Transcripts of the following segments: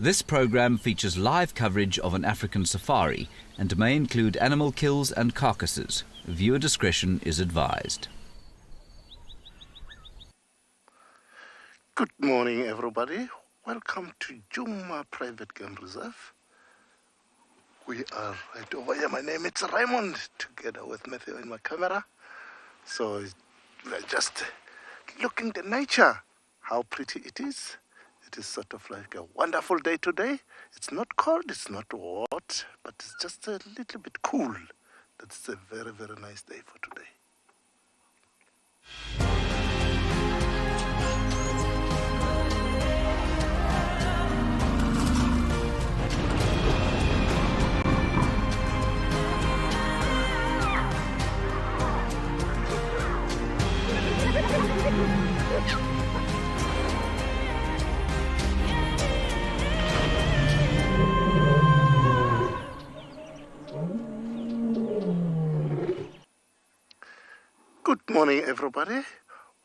This program features live coverage of an African safari and may include animal kills and carcasses. Viewer discretion is advised. Good morning, everybody. Welcome to Juma Private Game Reserve. We are right over here. My name is Raymond, together with Matthew in my camera. So we're just looking at nature, how pretty it is. It is sort of like a wonderful day today. It's not cold, it's not hot, but it's just a little bit cool. That's a very, very nice day for today. Good morning, everybody.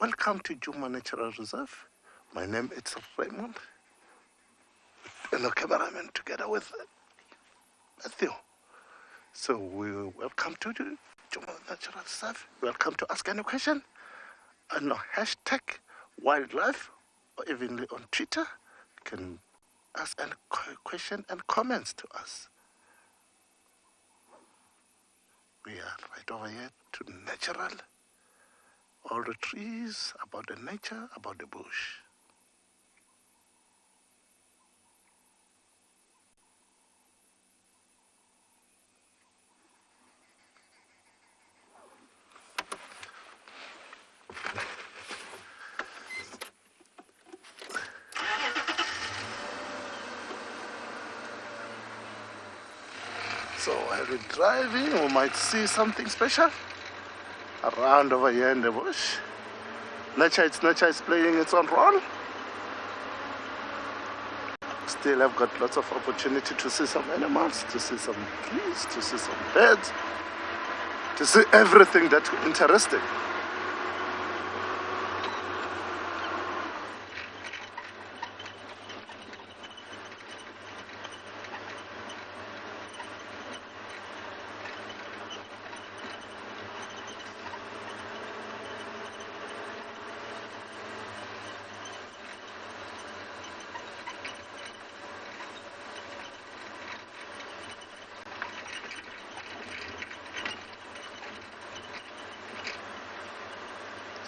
Welcome to Juma Natural Reserve. My name is Raymond, and the cameraman together with Matthew. So we welcome to the Juma Natural Reserve. Welcome to ask any question. And hashtag wildlife, or even on Twitter, you can ask any question and comments to us. We are right over here to natural. All the trees, about the nature, about the bush. So while we're driving, we might see something special around over here in the bush. Nature is playing its own role. Still I've got lots of opportunity to see some animals, to see some trees, to see some birds, to see everything that's interesting.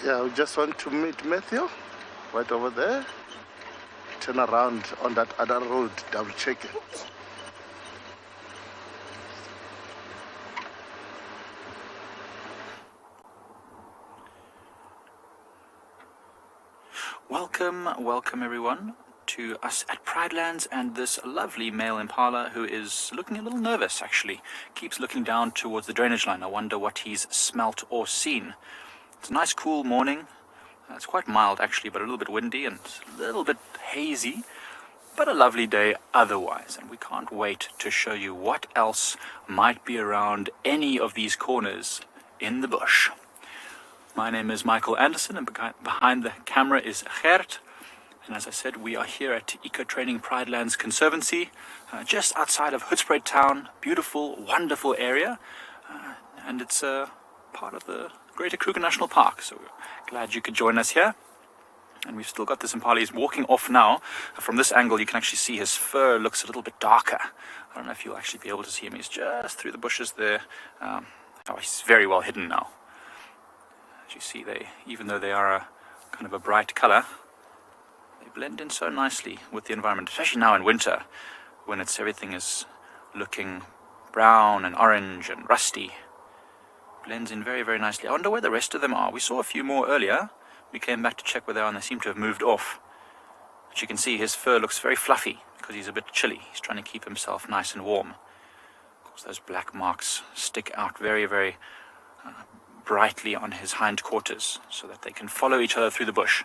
Yeah, we just want to meet Matthew right over there. Turn around on that other road, double check it. Welcome everyone to us at Pridelands and this lovely male impala who is looking a little nervous actually. Keeps looking down towards the drainage line. I wonder what he's smelt or seen. It's a nice cool morning. It's quite mild actually, but a little bit windy and a little bit hazy, but a lovely day otherwise. And we can't wait to show you what else might be around any of these corners in the bush. My name is Michael Anderson, and behind the camera is Gert. And as I said, we are here at Eco Training Pridelands Conservancy, just outside of Hoedspruit town. Beautiful, wonderful area, and it's part of the Greater Kruger National Park, so we're glad you could join us here. And we've still got this impala. He's walking off now. From this angle you can actually see his fur looks a little bit darker. I don't know if you'll actually be able to see him. He's just through the bushes there. He's very well hidden now. As you see, even though they are a kind of a bright color, they blend in so nicely with the environment, especially now in winter when everything is looking brown and orange and rusty. Blends in very, very nicely. I wonder where the rest of them are. We saw a few more earlier. We came back to check where they are and they seem to have moved off. But you can see his fur looks very fluffy because he's a bit chilly. He's trying to keep himself nice and warm. Of course, those black marks stick out very, very brightly on his hind quarters so that they can follow each other through the bush.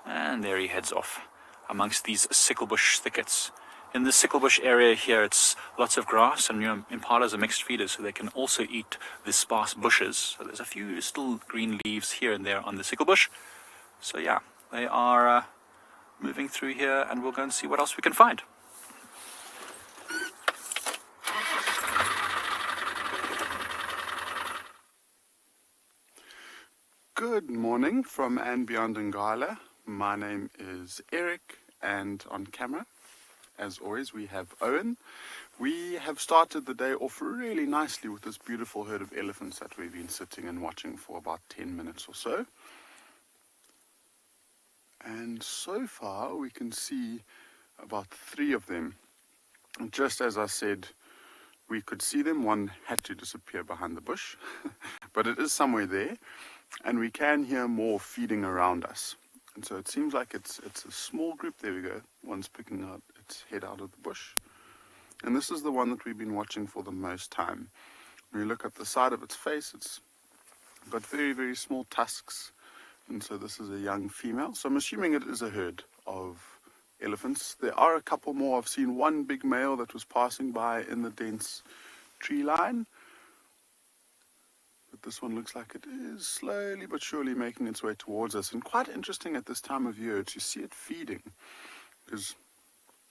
And there he heads off amongst these sicklebush thickets. In the sicklebush area here, it's lots of grass, and impalas are mixed feeders, so they can also eat the sparse bushes. So there's a few still green leaves here and there on the sicklebush. So yeah, they are moving through here, and we'll go and see what else we can find. Good morning from and beyond Ngala. My name is Eric, and on camera, as always, we have Owen. We have started the day off really nicely with this beautiful herd of elephants that we've been sitting and watching for about 10 minutes or so. And so far we can see about 3 of them. And just as I said, we could see them. One had to disappear behind the bush, but it is somewhere there, and we can hear more feeding around us. And so it seems like it's a small group. There we go. One's picking out its head out of the bush. And this is the one that we've been watching for the most time. When you look at the side of its face, it's got very, very small tusks. And so this is a young female. So I'm assuming it is a herd of elephants. There are a couple more. I've seen one big male that was passing by in the dense tree line. But this one looks like it is slowly but surely making its way towards us. And quite interesting at this time of year to see it feeding. Because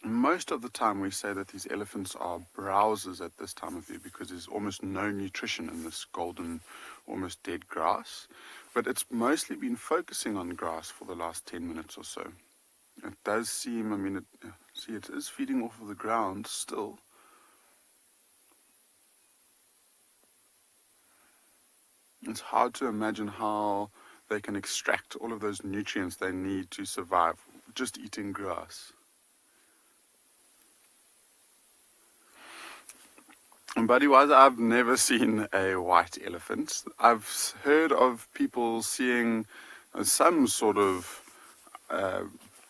most of the time we say that these elephants are browsers at this time of year because there's almost no nutrition in this golden, almost dead grass. But it's mostly been focusing on grass for the last 10 minutes or so. It does seem, it is feeding off of the ground still. It's hard to imagine how they can extract all of those nutrients they need to survive just eating grass. And buddy-wise, I've never seen a white elephant. I've heard of people seeing some sort of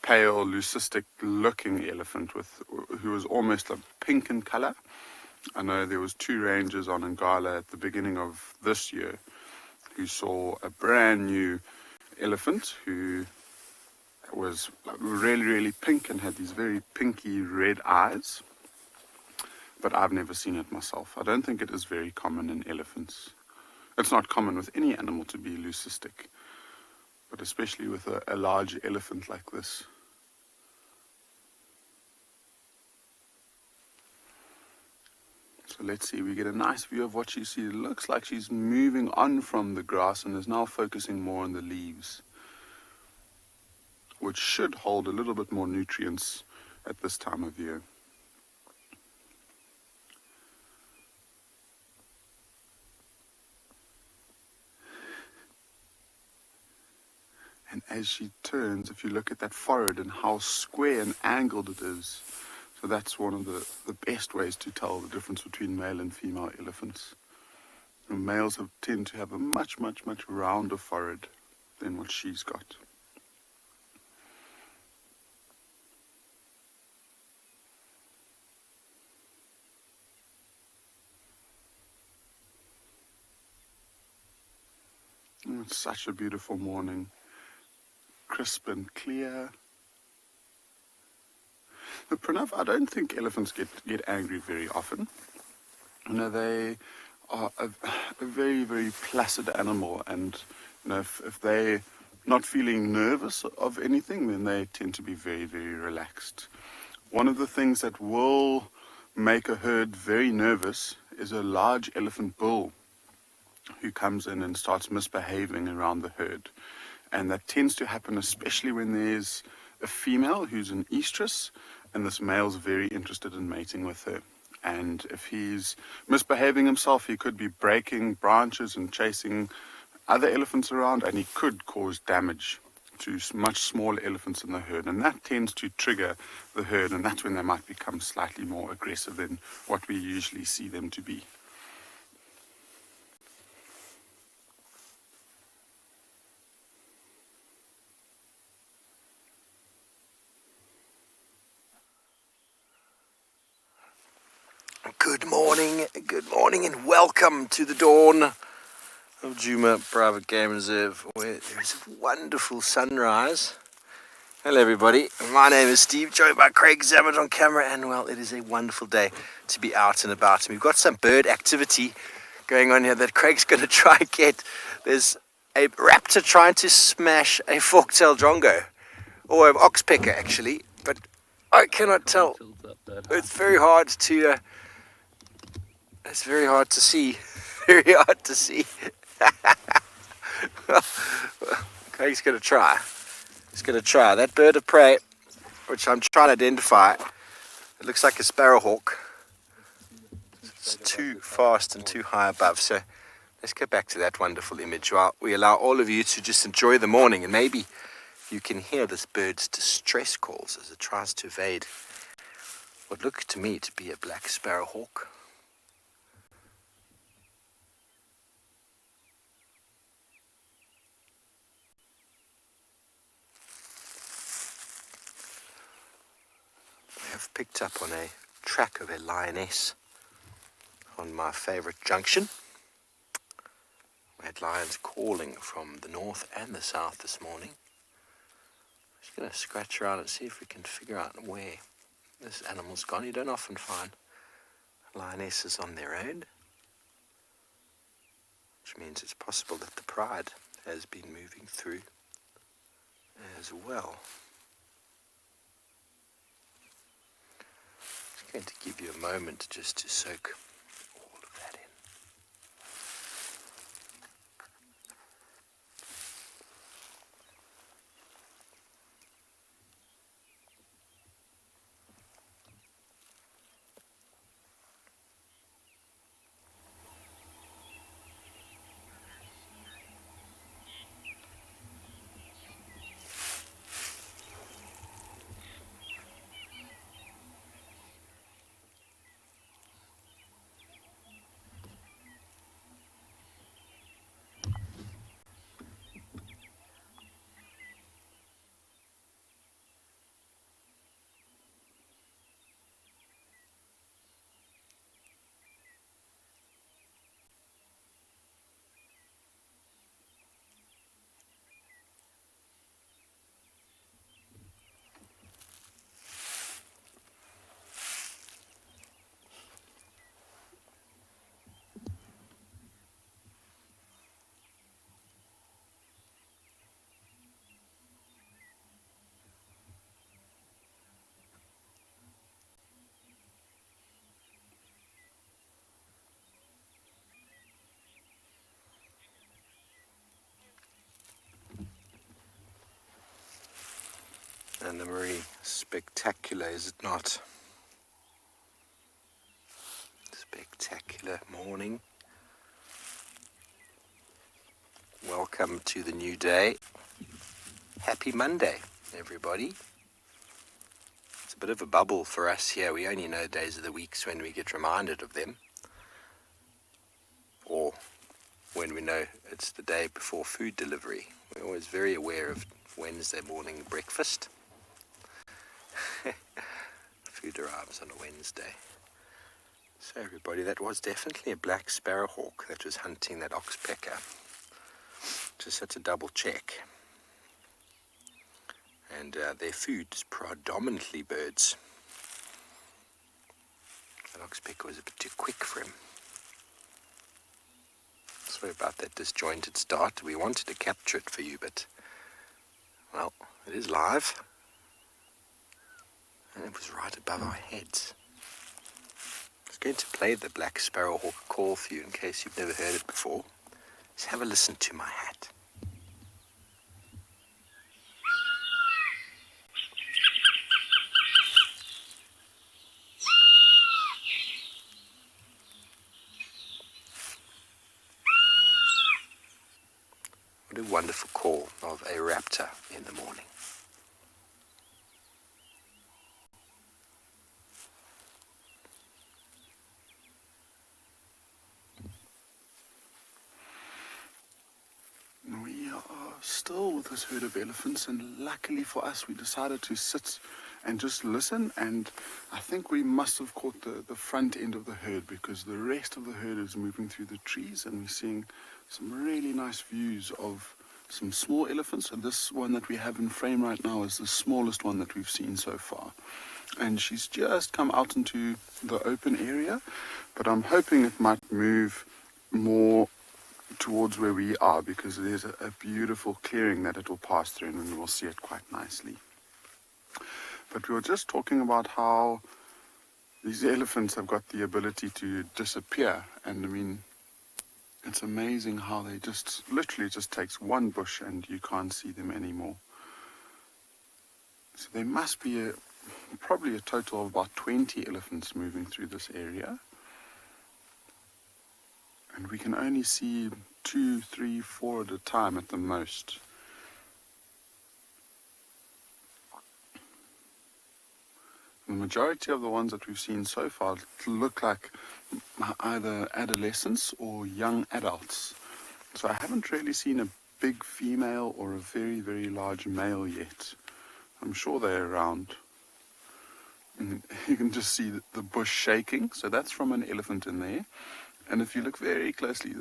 pale, leucistic-looking elephant who was almost a pink in color. I know there was 2 rangers on Ngala at the beginning of this year who saw a brand new elephant who was really, really pink and had these very pinky red eyes. But I've never seen it myself. I don't think it is very common in elephants. It's not common with any animal to be leucistic, but especially with a large elephant like this. So let's see, we get a nice view of what she sees. It looks like she's moving on from the grass and is now focusing more on the leaves, which should hold a little bit more nutrients at this time of year. And as she turns, if you look at that forehead and how square and angled it is, so that's one of the best ways to tell the difference between male and female elephants. And males tend to have a much, much, much rounder forehead than what she's got. Oh, it's such a beautiful morning. Crisp and clear. But Pranav, I don't think elephants get angry very often. They are a very, very placid animal, and if they're not feeling nervous of anything, then they tend to be very, very relaxed. One of the things that will make a herd very nervous is a large elephant bull who comes in and starts misbehaving around the herd. And that tends to happen especially when there's a female who's an estrus, and this male's very interested in mating with her. And if he's misbehaving himself, he could be breaking branches and chasing other elephants around, and he could cause damage to much smaller elephants in the herd. And that tends to trigger the herd, and that's when they might become slightly more aggressive than what we usually see them to be. Good morning, and welcome to the dawn of Djuma Private Game Reserve, where there's a wonderful sunrise. Hello everybody, my name is Steve, joined by Craig Zammit on camera, and well, it is a wonderful day to be out and about. And we've got some bird activity going on here that Craig's going to try and get. There's a raptor trying to smash a fork-tailed drongo, or an oxpecker actually, but I cannot tell. It's very hard to see. Very hard to see. Craig's going to try. He's going to try. That bird of prey, which I'm trying to identify, it looks like a sparrowhawk. It's too fast and too high above. So let's get back to that wonderful image while we allow all of you to just enjoy the morning. And maybe you can hear this bird's distress calls as it tries to evade what looked to me to be a black sparrowhawk. I have picked up on a track of a lioness on my favorite junction. We had lions calling from the north and the south this morning. I'm just going to scratch around and see if we can figure out where this animal's gone. You don't often find lionesses on their own, which means it's possible that the pride has been moving through as well. Just going to give you a moment just to soak all of that in. And a very spectacular, is it not? Spectacular morning. Welcome to the new day. Happy Monday, everybody. It's a bit of a bubble for us here. We only know days of the weeks when we get reminded of them, or when we know it's the day before food delivery. We're always very aware of Wednesday morning breakfast. Food arrives on a Wednesday. So everybody, that was definitely a black sparrowhawk that was hunting that oxpecker. Just had to double check. And their food is predominantly birds. That oxpecker was a bit too quick for him. Sorry about that disjointed start. We wanted to capture it for you, but, well, it is live. And it was right above our heads. I was going to play the black sparrowhawk call for you in case you've never heard it before. Just have a listen to my hat. What a wonderful call of a raptor in the morning. We are still with this herd of elephants, and luckily for us, we decided to sit and just listen. And I think we must have caught the front end of the herd, because the rest of the herd is moving through the trees, and we're seeing some really nice views of some small elephants. And this one that we have in frame right now is the smallest one that we've seen so far. And she's just come out into the open area, but I'm hoping it might move more towards where we are, because there's a beautiful clearing that it will pass through, and we'll see it quite nicely. But we were just talking about how these elephants have got the ability to disappear, and I mean, It's amazing how they just, literally just takes one bush and you can't see them anymore. So there must be probably a total of about 20 elephants moving through this area. And we can only see 2, 3, 4 at a time at the most. The majority of the ones that we've seen so far look like either adolescents or young adults. So I haven't really seen a big female or a very, very large male yet. I'm sure they're around. And you can just see the bush shaking, so that's from an elephant in there. And if you look very closely,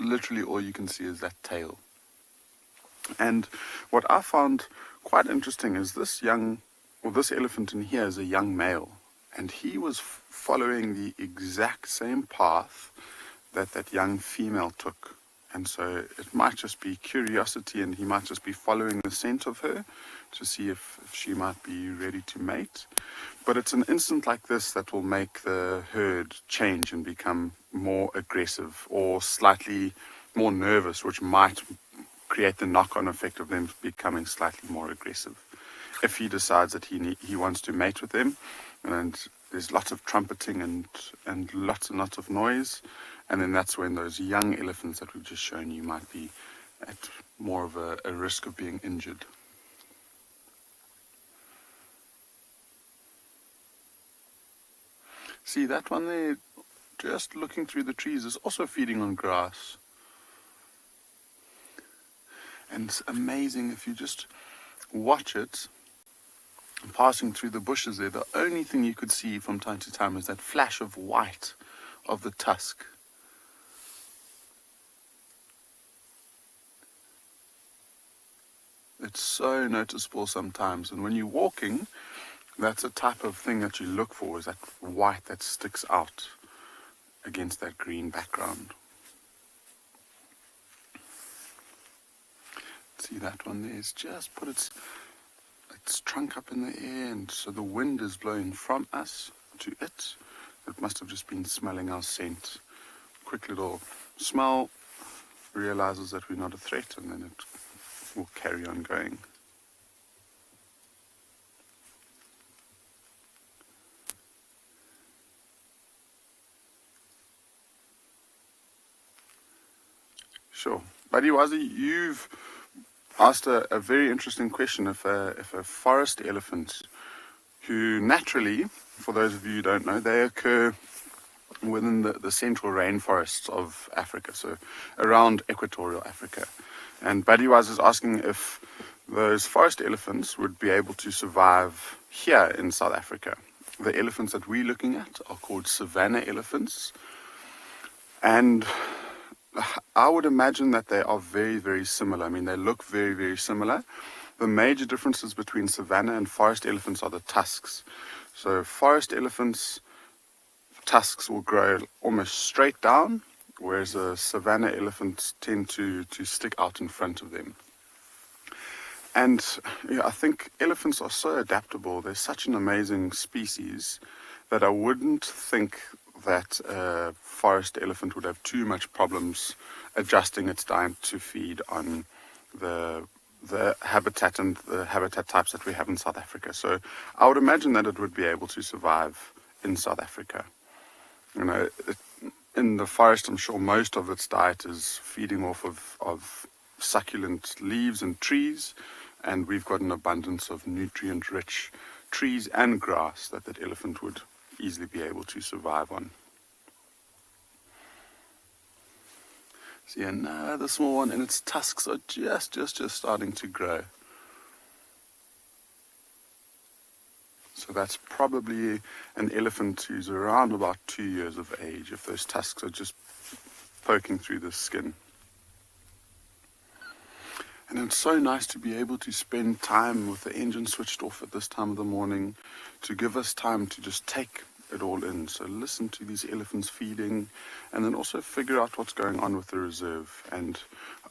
literally all you can see is that tail. And what I found quite interesting is this elephant in here is a young male, and he was following the exact same path that that young female took. And so it might just be curiosity, and he might just be following the scent of her to see if she might be ready to mate. But it's an instant like this that will make the herd change and become more aggressive or slightly more nervous, which might create the knock-on effect of them becoming slightly more aggressive. If he decides that he wants to mate with them, and there's lots of trumpeting and lots and lots of noise, and then that's when those young elephants that we've just shown you might be at more of a risk of being injured. See, that one there, just looking through the trees, is also feeding on grass. And it's amazing if you just watch it passing through the bushes there. The only thing you could see from time to time is that flash of white of the tusk. It's so noticeable sometimes, and when you're walking, that's a type of thing that you look for, is that white that sticks out against that green background. See, that one there is just put its trunk up in the air, and so the wind is blowing from us to it. It must have just been smelling our scent. Quick little smell, realizes that we're not a threat, and then it will carry on going. Sure. Buddy Wazi, you've asked a very interesting question. If a forest elephant, who naturally, for those of you who don't know, they occur within the central rainforests of Africa, so around equatorial Africa. And Buddy was asking if those forest elephants would be able to survive here in South Africa. The elephants that we're looking at are called savanna elephants, and I would imagine that they are very, very similar. I mean, they look very, very similar. The major differences between savanna and forest elephants are the tusks. So forest elephants' tusks will grow almost straight down, whereas the savanna elephants tend to stick out in front of them. And yeah, I think elephants are so adaptable. They're such an amazing species that I wouldn't think that a forest elephant would have too much problems adjusting its diet to feed on the habitat and the habitat types that we have in South Africa. So I would imagine that it would be able to survive in South Africa. You know, in the forest, I'm sure most of its diet is feeding off of succulent leaves and trees, and we've got an abundance of nutrient-rich trees and grass that elephant would easily be able to survive on. See, another small one, and its tusks are just starting to grow. So that's probably an elephant who's around about 2 years of age, if those tusks are just poking through the skin. And it's so nice to be able to spend time with the engine switched off at this time of the morning, to give us time to just take it all in. So listen to these elephants feeding, and then also figure out what's going on with the reserve. And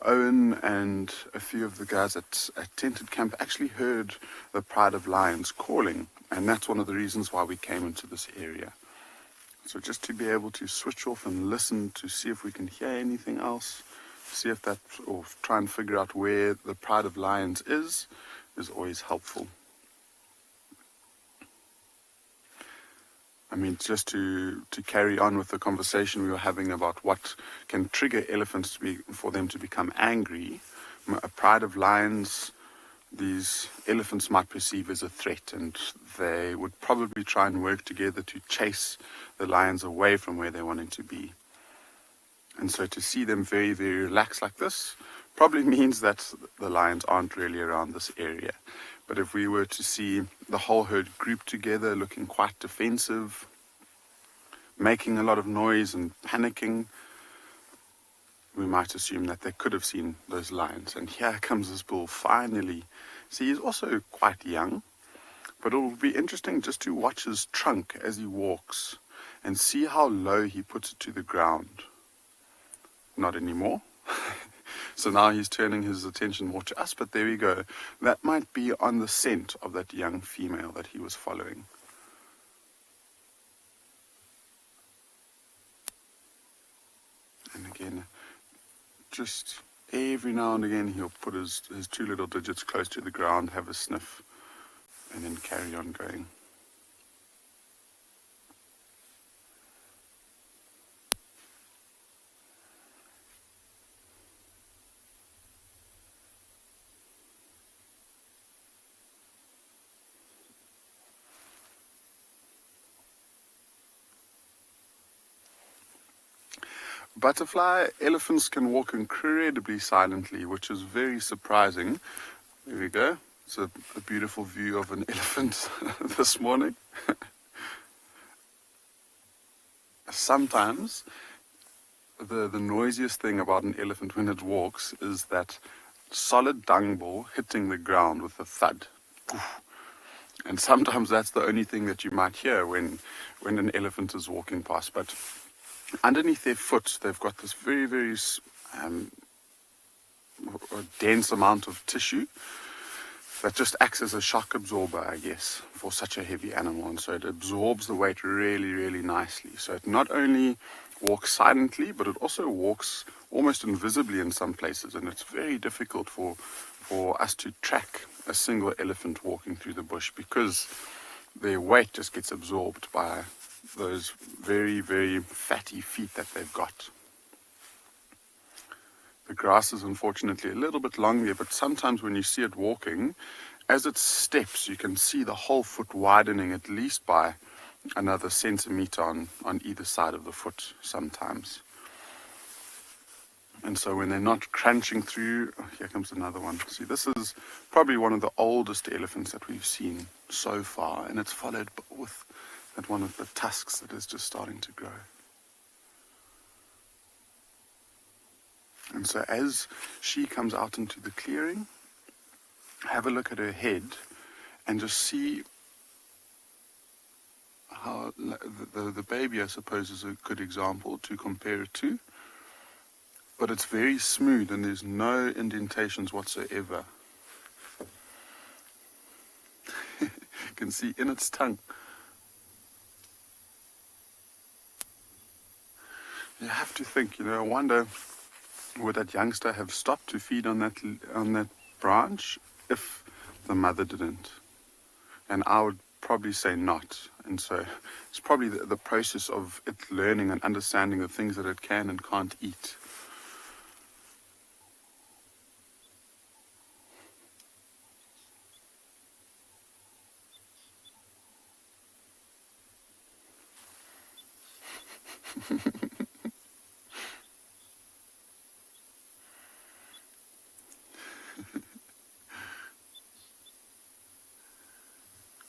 Owen and a few of the guys at Tented Camp actually heard the Pride of Lions calling, and that's one of the reasons why we came into this area. So just to be able to switch off and listen to see if we can hear anything else, see if that, or try and figure out where the pride of lions is always helpful. I mean, just to carry on with the conversation we were having about what can trigger elephants for them to become angry, a pride of lions, these elephants might perceive as a threat, and they would probably try and work together to chase the lions away from where they wanted to be. And so to see them very, very relaxed like this probably means that the lions aren't really around this area. But if we were to see the whole herd grouped together, looking quite defensive, making a lot of noise and panicking, we might assume that they could have seen those lions. And here comes this bull finally. See, he's also quite young, but it will be interesting just to watch his trunk as he walks and see how low he puts it to the ground. Not anymore. So now he's turning his attention more to us, but there we go. That might be on the scent of that young female that he was following. And again, just every now and again he'll put his two little digits close to the ground, have a sniff, and then carry on going. Butterfly elephants can walk incredibly silently, which is very surprising. There we go. It's a beautiful view of an elephant this morning. Sometimes the noisiest thing about an elephant when it walks is that solid dung ball hitting the ground with a thud. And sometimes that's the only thing that you might hear when an elephant is walking past. But underneath their foot, they've got this very, very dense amount of tissue that just acts as a shock absorber, I guess, for such a heavy animal. And so it absorbs the weight really, really nicely. So it not only walks silently, but it also walks almost invisibly in some places. And it's very difficult for us to track a single elephant walking through the bush because their weight just gets absorbed by those very, very fatty feet that they've got. The grass is unfortunately a little bit long there, but sometimes when you see it walking, as it steps, you can see the whole foot widening at least by another centimeter on either side of the foot sometimes. And so when they're not crunching through, oh, here comes another one. See, this is probably one of the oldest elephants that we've seen so far, and it's followed with that one of the tusks that is just starting to grow. And so as she comes out into the clearing, have a look at her head and just see how the baby, I suppose, is a good example to compare it to. But it's very smooth and there's no indentations whatsoever. You can see in its tongue. You have to think, I wonder, would that youngster have stopped to feed on that branch if the mother didn't? And I would probably say not. And so it's probably the process of it learning and understanding the things that it can and can't eat.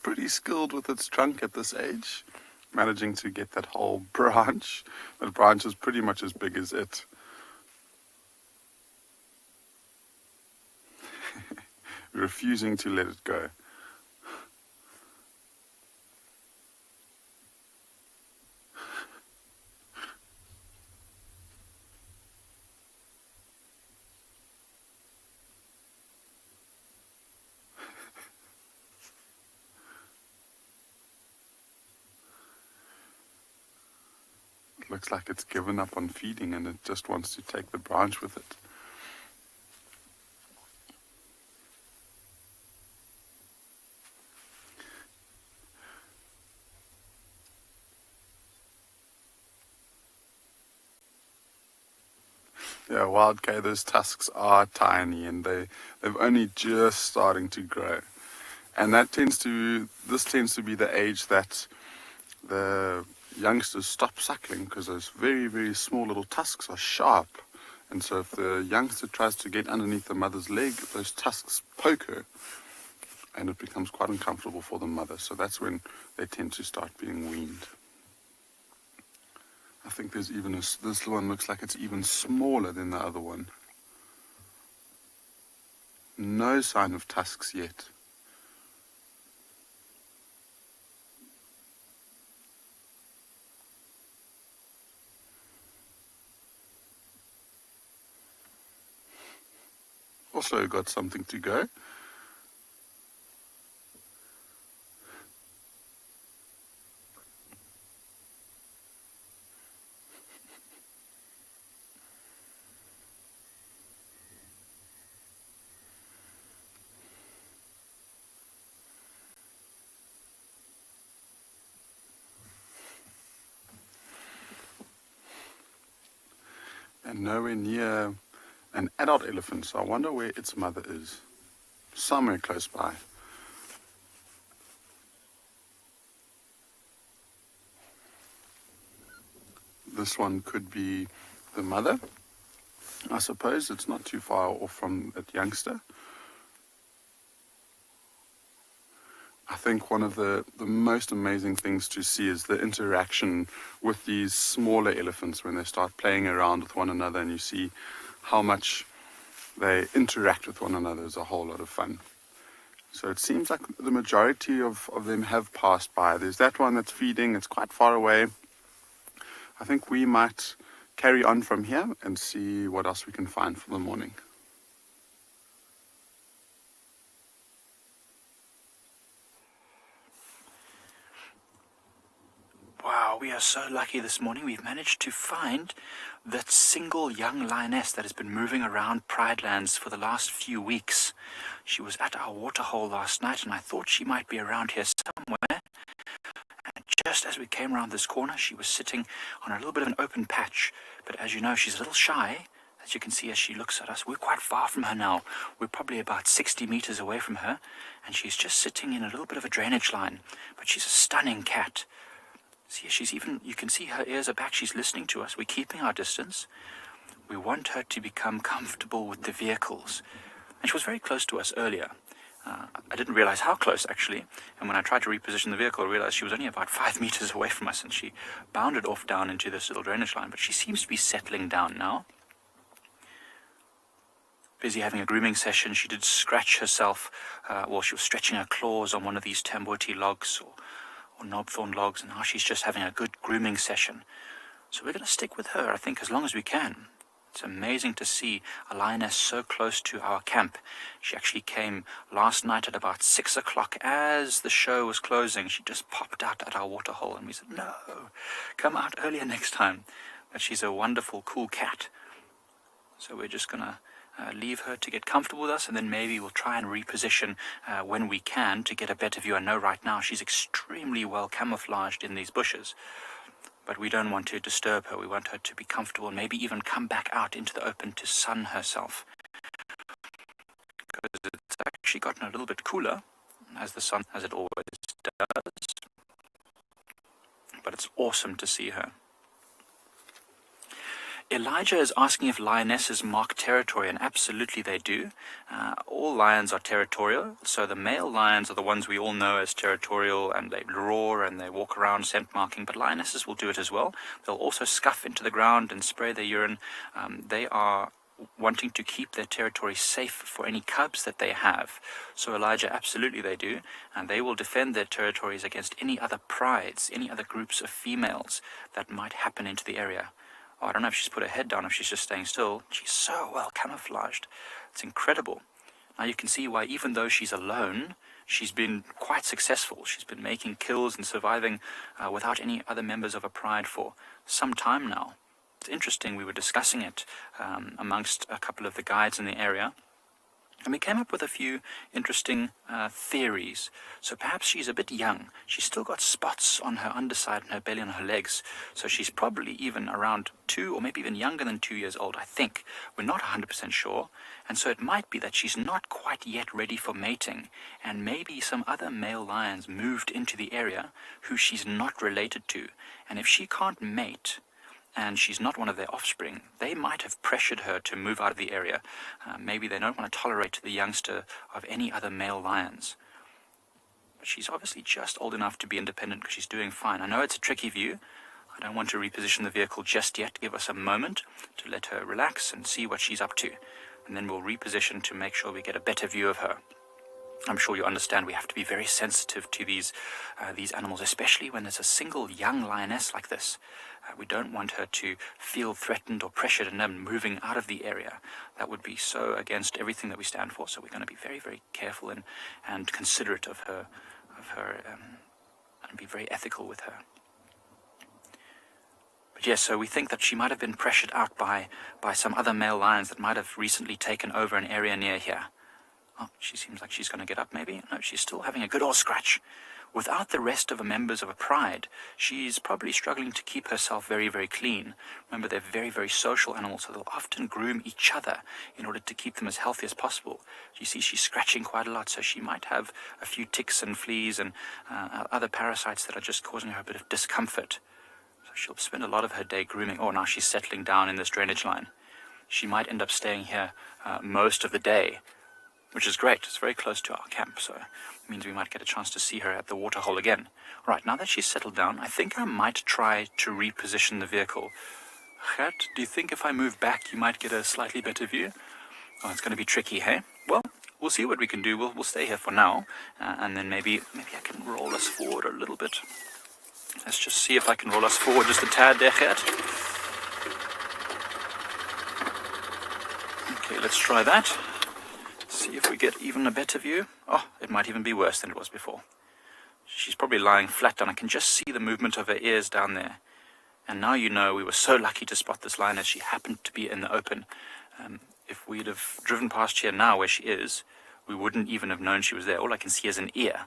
Pretty skilled with its trunk at this age, managing to get that whole branch. That branch is pretty much as big as it. Refusing to let it go. looks like it's given up on feeding and it just wants to take the branch with it. Yeah, wild gator's tusks are tiny and they've only just starting to grow. And this tends to be the age that the youngsters stop suckling, because those very, very small little tusks are sharp. And so if the youngster tries to get underneath the mother's leg, those tusks poke her and it becomes quite uncomfortable for the mother. So that's when they tend to start being weaned. I think there's even this one looks like it's even smaller than the other one. No sign of tusks yet. Also got something to go. And nowhere near an adult elephant, so I wonder where its mother is. Somewhere close by. This one could be the mother. I suppose it's not too far off from that youngster. I think one of the most amazing things to see is the interaction with these smaller elephants when they start playing around with one another, and you see how much they interact with one another. Is a whole lot of fun. So it seems like the majority of them have passed by. There's that one that's feeding, it's quite far away. I think we might carry on from here and see what else we can find for the morning. Wow, we are so lucky this morning. We've managed to find that single young lioness that has been moving around Pridelands for the last few weeks. She was at our waterhole last night and I thought she might be around here somewhere. And just as we came around this corner, she was sitting on a little bit of an open patch. But as you know, she's a little shy. As you can see as she looks at us, we're quite far from her now. We're probably about 60 meters away from her. And she's just sitting in a little bit of a drainage line. But she's a stunning cat. See, you can see her ears are back. She's listening to us. We're keeping our distance. We want her to become comfortable with the vehicles. And she was very close to us earlier. I didn't realize how close, actually. And when I tried to reposition the vehicle, I realized she was only about 5 meters away from us, and she bounded off down into this little drainage line. But she seems to be settling down now. Busy having a grooming session. She did scratch herself. She was stretching her claws on one of these tamboti logs or knobthorn logs, and now she's just having a good grooming session. So we're going to stick with her, I think, as long as we can. It's amazing to see a lioness so close to our camp. She actually came last night at about 6 o'clock as the show was closing. She just popped out at our waterhole, and we said, no, come out earlier next time. But she's a wonderful, cool cat. So we're just going to leave her to get comfortable with us, and then maybe we'll try and reposition when we can to get a better view. I know right now she's extremely well camouflaged in these bushes, but we don't want to disturb her. We want her to be comfortable and maybe even come back out into the open to sun herself, because it's actually gotten a little bit cooler as the sun, as it always does. But it's awesome to see her. Elijah is asking if lionesses mark territory, and absolutely they do. All lions are territorial, so the male lions are the ones we all know as territorial, and they roar and they walk around scent marking, but lionesses will do it as well. They'll also scuff into the ground and spray their urine. They are wanting to keep their territory safe for any cubs that they have. So Elijah, absolutely they do, and they will defend their territories against any other prides, any other groups of females that might happen into the area. Oh, I don't know if she's put her head down, if she's just staying still. She's so well camouflaged. It's incredible. Now you can see why, even though she's alone, she's been quite successful. She's been making kills and surviving without any other members of her pride for some time now. It's interesting, we were discussing it amongst a couple of the guides in the area, and we came up with a few interesting theories. So perhaps she's a bit young. She's still got spots on her underside and her belly and her legs. So she's probably even around 2 or maybe even younger than 2 years old, I think. We're not 100% sure. And so it might be that she's not quite yet ready for mating. And maybe some other male lions moved into the area who she's not related to. And if she can't mate, and she's not one of their offspring, they might have pressured her to move out of the area. Maybe they don't want to tolerate the youngster of any other male lions. But she's obviously just old enough to be independent because she's doing fine. I know it's a tricky view. I don't want to reposition the vehicle just yet. Give us a moment to let her relax and see what she's up to. And then we'll reposition to make sure we get a better view of her. I'm sure you understand we have to be very sensitive to these animals, especially when there's a single young lioness like this. We don't want her to feel threatened or pressured and then moving out of the area. That would be so against everything that we stand for. So we're going to be very, very careful and considerate of her, and be very ethical with her. But yes, so we think that she might have been pressured out by some other male lions that might have recently taken over an area near here. Oh, she seems like she's going to get up, maybe. No, she's still having a good old scratch. Without the rest of the members of a pride, she's probably struggling to keep herself very, very clean. Remember, they're very, very social animals, so they'll often groom each other in order to keep them as healthy as possible. You see, she's scratching quite a lot, so she might have a few ticks and fleas and other parasites that are just causing her a bit of discomfort. So she'll spend a lot of her day grooming. Oh, now she's settling down in this drainage line. She might end up staying here most of the day, which is great. It's very close to our camp, so it means we might get a chance to see her at the waterhole again. Right, now that she's settled down, I think I might try to reposition the vehicle. Gert, do you think if I move back, you might get a slightly better view? Oh, it's going to be tricky, hey? Well, we'll see what we can do. We'll stay here for now, and then maybe I can roll us forward a little bit. Let's just see if I can roll us forward just a tad there, Gert. Okay, let's try that. See if we get even a better view. Oh, it might even be worse than it was before. She's probably lying flat down. I can just see the movement of her ears down there. And now you know we were so lucky to spot this lioness. She happened to be in the open. If we'd have driven past here now where she is, we wouldn't even have known she was there. All I can see is an ear.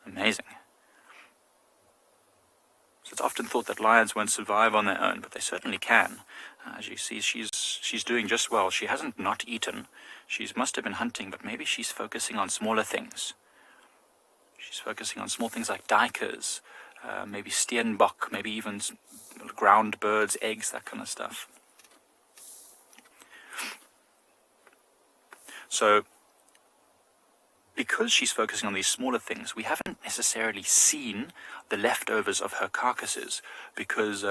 Amazing. So it's often thought that lions won't survive on their own, but they certainly can. As you see, she's doing just well. She hasn't not eaten. She must have been hunting, but maybe she's focusing on smaller things. She's focusing on small things like duikers, maybe steenbok, maybe even ground birds, eggs, that kind of stuff. So, because she's focusing on these smaller things, we haven't necessarily seen the leftovers of her carcasses because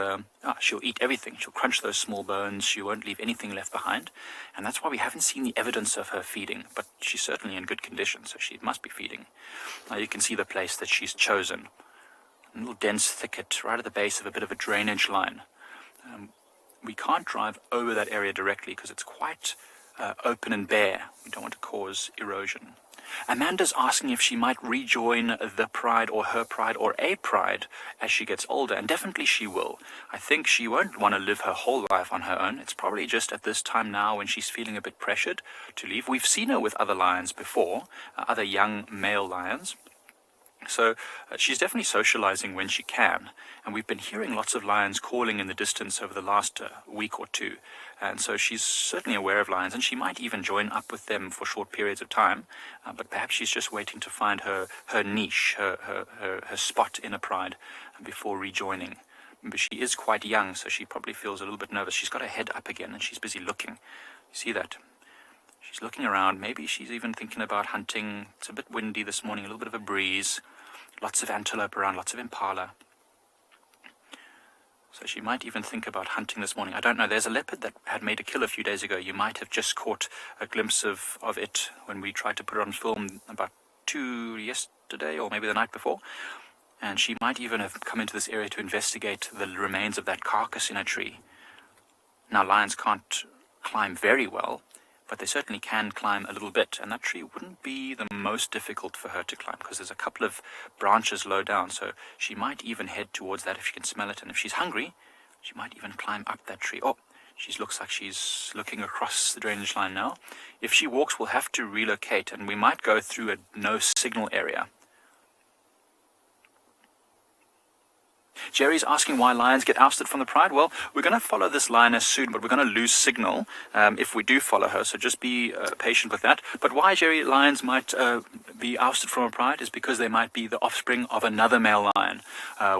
she'll eat everything. She'll crunch those small bones. She won't leave anything left behind. And that's why we haven't seen the evidence of her feeding. But she's certainly in good condition, so she must be feeding. Now you can see the place that she's chosen. A little dense thicket right at the base of a bit of a drainage line. We can't drive over that area directly because it's quite open and bare. We don't want to cause erosion. Amanda's asking if she might rejoin the pride or her pride or a pride as she gets older, and definitely she will. I think she won't want to live her whole life on her own. It's probably just at this time now when she's feeling a bit pressured to leave. We've seen her with other lions before, other young male lions. So she's definitely socializing when she can, and we've been hearing lots of lions calling in the distance over the last week or two, and so she's certainly aware of lions, and she might even join up with them for short periods of time, but perhaps she's just waiting to find her niche, her spot in a pride before rejoining. But she is quite young, so she probably feels a little bit nervous. She's got her head up again, and she's busy looking. You see that? She's looking around. Maybe she's even thinking about hunting. It's a bit windy this morning, a little bit of a breeze. Lots of antelope around, lots of impala. So she might even think about hunting this morning. I don't know. There's a leopard that had made a kill a few days ago. You might have just caught a glimpse of it when we tried to put it on film about 2 yesterday or maybe the night before. And she might even have come into this area to investigate the remains of that carcass in a tree. Now, lions can't climb very well, but they certainly can climb a little bit, and that tree wouldn't be the most difficult for her to climb because there's a couple of branches low down, so she might even head towards that if she can smell it, and if she's hungry, she might even climb up that tree. Oh, she looks like she's looking across the drainage line now. If she walks, we'll have to relocate, and we might go through a no signal area. Jerry's asking why lions get ousted from the pride. Well, we're going to follow this lioness soon, but we're going to lose signal if we do follow her, so just be patient with that. But why, Jerry, lions might be ousted from a pride is because they might be the offspring of another male lion,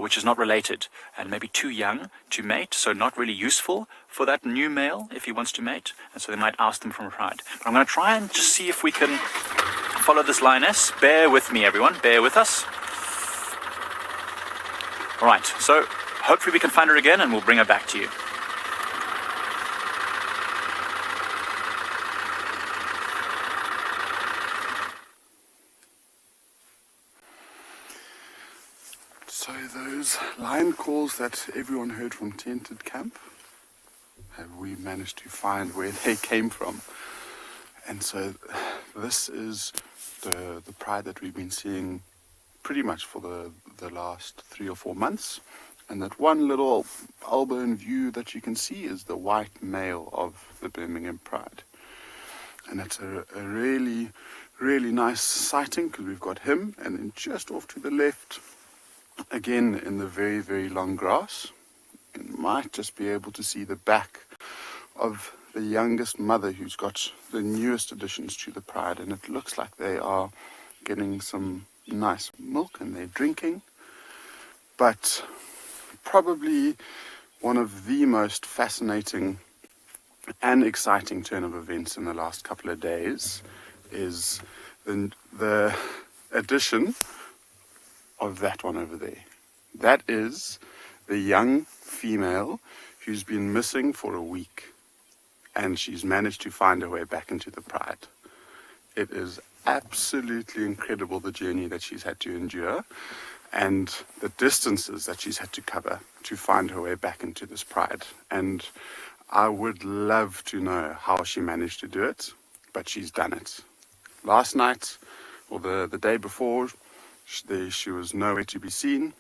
which is not related, and maybe too young to mate, so not really useful for that new male if he wants to mate, and so they might oust them from a pride. But I'm going to try and just see if we can follow this lioness. Bear with me, everyone. Bear with us. All right, so hopefully we can find her again and we'll bring her back to you. So those lion calls that everyone heard from Tented Camp, have we managed to find where they came from. And so this is the pride that we've been seeing pretty much for the last 3 or 4 months, and that one little elbow in view that you can see is the white male of the Birmingham pride, and it's a really nice sighting because we've got him, and then just off to the left again in the very long grass you might just be able to see the back of the youngest mother who's got the newest additions to the pride, and it looks like they are getting some nice milk and they're drinking. But probably one of the most fascinating and exciting turn of events in the last couple of days is the addition of that one over there. That is the young female who's been missing for a week, and she's managed to find her way back into the pride. It is absolutely incredible, the journey that she's had to endure and the distances that she's had to cover to find her way back into this pride. And I would love to know how she managed to do it, but she's done it. Last night, or the day before, she was nowhere to be seen.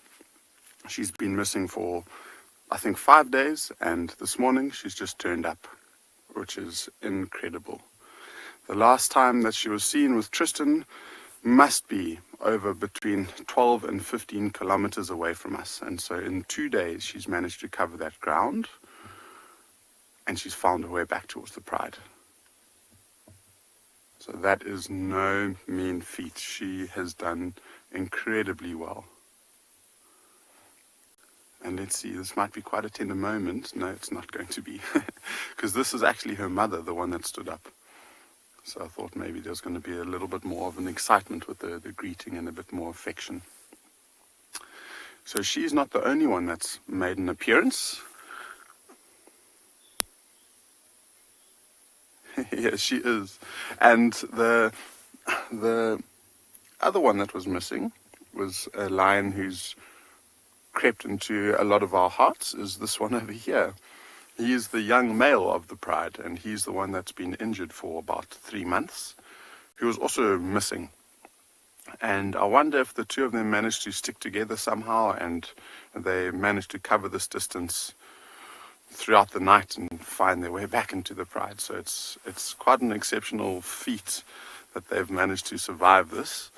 She's been missing for, I think, 5 days, and this morning she's just turned up, which is incredible. The last time that she was seen with Tristan must be over between 12 and 15 kilometers away from us. And so in 2 days, she's managed to cover that ground, and she's found her way back towards the pride. So that is no mean feat. She has done incredibly well. And let's see, this might be quite a tender moment. No, it's not going to be, because this is actually her mother, the one that stood up. So I thought maybe there's going to be a little bit more of an excitement with the greeting and a bit more affection. So she's not the only one that's made an appearance. Yes, she is. And the other one that was missing was a lion who's crept into a lot of our hearts, is this one over here. He is the young male of the pride, and he's the one that's been injured for about 3 months. He was also missing. And I wonder if the two of them managed to stick together somehow, and they managed to cover this distance throughout the night and find their way back into the pride. So it's quite an exceptional feat that they've managed to survive this.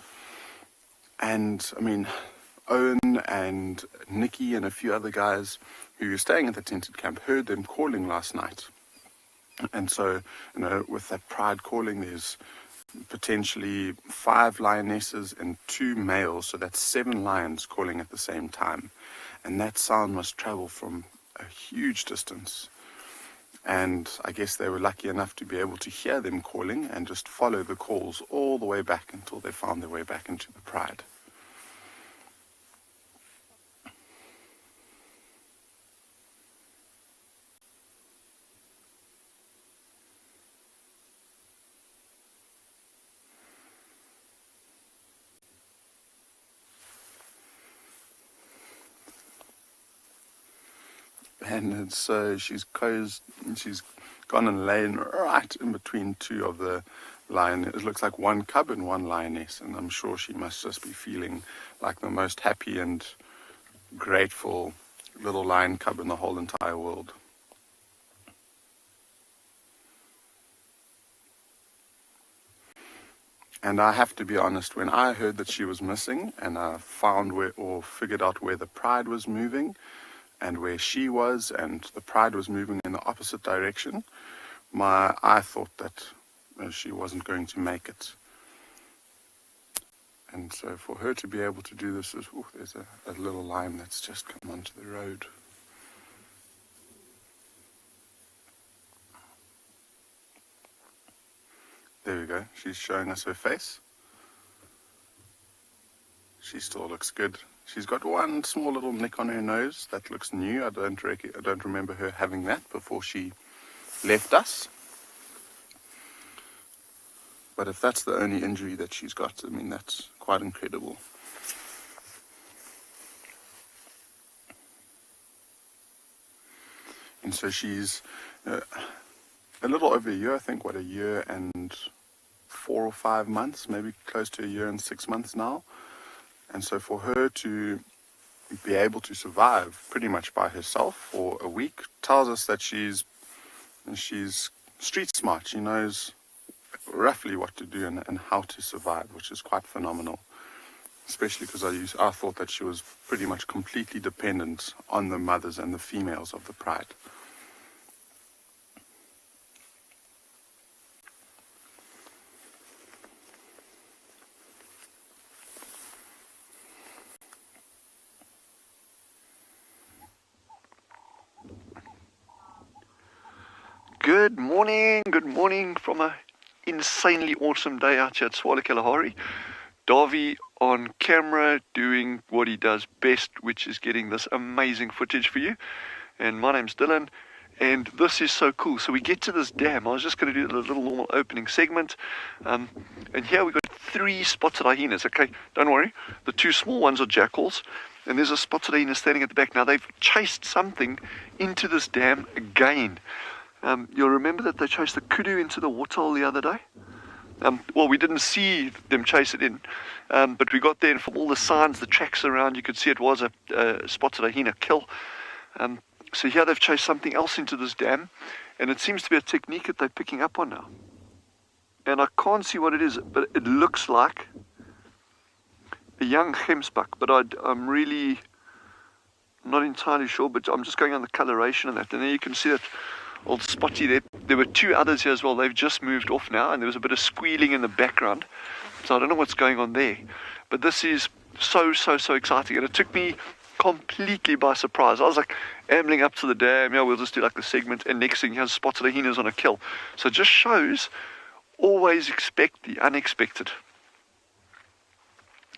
And I mean, Owen and Nikki and a few other guys who were staying at the tented camp heard them calling last night. And so, with that pride calling, there's potentially 5 lionesses and 2 males, so that's 7 lions calling at the same time. And that sound must travel from a huge distance. And I guess they were lucky enough to be able to hear them calling and just follow the calls all the way back until they found their way back into the pride. And so she's gone and lain right in between two of the lion. It looks like one cub and one lioness, and I'm sure she must just be feeling like the most happy and grateful little lion cub in the whole entire world. And I have to be honest, when I heard that she was missing and I found figured out where the pride was moving and where she was, and the pride was moving in the opposite direction, I thought that she wasn't going to make it. And so for her to be able to do this is, there's a little lion that's just come onto the road. There we go. She's showing us her face. She still looks good. She's got one small little nick on her nose that looks new. I don't remember her having that before she left us. But if that's the only injury that she's got, I mean, that's quite incredible. And so she's a little over a year, I think, a year and 4 or 5 months, maybe close to a year and 6 months now. And so for her to be able to survive pretty much by herself for a week tells us that she's street smart. She knows roughly what to do and how to survive, which is quite phenomenal. Especially because I thought that she was pretty much completely dependent on the mothers and the females of the pride. Good morning from a insanely awesome day out here at Tswalu Kalahari. Davy on camera doing what he does best, which is getting this amazing footage for you. And my name's Dylan, and this is so cool. So we get to this dam. I was just going to do a little normal opening segment. And here we've got 3 spotted hyenas. Okay, don't worry. The 2 small ones are jackals, and there's a spotted hyena standing at the back. Now they've chased something into this dam again. You'll remember that they chased the kudu into the waterhole the other day. Well, we didn't see them chase it in, but we got there, and from all the signs, the tracks around, you could see it was a spotted hyena kill. So here they've chased something else into this dam, and it seems to be a technique that they're picking up on now. And I can't see what it is, but it looks like a young gemsbuck, but I'm really not entirely sure, but I'm just going on the coloration of that. And there you can see that old spotty there. There were 2 others here as well. They've just moved off now, and there was a bit of squealing in the background. So I don't know what's going on there. But this is so exciting, and it took me completely by surprise. I was like ambling up to the dam. Yeah, we'll just do like the segment, and next thing, he has spotted hyenas on a kill. So it just shows, always expect the unexpected.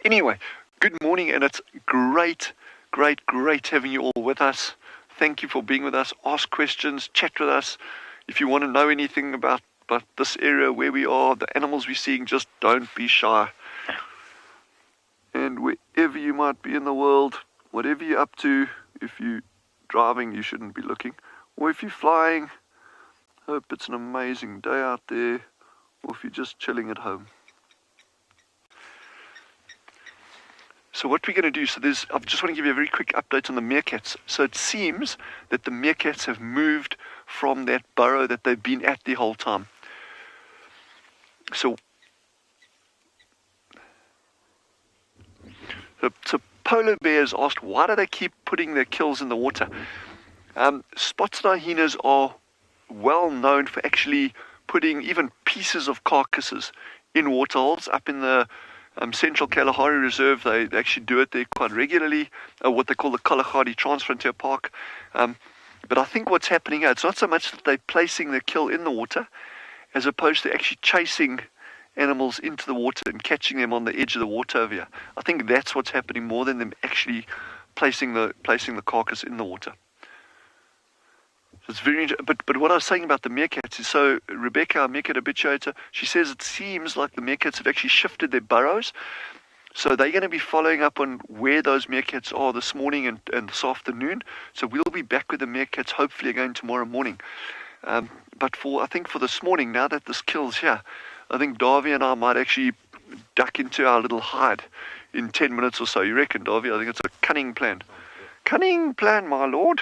Anyway, good morning, and it's great having you all with us. Thank you for being with us. Ask questions, chat with us. If you want to know anything about this area, where we are, the animals we're seeing, just don't be shy. And wherever you might be in the world, whatever you're up to, if you're driving, you shouldn't be looking. Or if you're flying, hope it's an amazing day out there. Or if you're just chilling at home. So what we're going to do, I just want to give you a very quick update on the meerkats. So it seems that the meerkats have moved from that burrow that they've been at the whole time. So polar bears asked, why do they keep putting their kills in the water? Spotted hyenas are well known for actually putting even pieces of carcasses in waterholes up in the Central Kalahari Reserve. They actually do it there quite regularly, what they call the Kalahari Transfrontier Park. But I think what's happening here, it's not so much that they're placing the kill in the water, as opposed to actually chasing animals into the water and catching them on the edge of the water over here. I think that's what's happening more than them actually placing the carcass in the water. So it's very interesting. But what I was saying about the meerkats is, so Rebecca, our meerkat habituator, she says it seems like the meerkats have actually shifted their burrows. So they're going to be following up on where those meerkats are this morning and this afternoon. So we'll be back with the meerkats hopefully again tomorrow morning. But I think for this morning, now that this kill's here, I think Davy and I might actually duck into our little hide in 10 minutes or so. You reckon, Davy? I think it's a cunning plan. Cunning plan, my lord.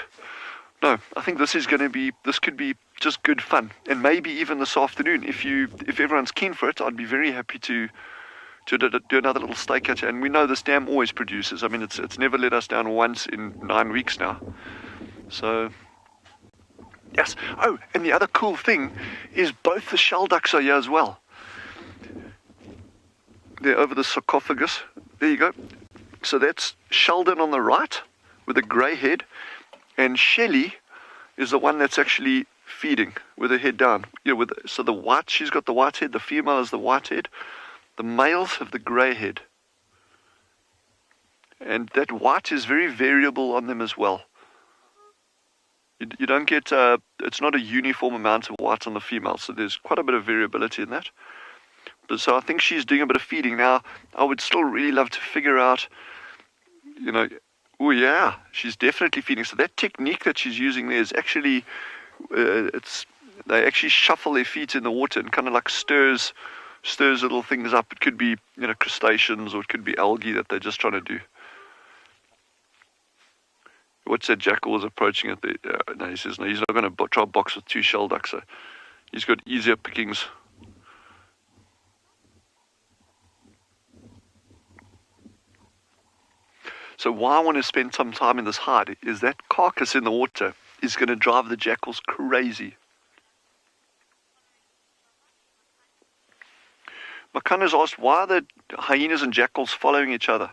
No, I think this could be just good fun. And maybe even this afternoon, if everyone's keen for it, I'd be very happy to do another little stake catcher. And we know this dam always produces. I mean, it's never let us down once in 9 weeks now. So, yes. Oh, and the other cool thing is both the shell ducks are here as well. They're over the sarcophagus. There you go. So that's Sheldon on the right with a grey head, and Shelley is the one that's actually feeding with her head down. So the white, she's got the white head. The female has the white head. The males have the grey head, and that white is very variable on them as well. You don't get it's not a uniform amount of white on the female, so there's quite a bit of variability in that. But so I think she's doing a bit of feeding now. I would still really love to figure out, oh yeah, she's definitely feeding. So that technique that she's using there is actually, they actually shuffle their feet in the water and kind of like stirs little things up. It could be, crustaceans, or it could be algae that they're just trying to do. What's that jackal was approaching it? No, he says no, he's not going to try a box with 2 shell ducks. So he's got easier pickings. So why I want to spend some time in this hide is that carcass in the water is going to drive the jackals crazy. Makana's asked, why are the hyenas and jackals following each other?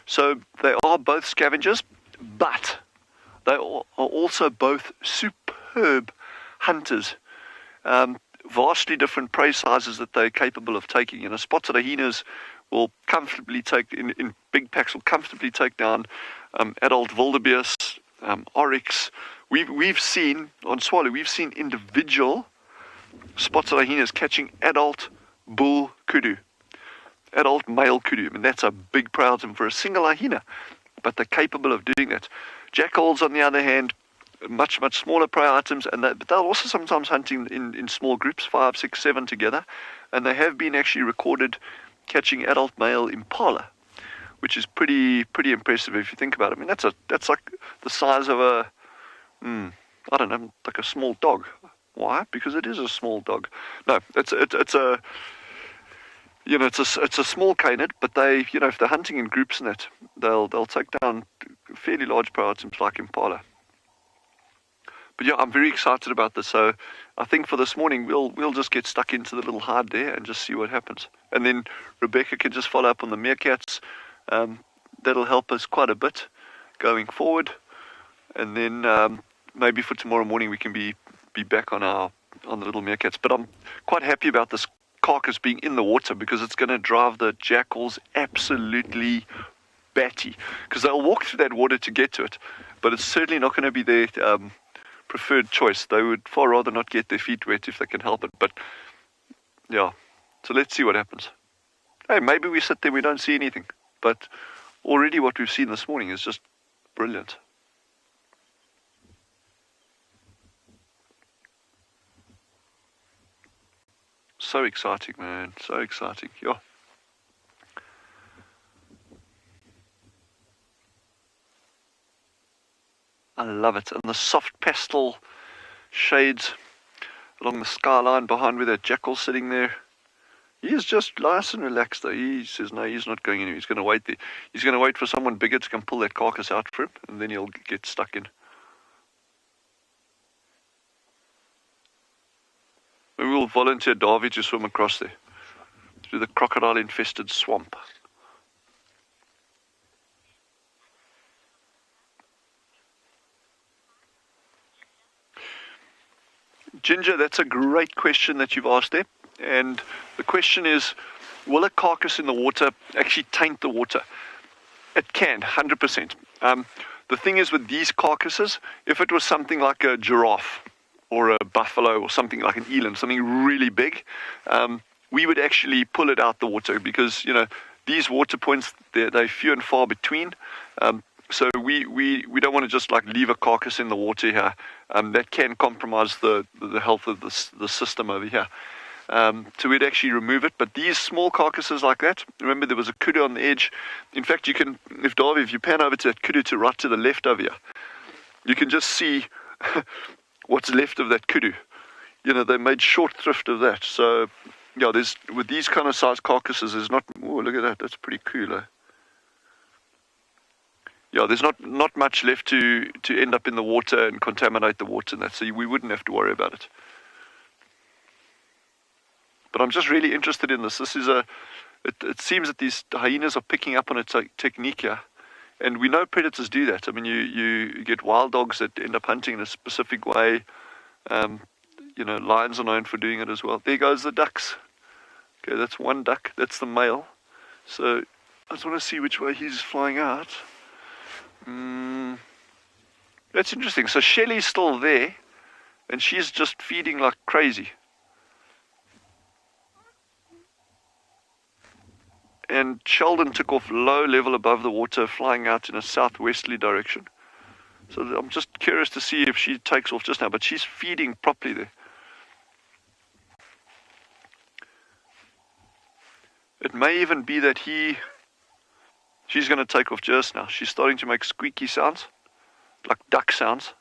So they are both scavengers, but they are also both superb hunters. Vastly different prey sizes that they're capable of taking. Spotted hyenas will comfortably take, in big packs, will comfortably take down adult wildebeest, oryx. We've seen, on Tswalu, we've seen individual spotted hyenas catching adult bull kudu, adult male kudu. I mean, that's a big prey item for a single hyena, but they're capable of doing that. Jackals, on the other hand, much smaller prey items, but they're also sometimes hunting in small groups, 5, 6, 7 together, and they have been actually recorded catching adult male impala, which is pretty impressive if you think about it. I mean, that's like the size of a, I don't know, like a small dog. Why? Because it is a small dog. No, it's a small canid, but they, if they're hunting in groups and that, they'll take down fairly large prey items like impala. But yeah, I'm very excited about this. So I think for this morning, we'll just get stuck into the little hide there and just see what happens. And then Rebecca can just follow up on the meerkats. That'll help us quite a bit going forward. And then maybe for tomorrow morning we can be back on the little meerkats. But I'm quite happy about this carcass being in the water, because it's going to drive the jackals absolutely batty. Because they'll walk through that water to get to it, but it's certainly not going to be their preferred choice. They would far rather not get their feet wet if they can help it. But yeah, so let's see what happens. Hey, maybe we sit there, we don't see anything, but already what we've seen this morning is just brilliant. So exciting, man. So exciting. Yeah. I love it. And the soft pastel shades along the skyline behind where that jackal's sitting there. He is just nice and relaxed though. He says no, he's not going anywhere. He's going to wait there. He's going to wait for someone bigger to come pull that carcass out for him, and then he'll get stuck in. We will volunteer Davy to swim across there, through the crocodile-infested swamp. Ginger, that's a great question that you've asked there. And the question is, will a carcass in the water actually taint the water? It can, 100%. The thing is with these carcasses, if it was something like a giraffe or a buffalo or something like an eland, something really big, we would actually pull it out the water, because, these water points, they're few and far between. So we don't want to just like leave a carcass in the water here. That can compromise the health of the system over here. So we'd actually remove it. But these small carcasses like that, remember there was a kudu on the edge. In fact, you can, if you pan over to that kudu to right to the left over here, you can just see what's left of that kudu. You know, they made short thrift of that. So, yeah, with these kind of size carcasses, there's not, oh, look at that, that's pretty cool, eh? Yeah, there's not much left to end up in the water and contaminate the water and that, so we wouldn't have to worry about it. But I'm just really interested in this. This is it seems that these hyenas are picking up on a technique here. And we know predators do that. I mean, you get wild dogs that end up hunting in a specific way. You know, lions are known for doing it as well. There goes the ducks. Okay, that's one duck. That's the male. So I just want to see which way he's flying out. That's interesting. So Shelly's still there, and she's just feeding like crazy. And Sheldon took off low level above the water, flying out in a southwesterly direction. So I'm just curious to see if she takes off just now, but she's feeding properly there. It may even be that she's going to take off just now. She's starting to make squeaky sounds, like duck sounds.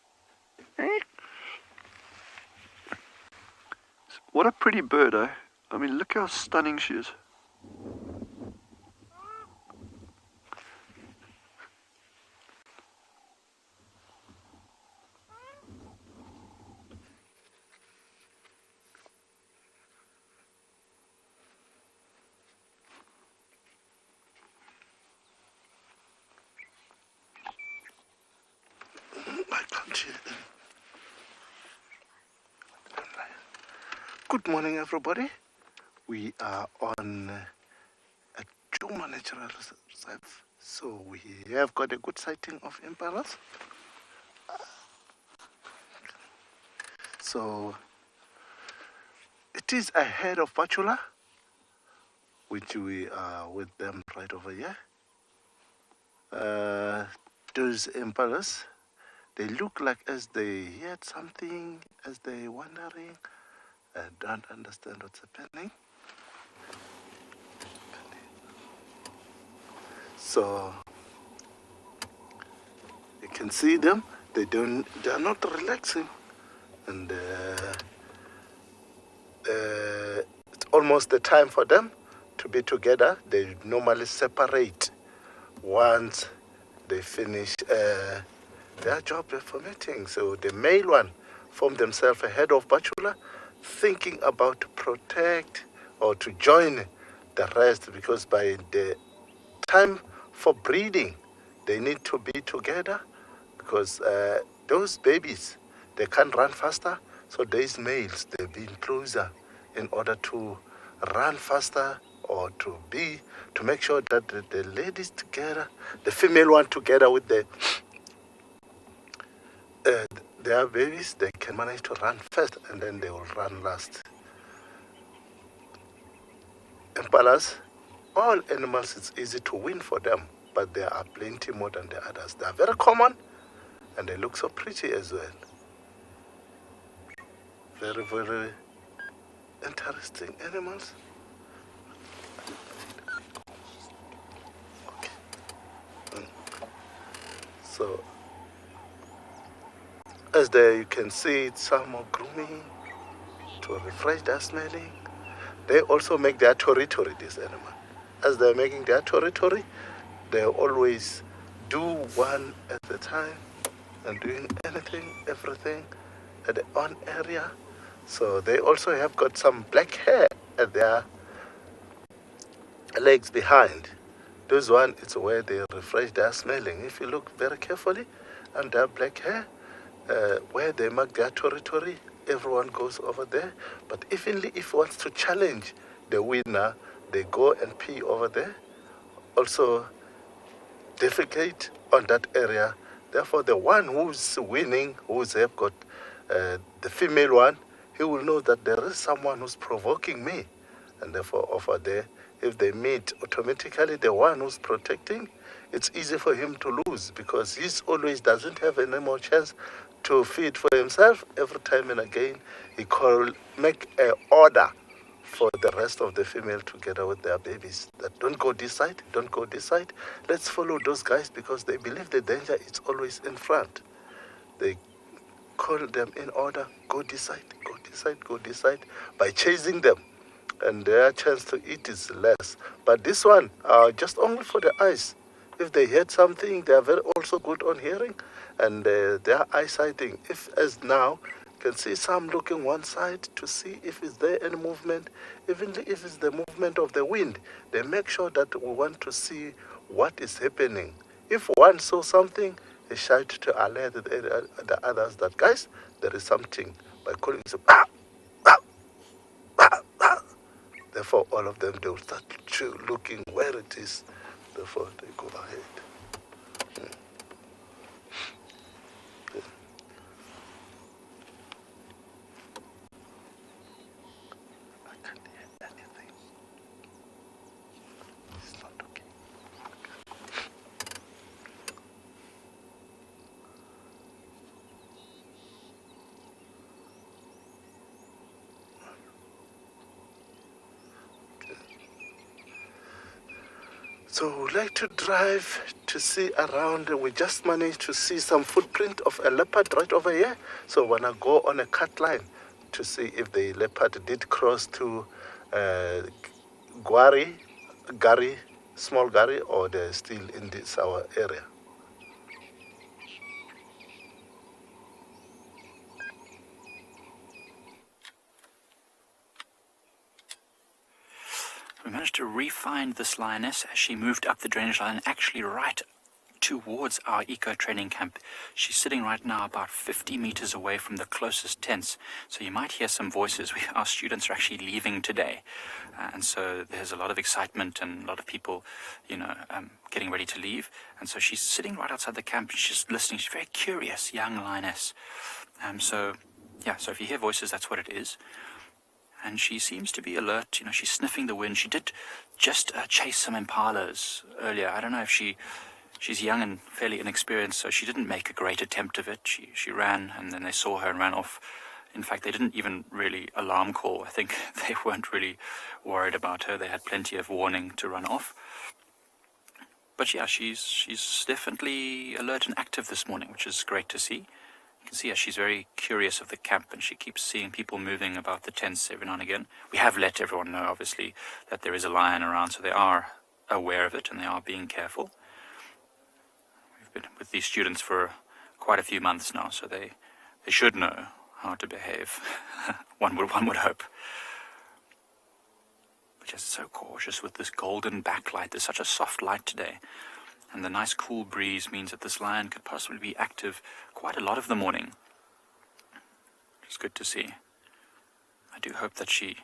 What a pretty bird, eh? I mean, look how stunning she is. Good morning, everybody. We are on a Tswalu Natural Reserve, so we have got a good sighting of impalas. So it is ahead of Patula, which we are with them right over here. Those impalas, they look like as they heard something, as they wandering. I don't understand what's happening. So you can see them. They are not relaxing, and it's almost the time for them to be together. They normally separate once they finish their job for mating. So the male one formed themselves ahead of Bachula, thinking about to protect or to join the rest, because by the time for breeding they need to be together, because those babies, they can't run faster, so these males, they've been closer in order to run faster or to make sure that the ladies together, the female one together with their babies, they can manage to run first and then they will run last. Impalas, all animals, it's easy to win for them, but there are plenty more than the others. They are very common and they look so pretty as well. Very, very interesting animals. Okay. So as there you can see, some are grooming to refresh their smelling. They also make their territory, this animal. As they're making their territory, they always do one at a time and doing everything at their own area. So they also have got some black hair at their legs behind. This one, it's where they refresh their smelling. If you look very carefully, and their black hair, where they mark their territory, everyone goes over there. But evenly, if wants to challenge the winner, they go and pee over there. Also, defecate on that area. Therefore, the one who's winning, who's have got the female one, he will know that there is someone who's provoking me, and therefore over there, if they meet, automatically the one who's protecting it's easy for him to lose because he always doesn't have any more chance to feed for himself. Every time and again, he make an order for the rest of the female together with their babies that don't go this side, don't go this side. Let's follow those guys because they believe the danger is always in front. They call them in order, go this side, go this side, go this side, by chasing them. And their chance to eat is less. But this one, just only for the eyes. If they heard something, they are very also good on hearing and their eyesighting. If as now, can see some looking one side to see if is there any movement, even if it's the movement of the wind. They make sure that we want to see what is happening. If one saw something, they shout to alert the others that, guys, there is something, by calling them, ah, ah, ah, ah. Therefore, all of them, they will start looking where it is. Therefore, they go ahead. So we like to drive to see around. We just managed to see some footprint of a leopard right over here. So we want to go on a cut line to see if the leopard did cross to Gary, small Gary, or they're still in this our area. We managed to re-find this lioness as she moved up the drainage line, actually right towards our eco-training camp. She's sitting right now about 50 meters away from the closest tents, so you might hear some voices. Our students are actually leaving today, and so there's a lot of excitement and a lot of people, getting ready to leave. And so she's sitting right outside the camp, she's just listening. She's very curious, young lioness. So if you hear voices, that's what it is. And she seems to be alert. She's sniffing the wind. She did just chase some impalas earlier. I don't know if she's young and fairly inexperienced, so she didn't make a great attempt of it. She ran, and then they saw her and ran off. In fact, they didn't even really alarm call. I think they weren't really worried about her. They had plenty of warning to run off. But yeah, she's definitely alert and active this morning, which is great to see. You can see she's very curious of the camp, and she keeps seeing people moving about the tents every now and again. We have let everyone know, obviously, that there is a lion around, so they are aware of it and they are being careful. We've been with these students for quite a few months now, so they should know how to behave. one would hope. But just so cautious with this golden backlight. There's such a soft light today. And the nice cool breeze means that this lion could possibly be active quite a lot of the morning. It's good to see. I do hope that she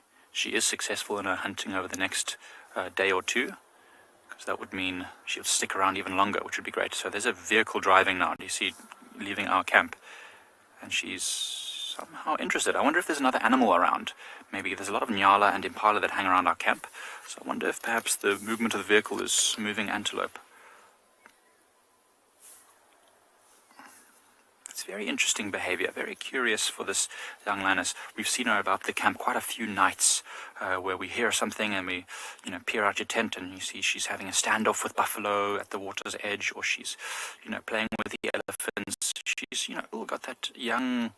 is successful in her hunting over the next day or two, because that would mean she'll stick around even longer, which would be great. So there's a vehicle driving now, do you see, leaving our camp, and she's somehow interested. I wonder if there's another animal around. Maybe there's a lot of nyala and impala that hang around our camp, so I wonder if perhaps the movement of the vehicle is moving antelope. It's very interesting behavior, very curious for this young lioness. We've seen her about the camp quite a few nights where we hear something and we, peer out your tent and you see she's having a standoff with buffalo at the water's edge, or she's, playing with the elephants. She's, got that young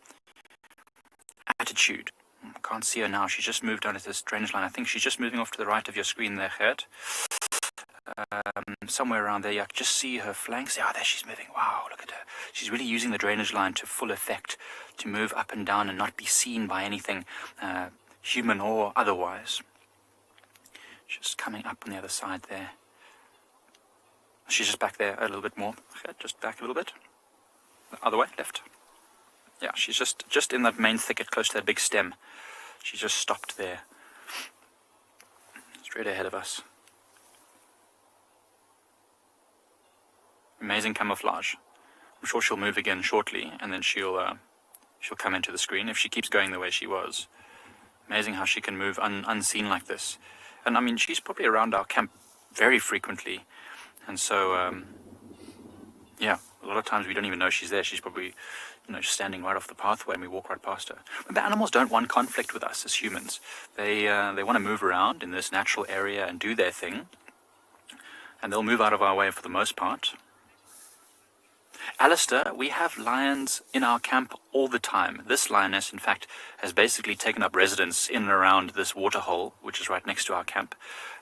attitude. I can't see her now. She's just moved onto this drainage line. I think she's just moving off to the right of your screen there, Gert. Somewhere around there, you can just see her flanks. Yeah, there she's moving. Wow, look at her. She's really using the drainage line to full effect, to move up and down and not be seen by anything, human or otherwise. Just coming up on the other side there. She's just back there a little bit more. Just back a little bit. The other way, left. Yeah, she's just in that main thicket close to that big stem. She's just stopped there. Straight ahead of us. Amazing camouflage. I'm sure she'll move again shortly, and then she'll come into the screen if she keeps going the way she was. Amazing how she can move unseen like this. And I mean, she's probably around our camp very frequently. And so, yeah, a lot of times we don't even know she's there. She's probably, just standing right off the pathway and we walk right past her. Remember, animals don't want conflict with us as humans. They want to move around in this natural area and do their thing. And they'll move out of our way for the most part. Alistair, we have lions in our camp all the time. This lioness, in fact, has basically taken up residence in and around this waterhole, which is right next to our camp.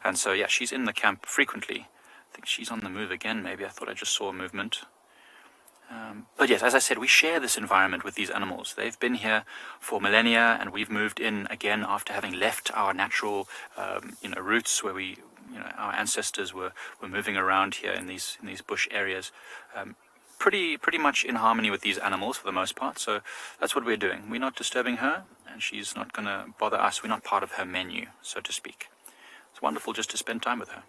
And so, yeah, she's in the camp frequently. I think she's on the move again, maybe. I thought I just saw a movement. But yes, as I said, we share this environment with these animals. They've been here for millennia, and we've moved in again after having left our natural, roots where we, our ancestors were moving around here in these bush areas. Pretty much in harmony with these animals for the most part. So that's what we're doing. We're not disturbing her, and she's not going to bother us. We're not part of her menu, so to speak. It's wonderful just to spend time with her.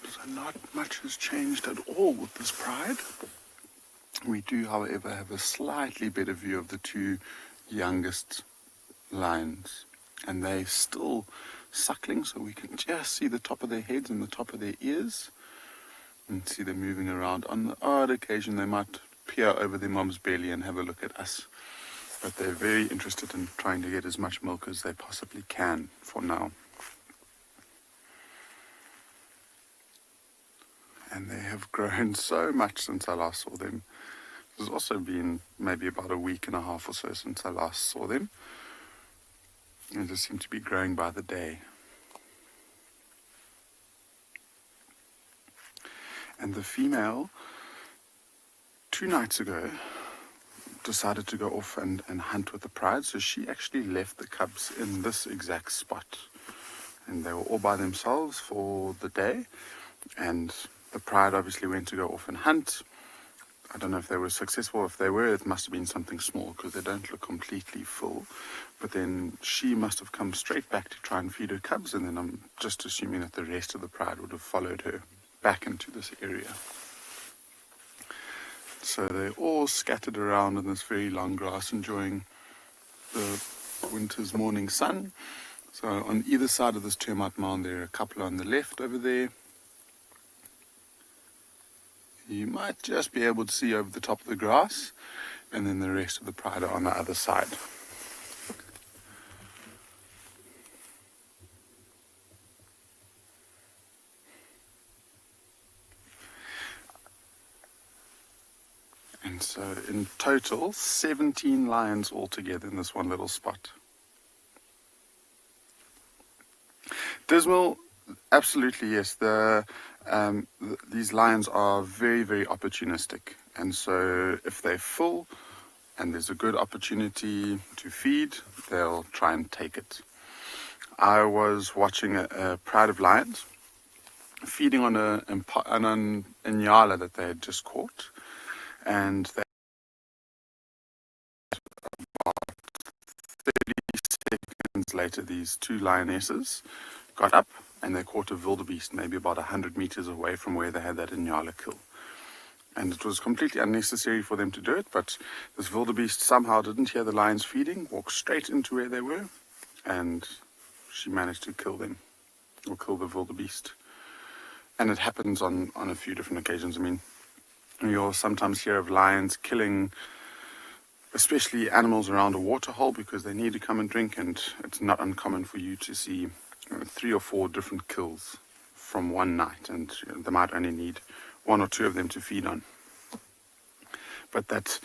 So not much has changed at all with this pride. We do, however, have a slightly better view of the two youngest lions, and they're still suckling, so we can just see the top of their heads and the top of their ears and see them moving around. On the odd occasion they might peer over their mom's belly and have a look at us, but they're very interested in trying to get as much milk as they possibly can for now. And they have grown so much since I last saw them. It's also been maybe about a week and a half or so since I last saw them. They just seem to be growing by the day. And the female, 2 nights ago, decided to go off and hunt with the pride. So she actually left the cubs in this exact spot. And they were all by themselves for the day. And the pride obviously went to go off and hunt. I don't know if they were successful. If they were, it must have been something small because they don't look completely full. But then she must have come straight back to try and feed her cubs, and then I'm just assuming that the rest of the pride would have followed her back into this area. So they're all scattered around in this very long grass, enjoying the winter's morning sun. So on either side of this termite mound, there are a couple on the left over there. You might just be able to see over the top of the grass, and then the rest of the pride are on the other side. And so in total, 17 lions altogether in this one little spot. Dismal, absolutely yes. These lions are very, very opportunistic. And so if they're full and there's a good opportunity to feed, they'll try and take it. I was watching a pride of lions feeding on an inyala that they had just caught. And they, about 30 seconds later, these 2 lionesses got up and they caught a wildebeest maybe about 100 meters away from where they had that inyala kill. And it was completely unnecessary for them to do it, but this wildebeest somehow didn't hear the lions feeding, walked straight into where they were, and she managed to kill them, or kill the wildebeest. And it happens on a few different occasions. I mean, you'll sometimes hear of lions killing especially animals around a waterhole because they need to come and drink, and it's not uncommon for you to see 3 or 4 different kills from one night, and they might only need 1 or 2 of them to feed on. But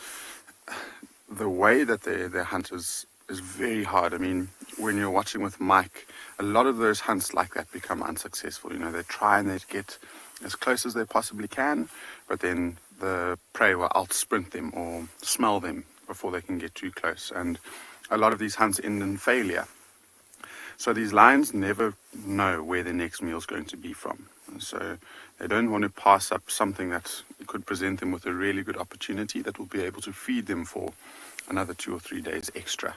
the way that they hunt is very hard. I mean, when you're watching with Mike, a lot of those hunts like that become unsuccessful. They try and they get as close as they possibly can, but then the prey will out-sprint them or smell them before they can get too close. And a lot of these hunts end in failure. So these lions never know where their next meal is going to be from. And so they don't want to pass up something that could present them with a really good opportunity that will be able to feed them for another 2 or 3 days extra.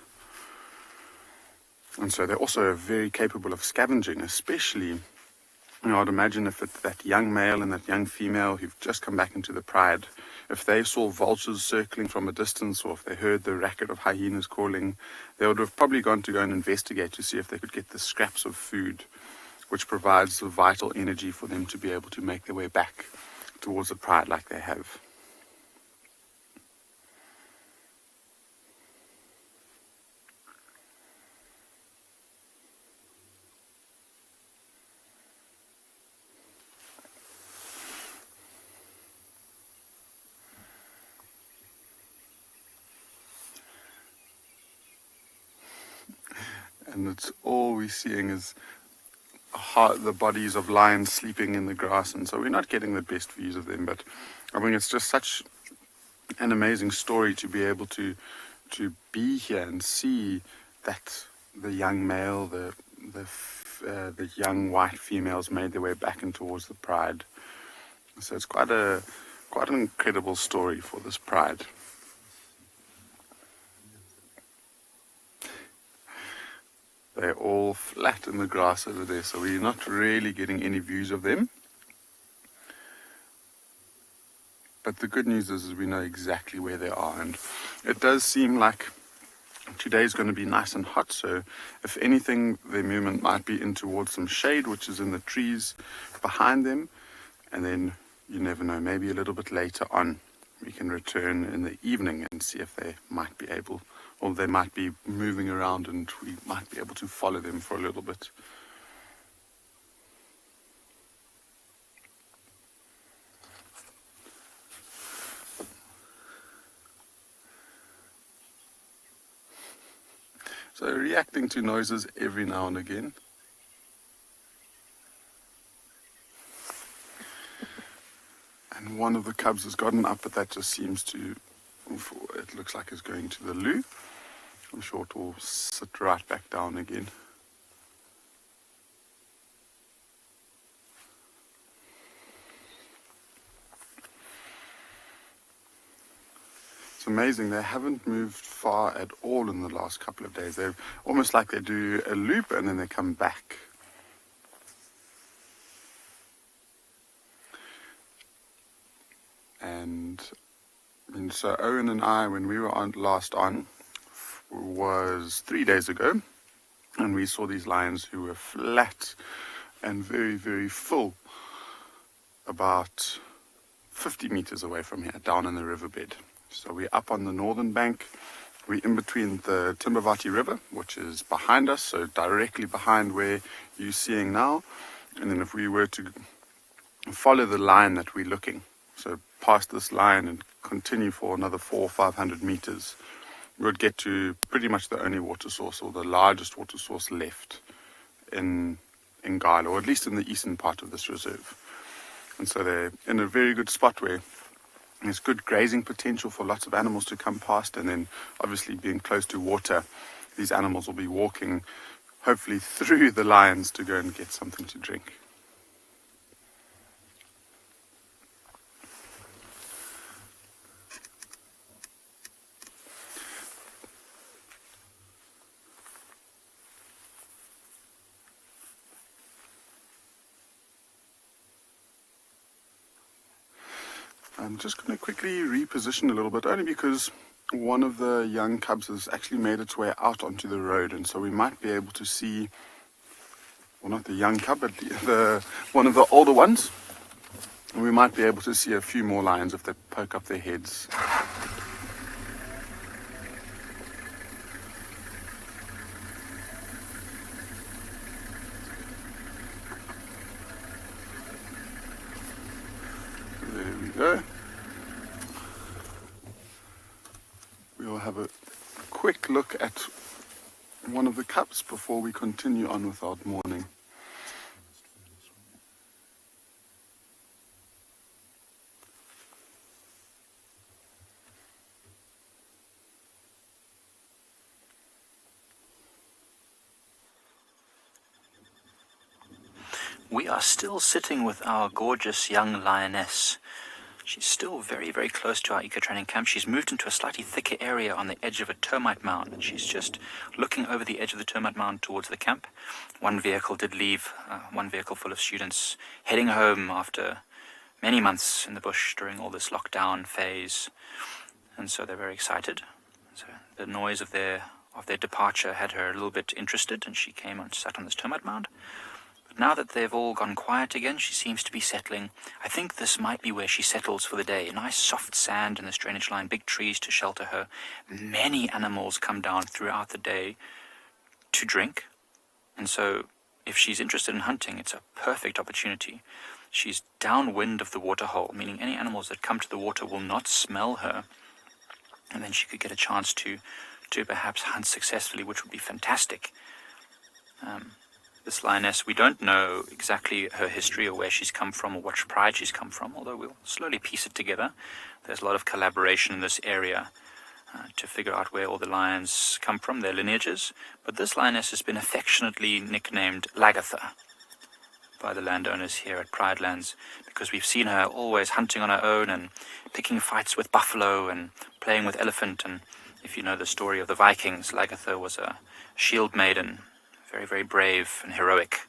And so they're also very capable of scavenging, especially I'd imagine if that young male and that young female who've just come back into the pride, if they saw vultures circling from a distance, or if they heard the racket of hyenas calling, they would have probably gone and investigate to see if they could get the scraps of food, which provides the vital energy for them to be able to make their way back towards the pride like they have. And it's all we're seeing is the bodies of lions sleeping in the grass, and so we're not getting the best views of them. But I mean, it's just such an amazing story to be able to be here and see that the young male, the young white females made their way back in towards the pride. So it's quite an incredible story for this pride. They're all flat in the grass over there, so we're not really getting any views of them. But the good news is we know exactly where they are, and it does seem like today's going to be nice and hot, so if anything, their movement might be in towards some shade, which is in the trees behind them, and then you never know, maybe a little bit later on we can return in the evening and see if they might be able, or they might be moving around and we might be able to follow them for a little bit. So reacting to noises every now and again. And one of the cubs has gotten up, but that just seems to, it looks like it's going to the loo. I'm sure it will sit right back down again. It's amazing, they haven't moved far at all in the last couple of days. They're almost like they do a loop and then they come back. And so Owen and I, when we were last on, was 3 days ago, and we saw these lions who were flat and very, very full, about 50 meters away from here, down in the riverbed. So we're up on the northern bank. We're in between the Timbavati River, which is behind us, so directly behind where you're seeing now. And then if we were to follow the line that we're looking, so past this line and continue for another 400 or 500 meters, we would get to pretty much the only water source, or the largest water source left in Gala, or at least in the eastern part of this reserve. And so they're in a very good spot where there's good grazing potential for lots of animals to come past, and then obviously being close to water, these animals will be walking hopefully through the lions to go and get something to drink. I'm just going to quickly reposition a little bit, only because one of the young cubs has actually made its way out onto the road, and so we might be able to see, well, not the young cub, but one of the older ones, and we might be able to see a few more lions if they poke up their heads. There we go. We'll have a quick look at one of the cubs before we continue on with our morning. We are still sitting with our gorgeous young lioness, She's still very, very close to our eco-training camp. She's moved into a slightly thicker area on the edge of a termite mound, and she's just looking over the edge of the termite mound towards the camp. One vehicle did leave, one vehicle full of students heading home after many months in the bush during all this lockdown phase, and so they're very excited. So the noise of their departure had her a little bit interested, and she came and sat on this termite mound. Now that they've all gone quiet again, she seems to be settling. I think this might be where she settles for the day. Nice soft sand in this drainage line, big trees to shelter her. Many animals come down throughout the day to drink. And so if she's interested in hunting, it's a perfect opportunity. She's downwind of the waterhole, meaning any animals that come to the water will not smell her. And then she could get a chance to perhaps hunt successfully, which would be fantastic. This lioness, we don't know exactly her history or where she's come from or what pride she's come from, although we'll slowly piece it together. There's a lot of collaboration in this area to figure out where all the lions come from, their lineages. But this lioness has been affectionately nicknamed Lagatha by the landowners here at Pride Lands, because we've seen her always hunting on her own and picking fights with buffalo and playing with elephant. And if you know the story of the Vikings, Lagatha was a shield maiden, very, very brave and heroic.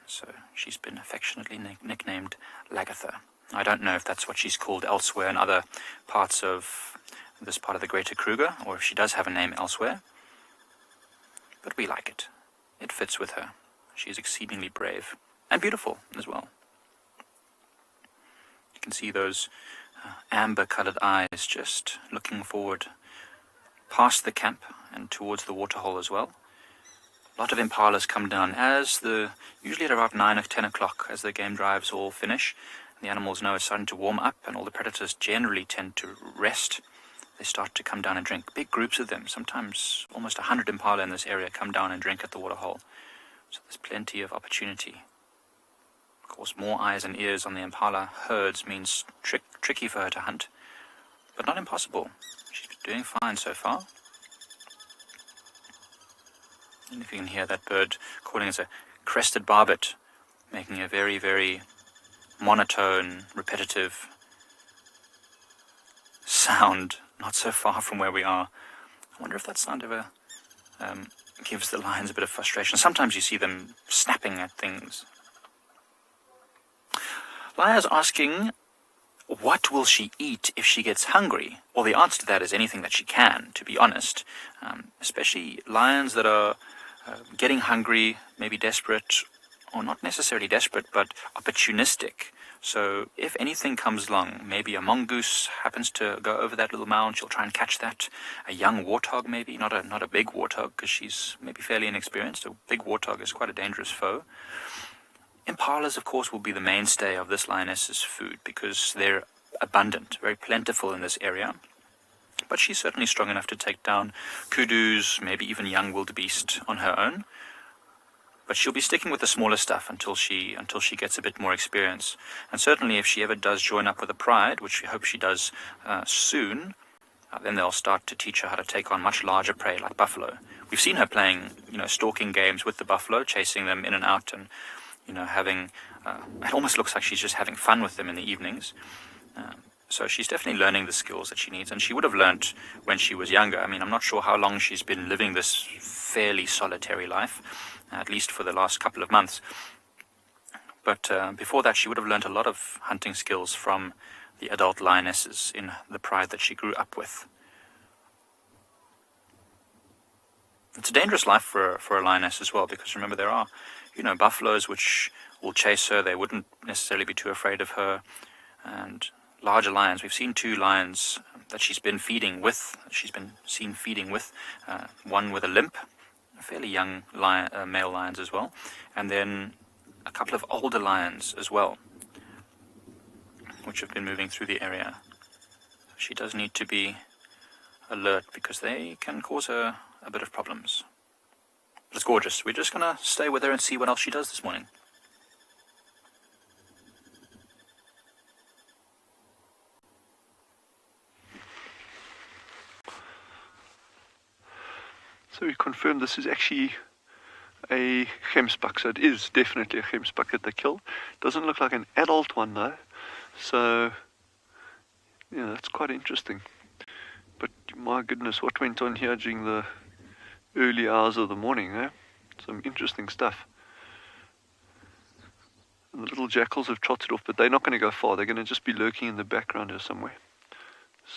So she's been affectionately nicknamed Lagatha. I don't know if that's what she's called elsewhere in other parts of this part of the Greater Kruger, or if she does have a name elsewhere. But we like it. It fits with her. She's exceedingly brave and beautiful as well. You can see those amber-colored eyes just looking forward past the camp and towards the waterhole as well. A lot of impalas come down usually at about 9 or 10 o'clock as the game drives all finish. The animals know it's starting to warm up and all the predators generally tend to rest. They start to come down and drink. Big groups of them, sometimes almost 100 impala in this area come down and drink at the waterhole. So there's plenty of opportunity. Of course, more eyes and ears on the impala herds means tricky for her to hunt, but not impossible. She's been doing fine so far. And if you can hear that bird calling as a crested barbet, making a very, very monotone, repetitive sound, not so far from where we are. I wonder if that sound ever gives the lions a bit of frustration. Sometimes you see them snapping at things. Laya's asking, what will she eat if she gets hungry? Well, the answer to that is anything that she can, to be honest. Especially lions that are getting hungry, maybe desperate, or not necessarily desperate, but opportunistic. So if anything comes along, maybe a mongoose happens to go over that little mound, she'll try and catch that. A young warthog maybe, not a big warthog, because she's maybe fairly inexperienced. A big warthog is quite a dangerous foe. Impalas, of course, will be the mainstay of this lioness's food because they're abundant, very plentiful in this area. But she's certainly strong enough to take down kudus, maybe even young wildebeest on her own. But she'll be sticking with the smaller stuff until she gets a bit more experience. And certainly if she ever does join up with a pride, which we hope she does soon, then they'll start to teach her how to take on much larger prey like buffalo. We've seen her playing, stalking games with the buffalo, chasing them in and out, and having. It almost looks like she's just having fun with them in the evenings. So she's definitely learning the skills that she needs, and she would have learnt when she was younger. I mean, I'm not sure how long she's been living this fairly solitary life, at least for the last couple of months. But before that, she would have learnt a lot of hunting skills from the adult lionesses in the pride that she grew up with. It's a dangerous life for a lioness as well, because remember, there are, buffaloes which will chase her. They wouldn't necessarily be too afraid of her. And larger lions, we've seen 2 lions that she's been seen feeding with, one with a limp, fairly young male lions as well, and then a couple of older lions as well, which have been moving through the area. She does need to be alert because they can cause her a bit of problems. But it's gorgeous. We're just going to stay with her and see what else she does this morning. So we confirmed this is actually a gemsbuck, so it is definitely a gemsbuck that they killed. Doesn't look like an adult one though, so Yeah, that's quite interesting. But my goodness, what went on here during the early hours of the morning, eh? Some interesting stuff. And the little jackals have trotted off, but they're not going to go far. They're going to just be lurking in the background here somewhere.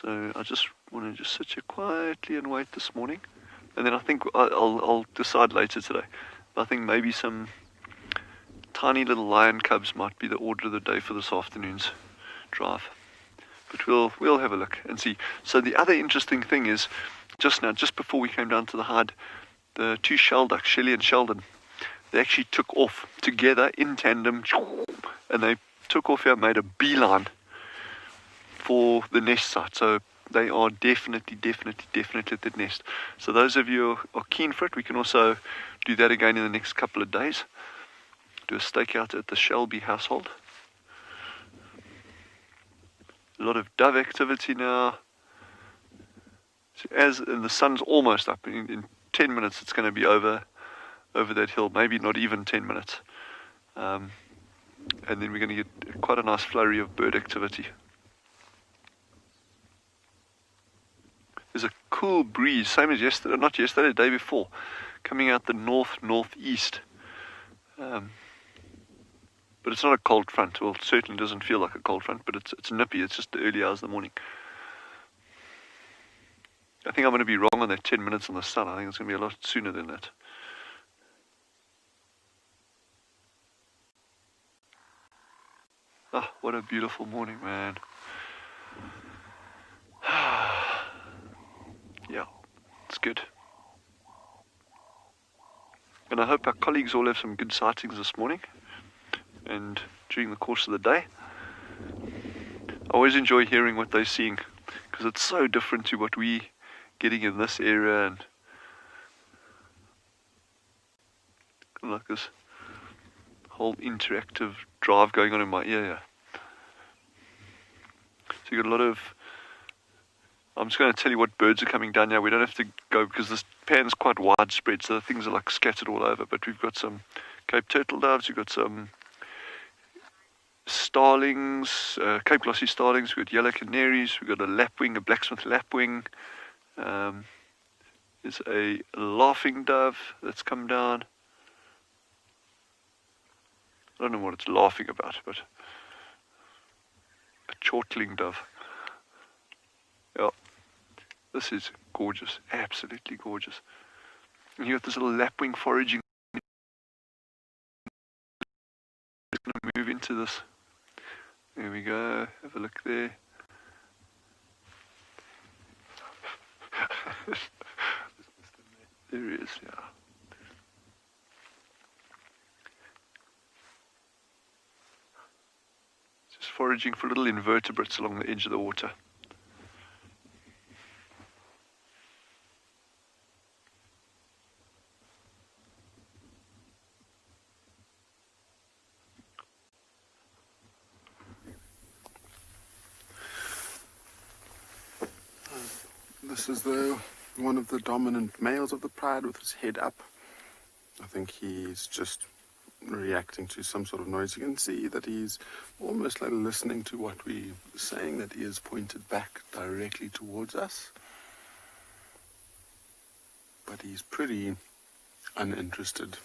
So I just want to just sit here quietly and wait this morning. And then I think I'll decide later today. I think maybe some tiny little lion cubs might be the order of the day for this afternoon's drive. But we'll have a look and see. So the other interesting thing is, just now, just before we came down to the hide, the two shell ducks, Shelly and Sheldon, they actually took off together in tandem, and they took off here and made a beeline for the nest site. So they are definitely at the nest. So those of you who are keen for it, we can also do that again in the next couple of days. Do a stakeout at the Shelby household. A lot of dove activity now. So and the sun's almost up. In 10 minutes it's going to be over that hill, maybe not even 10 minutes. And then we're going to get quite a nice flurry of bird activity. There's a cool breeze, same as yesterday, not yesterday, the day before, coming out the northeast. But it's not a cold front. Well, it certainly doesn't feel like a cold front, but it's nippy. It's just the early hours of the morning. I think I'm going to be wrong on that 10 minutes in the sun. I think it's going to be a lot sooner than that. Oh, what a beautiful morning, man. Yeah, it's good. And I hope our colleagues all have some good sightings this morning and during the course of the day. I always enjoy hearing what they're seeing because it's so different to what we're getting in this area, and like this whole interactive drive going on in my ear here. So you got a lot of, I'm just going to tell you what birds are coming down now. We don't have to go because this pan's quite widespread, so the things are like scattered all over. But we've got some Cape turtle doves, we've got some starlings, Cape glossy starlings, we've got yellow canaries, we've got a lapwing, a blacksmith lapwing. There's a laughing dove that's come down. I don't know what it's laughing about, but a chortling dove. Yeah, this is gorgeous, absolutely gorgeous. And you got this little lapwing foraging. It's going to move into this. There we go, have a look there. There he is, yeah. Just foraging for little invertebrates along the edge of the water. This is one of the dominant males of the pride with his head up. I think he's just reacting to some sort of noise. You can see that he's almost like listening to what we're saying, that he is pointed back directly towards us. But he's pretty uninterested.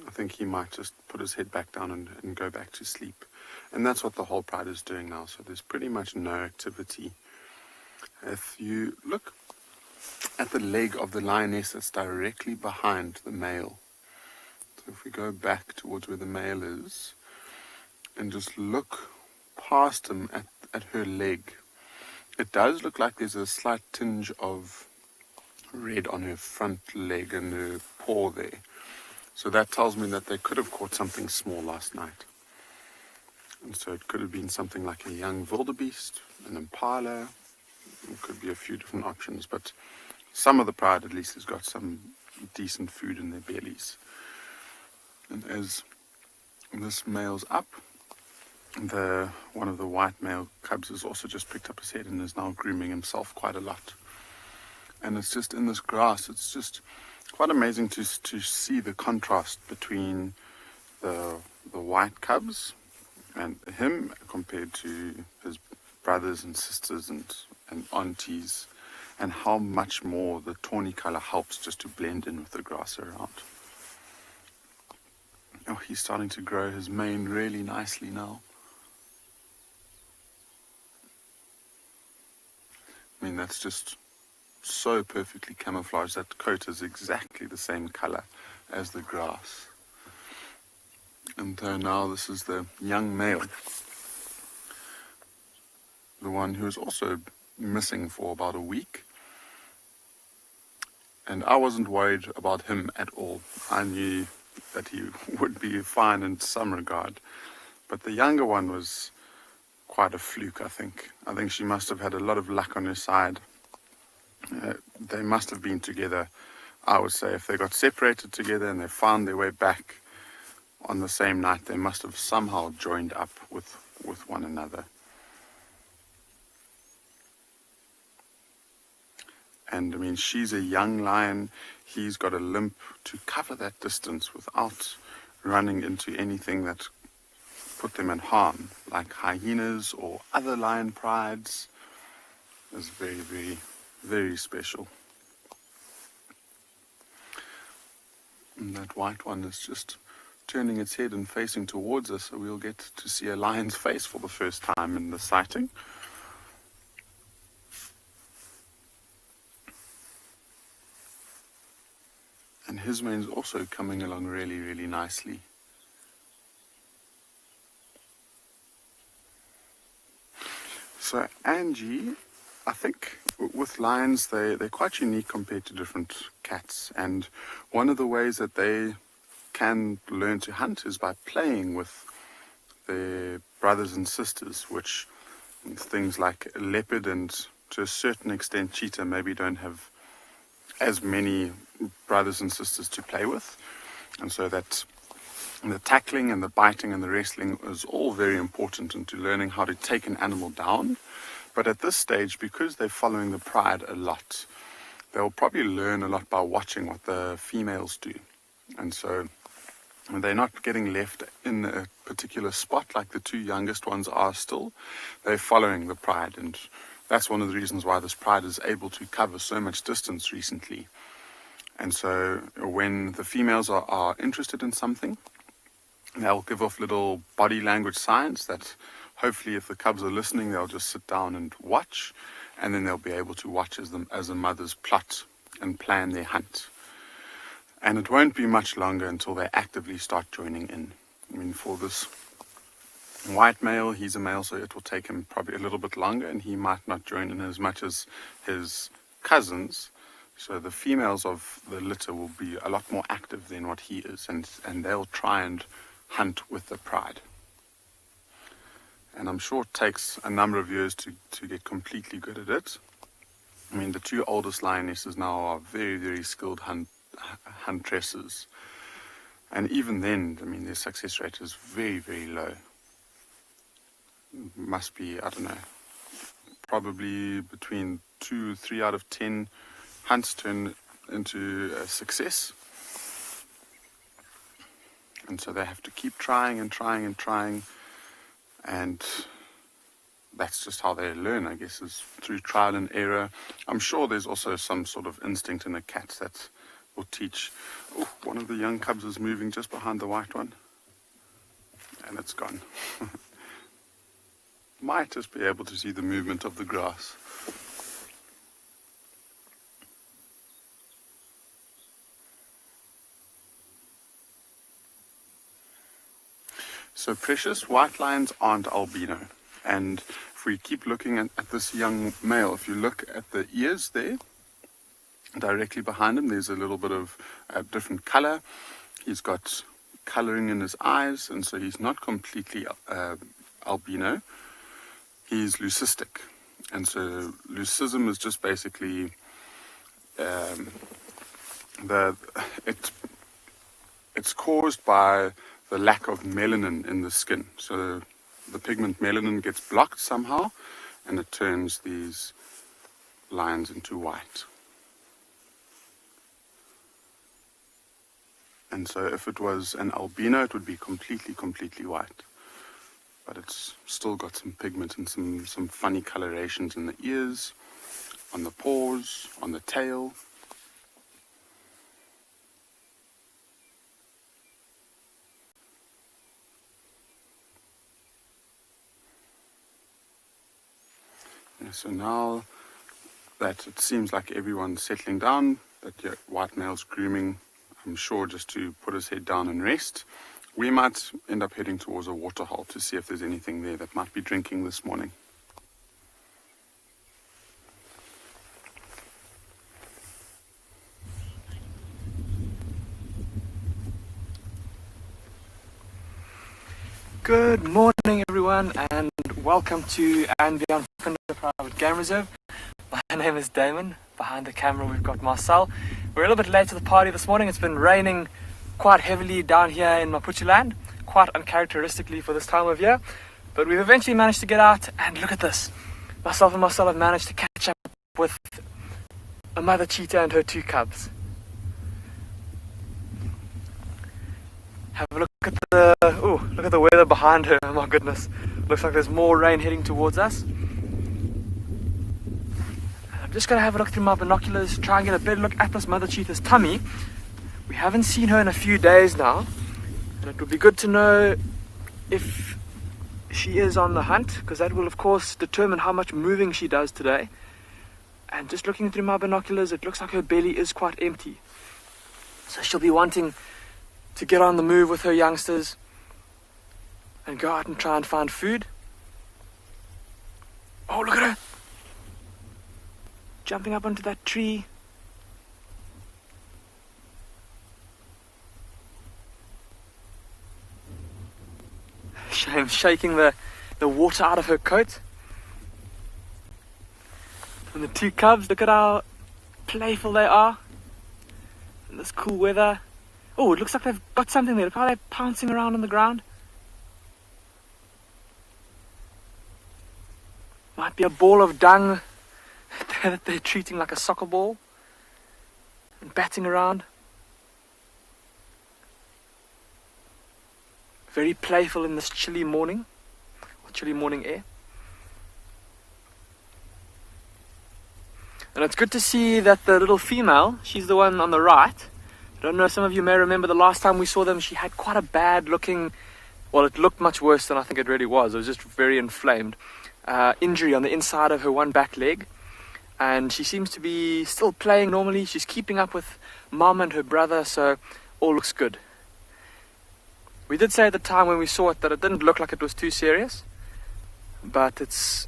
I think he might just put his head back down and go back to sleep. And that's what the whole pride is doing now. So there's pretty much no activity. If you look at the leg of the lioness that's directly behind the male. So if we go back towards where the male is and just look past him at her leg, it does look like there's a slight tinge of red on her front leg and her paw there. So that tells me that they could have caught something small last night. And so it could have been something like a young wildebeest, an impala. It could be a few different options, but some of the pride at least has got some decent food in their bellies. And as this male's up, one of the white male cubs has also just picked up his head and is now grooming himself quite a lot. And it's just in this grass, it's just quite amazing to see the contrast between the white cubs and him compared to his brothers and sisters and aunties, and how much more the tawny color helps just to blend in with the grass around. Oh, he's starting to grow his mane really nicely now. I mean, that's just so perfectly camouflaged. That coat is exactly the same color as the grass. And now this is the young male, the one who was also missing for about a week. And I wasn't worried about him at all. I knew that he would be fine in some regard. But the younger one was quite a fluke, I think. I think she must have had a lot of luck on her side. They must have been together, I would say. If they got separated together and they found their way back on the same night, they must have somehow joined up with one another. And I mean, she's a young lion. He's got a limp to cover that distance without running into anything that put them in harm, like hyenas or other lion prides. It's very, very, very special. And that white one is just turning its head and facing towards us, so we'll get to see a lion's face for the first time in the sighting. And his mane's also coming along really, really nicely. So Angie, I think with lions, they're quite unique compared to different cats. And one of the ways that they can learn to hunt is by playing with their brothers and sisters, which things like leopard and to a certain extent cheetah maybe don't have as many brothers and sisters to play with. And so that the tackling and the biting and the wrestling is all very important into learning how to take an animal down. But at this stage, because they're following the pride a lot, they'll probably learn a lot by watching what the females do. And so they're not getting left in a particular spot like the two youngest ones are still. They're following the pride, and that's one of the reasons why this pride is able to cover so much distance recently. And so when the females are interested in something, they'll give off little body language signs that hopefully if the cubs are listening, they'll just sit down and watch, and then they'll be able to watch as the mothers plot and plan their hunt. And it won't be much longer until they actively start joining in. I mean, for this white male, he's a male, so it will take him probably a little bit longer, and he might not join in as much as his cousins. So the females of the litter will be a lot more active than what he is, and they'll try and hunt with the pride. And I'm sure it takes a number of years to get completely good at it. I mean, the two oldest lionesses now are very, very skilled huntresses. And even then, I mean, their success rate is very, very low. Must be, I don't know, probably between 2 or 3 out of 10 hunts turn into a success. And so they have to keep trying and trying and trying. And that's just how they learn, I guess, is through trial and error. I'm sure there's also some sort of instinct in a cat that will teach. Oh, one of the young cubs is moving just behind the white one. And it's gone. Might just be able to see the movement of the grass. So precious white lions aren't albino. And if we keep looking at this young male, if you look at the ears there, directly behind him, there's a little bit of a different color. He's got coloring in his eyes, and so he's not completely albino. He's leucistic. And so leucism is just basically it's caused by the lack of melanin in the skin. So the pigment melanin gets blocked somehow, and it turns these lines into white. And so if it was an albino, it would be completely white. but it's still got some pigment and some funny colorations in the ears, on the paws, on the tail. Yeah, so now that it seems like everyone's settling down, that your white male's grooming, I'm sure, just to put his head down and rest, we might end up heading towards a waterhole to see if there's anything there that might be drinking this morning. Good morning, everyone, and welcome to and beyond Private Game Reserve. My name is Damon. Behind the camera, we've got Marcel. We're a little bit late to the party this morning. It's been raining quite heavily down here in Mapuche land, quite uncharacteristically for this time of year. But we've eventually managed to get out, and look at this. Myself and Marcel have managed to catch up with a mother cheetah and her 2 cubs. Have a look at the weather behind her. Oh my goodness. Looks like there's more rain heading towards us. I'm just going to have a look through my binoculars, try and get a better look at this mother cheetah's tummy. We haven't seen her in a few days now, and it would be good to know if she is on the hunt, because that will of course determine how much moving she does today. And just looking through my binoculars, it looks like her belly is quite empty. So she'll be wanting to get on the move with her youngsters and go out and try and find food. Oh, look at her! Jumping up onto that tree. Shaking the water out of her coat. And the 2 cubs, look at how playful they are in this cool weather. Oh, it looks like they've got something there. Look how they're pouncing around on the ground. Might be a ball of dung that they're treating like a soccer ball and batting around. Very playful in this chilly morning, or chilly morning air. And it's good to see that the little female, she's the one on the right. I don't know, some of you may remember the last time we saw them, she had quite a bad looking, well, it looked much worse than I think it really was. It was just very inflamed. Injury on the inside of her one back leg. And she seems to be still playing normally. She's keeping up with mom and her brother, so all looks good. We did say at the time when we saw it that it didn't look like it was too serious. But it's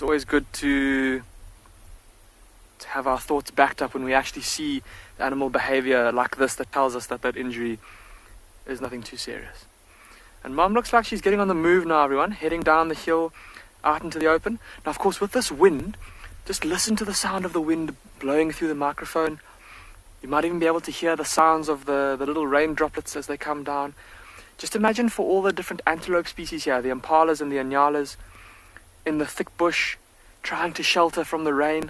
always good to have our thoughts backed up when we actually see animal behavior like this that tells us that injury is nothing too serious. And mom looks like she's getting on the move now, everyone, heading down the hill out into the open. Now, of course, with this wind, just listen to the sound of the wind blowing through the microphone. You might even be able to hear the sounds of the little rain droplets as they come down. Just imagine for all the different antelope species here, the impalas and the anyalas, in the thick bush, trying to shelter from the rain.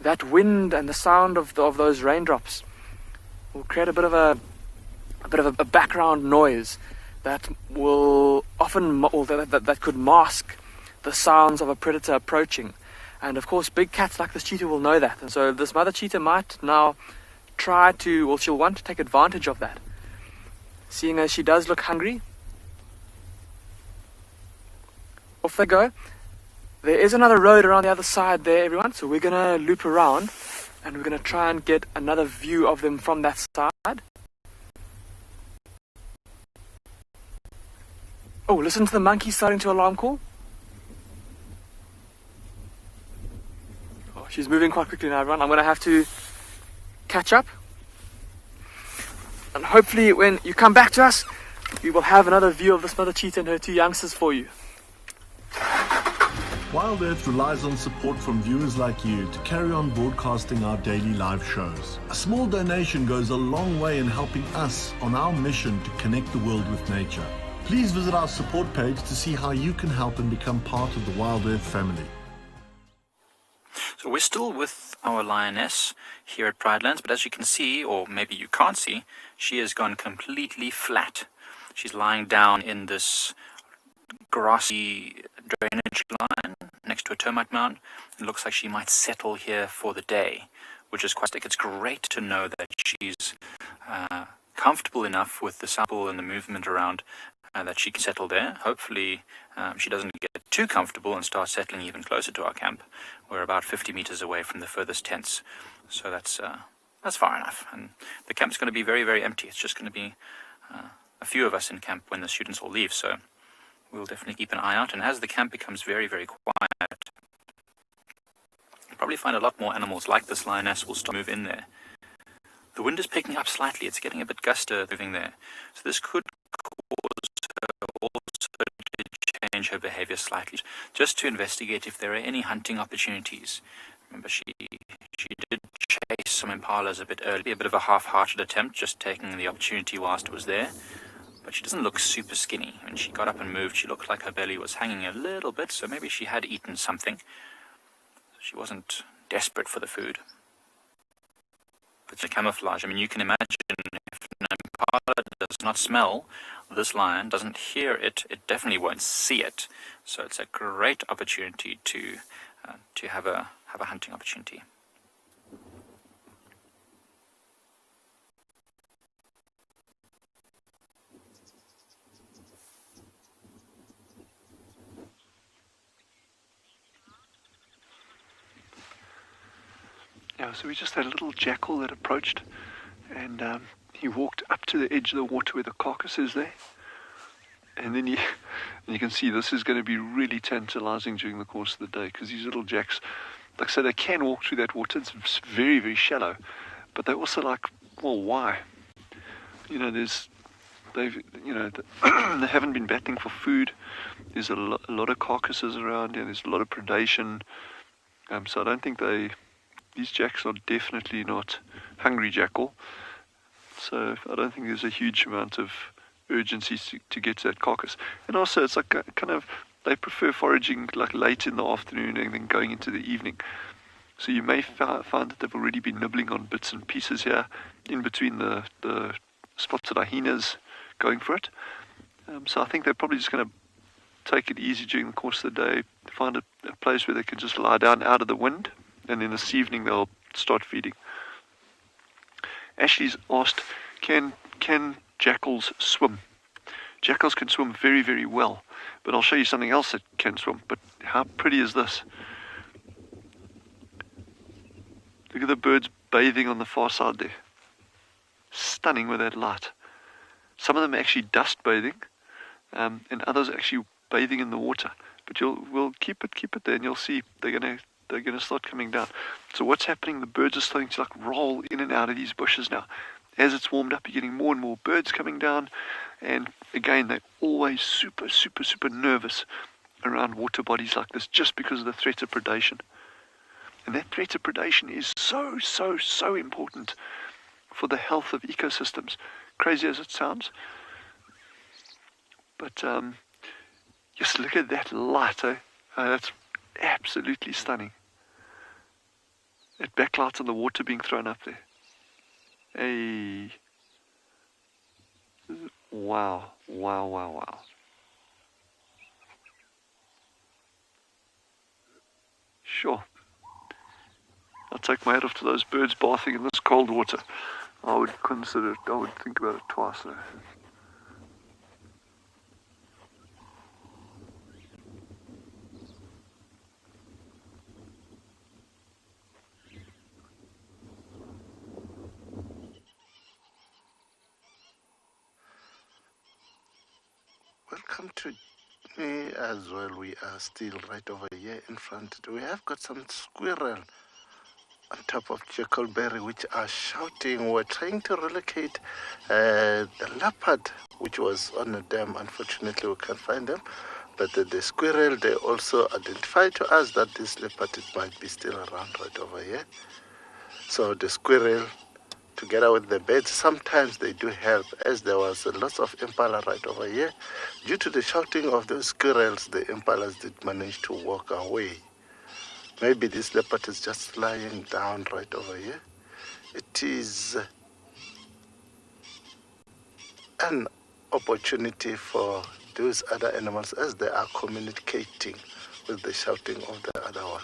That wind and the sound of those raindrops will create a bit of a background noise that will often, or that could mask the sounds of a predator approaching. And of course, big cats like this cheetah will know that. And so this mother cheetah might now she'll want to take advantage of that. Seeing as she does look hungry. Off they go. There is another road around the other side there, everyone. So we're going to loop around and we're going to try and get another view of them from that side. Oh, listen to the monkey starting to alarm call. Oh, she's moving quite quickly now, everyone. I'm going to have to catch up. And hopefully when you come back to us, we will have another view of this mother cheetah and her 2 youngsters for you. Wild Earth relies on support from viewers like you to carry on broadcasting our daily live shows. A small donation goes a long way in helping us on our mission to connect the world with nature. Please visit our support page to see how you can help and become part of the Wild Earth family. So we're still with our lioness here at Pridelands, but as you can see, or maybe you can't see, she has gone completely flat. She's lying down in this grassy drainage line next to a termite mound. It looks like she might settle here for the day, which is quite sick. It's great to know that she's comfortable enough with the sample and the movement around that she can settle there. Hopefully she doesn't get too comfortable and start settling even closer to our camp. We're about 50 meters away from the furthest tents, so that's far enough. And the camp's going to be very, very empty. It's just going to be a few of us in camp when the students all leave, so we'll definitely keep an eye out. And as the camp becomes very, very quiet, you'll probably find a lot more animals like this lioness will start to move in there. The wind is picking up slightly. It's getting a bit gusty moving there. So this could cause her also to change her behavior slightly, just to investigate if there are any hunting opportunities. Remember, she did chase some impalas a bit early, a bit of a half-hearted attempt, just taking the opportunity whilst it was there. But she doesn't look super skinny. When she got up and moved, she looked like her belly was hanging a little bit, so maybe she had eaten something. She wasn't desperate for the food. But the camouflage, I mean, you can imagine if an impala does not smell this lion, doesn't hear it, it definitely won't see it. So it's a great opportunity to have a hunting opportunity. Yeah, so we just had a little jackal that approached, and he walked up to the edge of the water where the carcass is there. And then you can see this is going to be really tantalizing during the course of the day, because these little jacks, like I said, they can walk through that water. It's very, very shallow, but they're also like, well, why? You know, they haven't been battling for food. There's a lot of carcasses around here. There's a lot of predation. So I don't think these jacks are definitely not hungry jackal. So I don't think there's a huge amount of urgency to get to that carcass. And also it's like they prefer foraging like late in the afternoon and then going into the evening. So you may find that they've already been nibbling on bits and pieces here in between the spotted hyenas going for it. So I think they're probably just going to take it easy during the course of the day, find a place where they can just lie down out of the wind, and then this evening they'll start feeding. Ashley's asked, can jackals swim? Jackals can swim very, very well, but I'll show you something else that can swim. But how pretty is this? Look at the birds bathing on the far side there. Stunning with that light. Some of them are actually dust bathing, and others are actually bathing in the water. But we'll keep it there, and you'll see they're going to start coming down. So what's happening? The birds are starting to like roll in and out of these bushes now. As it's warmed up, you're getting more and more birds coming down, and again, they're always super, super, super nervous around water bodies like this, just because of the threat of predation. And that threat of predation is so, so, so important for the health of ecosystems. Crazy as it sounds, but just look at that light. That's absolutely stunning. That backlight on the water being thrown up there. Hey. Wow, wow, wow, wow. Sure. I'll take my hat off to those birds bathing in this cold water. I would think about it twice though. Welcome to me as well. We are still right over here in front. We have got some squirrel on top of Jackalberry which are shouting. We're trying to relocate the leopard which was on the dam. Unfortunately, we can't find them. But the squirrel, they also identified to us that this leopard, it might be still around right over here. So the squirrel, together with the birds, sometimes they do help, as there was a lot of impala right over here. Due to the shouting of those squirrels, the impalas did manage to walk away. Maybe this leopard is just lying down right over here. It is an opportunity for those other animals as they are communicating with the shouting of the other one.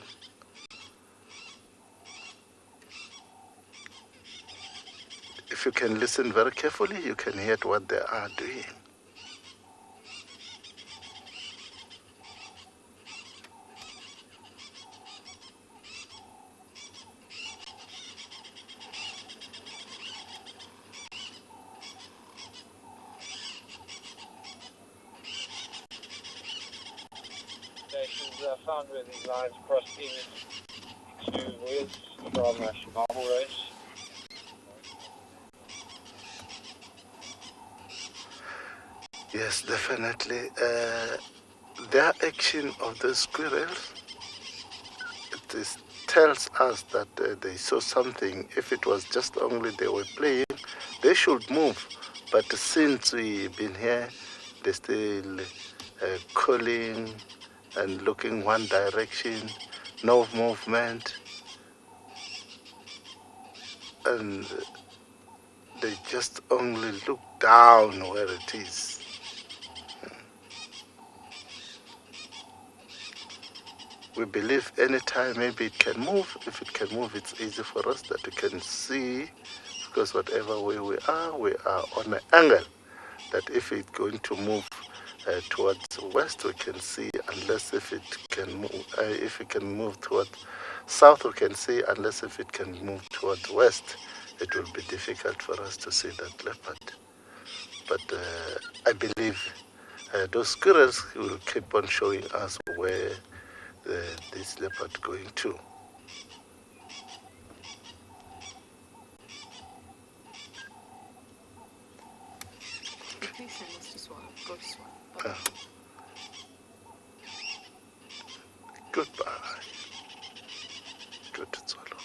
If you can listen very carefully, you can hear what they are doing. Stations found where these lines crossed into woods from Marble Race. Yes, definitely. Their action of the squirrels, tells us that they saw something. If it was just only they were playing, they should move. But since we've been here, they're still calling and looking one direction, no movement. And they just only look down where it is. We believe anytime maybe it can move. If it can move, it's easy for us that we can see, because whatever way we are on an angle that if it's going to move towards west, we can see, unless if it can move towards south, we can see, unless if it can move towards west, it will be difficult for us to see that leopard. But I believe those squirrels will keep on showing us where this leopard going to. Please send us to Tswalu. Go to Tswalu. Goodbye. Go to Tswalu.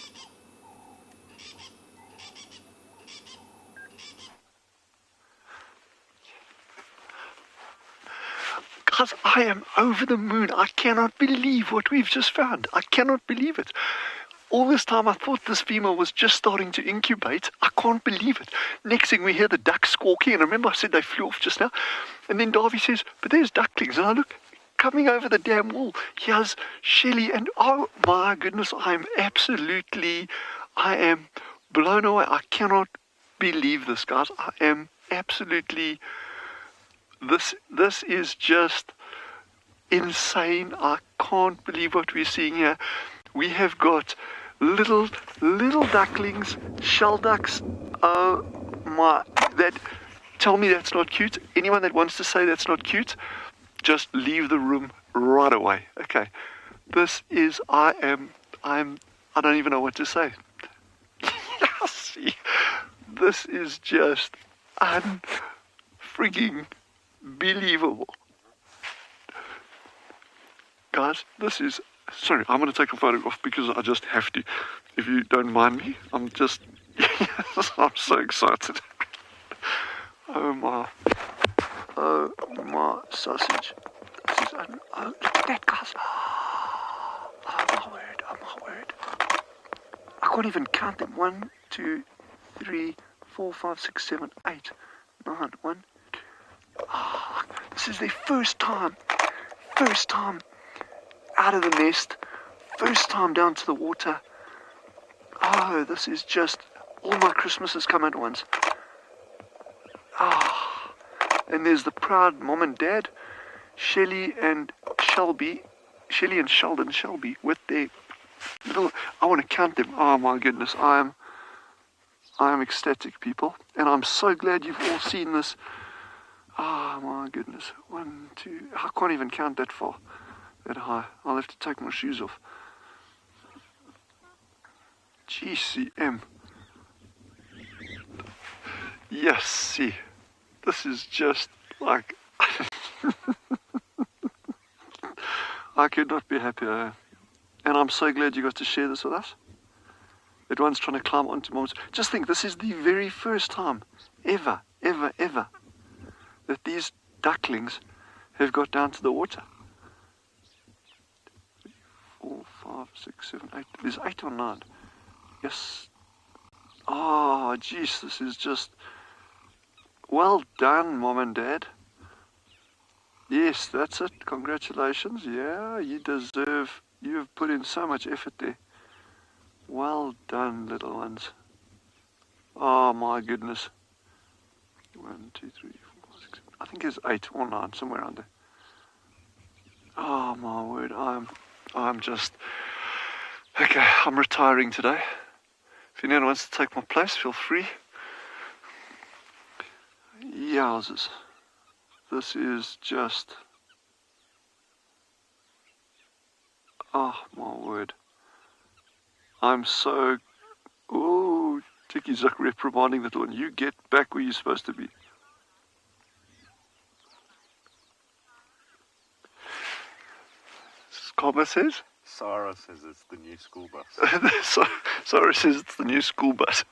Guys, I am over the moon. I cannot believe what we've just found. I cannot believe it. All this time I thought this female was just starting to incubate. I can't believe it. Next thing we hear the ducks squawking. And remember I said they flew off just now? And then Davy says, but there's ducklings. And I look, coming over the damn wall, here's Shelly. And oh my goodness, I am blown away. I cannot believe this, guys. I am absolutely... This is just insane. I can't believe what we're seeing here. We have got little ducklings, shell ducks. Oh my! Tell me that's not cute. Anyone that wants to say that's not cute, just leave the room right away. Okay, this is. I don't even know what to say. See, this is just unfreaking believable. Guys, this is... Sorry, I'm going to take a photograph because I just have to. If you don't mind me, I'm just... I'm so excited. Oh my sausage. This is... Oh, look at that, guys. Oh my word. I can't even count them. 1, 2, 3, 4, 5, 6, 7, 8, 9, 1... Oh, this is their first time out of the nest, first time down to the water. Oh, this is just, all my Christmases come at once. Ah, and there's the proud mom and dad, Shelley and Sheldon Shelby with their little, I want to count them. Oh my goodness, I am ecstatic, people, and I'm so glad you've all seen this. Oh my goodness. 1, 2, I can't even count that far, that high. I'll have to take my shoes off. GCM. Yes, see. This is just like... I could not be happier. And I'm so glad you got to share this with us. That one's trying to climb onto mom's... Just think, this is the very first time ever that these ducklings have got down to the water. 4, 5, 6, 7, 8. There's 8 or 9. Yes. Oh, jeez, this is just... Well done, Mom and Dad. Yes, that's it. Congratulations. Yeah, you deserve, you have put in so much effort there. Well done, little ones. Oh my goodness. 1, 2, 3, 4, 6, I think it's 8 or 9, somewhere around there. Oh my word, I'm just, okay, I'm retiring today. If anyone wants to take my place, feel free. Yowzers. This is just, oh my word. I'm so, oh, Tiki's like reprimanding the one. You get back where you're supposed to be. Karma says? Sarah says it's the new school bus. Sarah says it's the new school bus.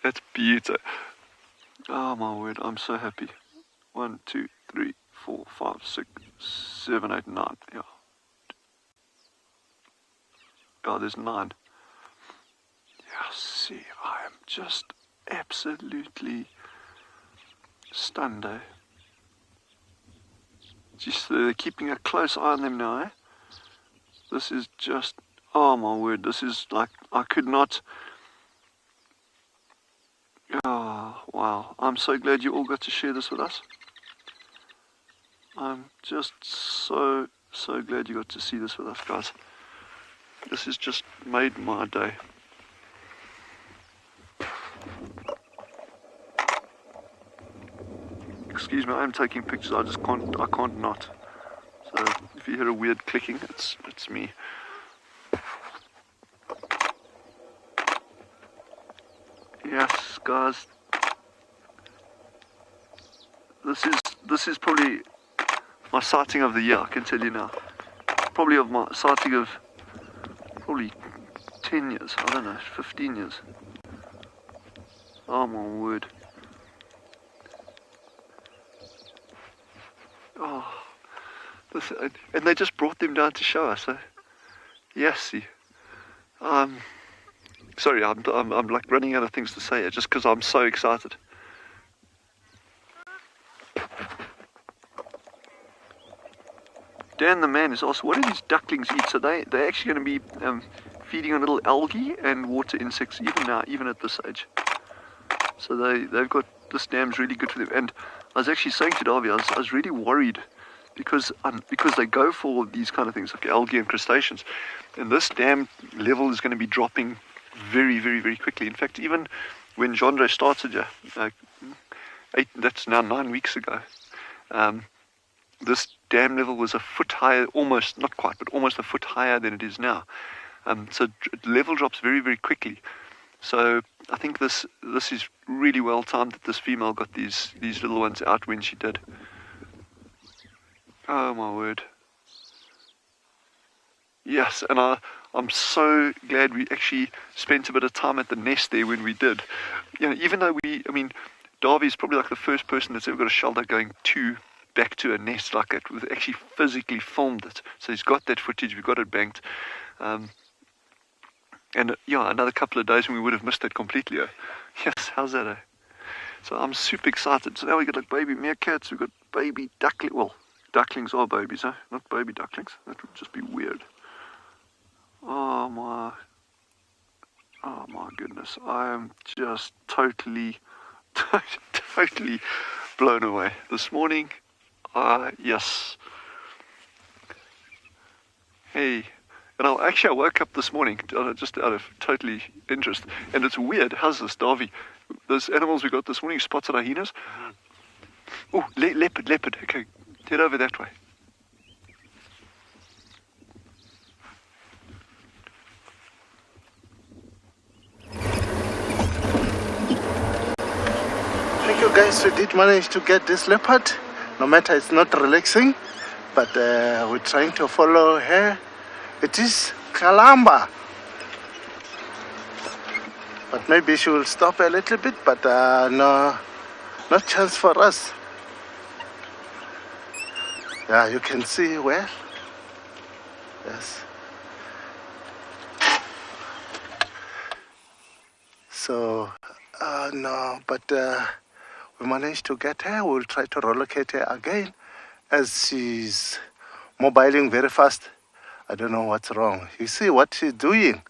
That's beautiful. Oh my word, I'm so happy. 1, 2, 3, 4, 5, 6, 7, 8, 9. Yeah. Oh, there's 9. Yeah, see, I am just absolutely stunned, eh? Just they're keeping a close eye on them now, eh? This is just, oh my word, this is like, I could not, oh, wow. I'm so glad you all got to share this with us. I'm just so glad you got to see this with us, guys. This has just made my day. Excuse me, I'm taking pictures. I can't not. So if you hear a weird clicking, it's me. Yes, guys. This is probably my sighting of the year, I can tell you now. Probably of my sighting of probably 10 years, I don't know, 15 years. Oh my word. Oh, this, and they just brought them down to show us. Yes, see. Sorry, I'm like running out of things to say just because I'm so excited. Dan the man is also, what do these ducklings eat? So they're actually going to be feeding on little algae and water insects even now, even at this age. So they've got, this dam's really good for them. And I was actually saying to Darby, I was really worried because they go for these kind of things like algae and crustaceans. And this dam level is going to be dropping very, very, very quickly. In fact, even when Jandre started, that's now 9 weeks ago, this dam level was a foot higher, almost, not quite, but almost a foot higher than it is now. So level drops very, very quickly. So I think this is really well timed that this female got these little ones out when she did. Oh my word. Yes, and I'm so glad we actually spent a bit of time at the nest there when we did. You know, even though Darby's probably like the first person that's ever got a shelter going back to a nest like that, with actually physically filmed it. So he's got that footage, we've got it banked. And yeah, another couple of days and we would have missed it completely. Yes, how's that? So I'm super excited. So now we got like baby meerkats, we've got baby ducklings. Well, ducklings are babies, not baby ducklings. That would just be weird. Oh my goodness. I am just totally blown away. This morning, yes. Hey. And I woke up this morning just out of totally interest. And it's weird. How's this, Davy? Those animals we got this morning, spotted hyenas. Oh, leopard. Okay, head over that way. Thank you guys, we did manage to get this leopard. No matter it's not relaxing, but we're trying to follow her. It is Kalamba. But maybe she will stop a little bit, but no chance for us. Yeah, you can see well. Yes. So, no, but we managed to get her. We'll try to relocate her again. as she's mobiling very fast. I don't know what's wrong. You see what she's doing?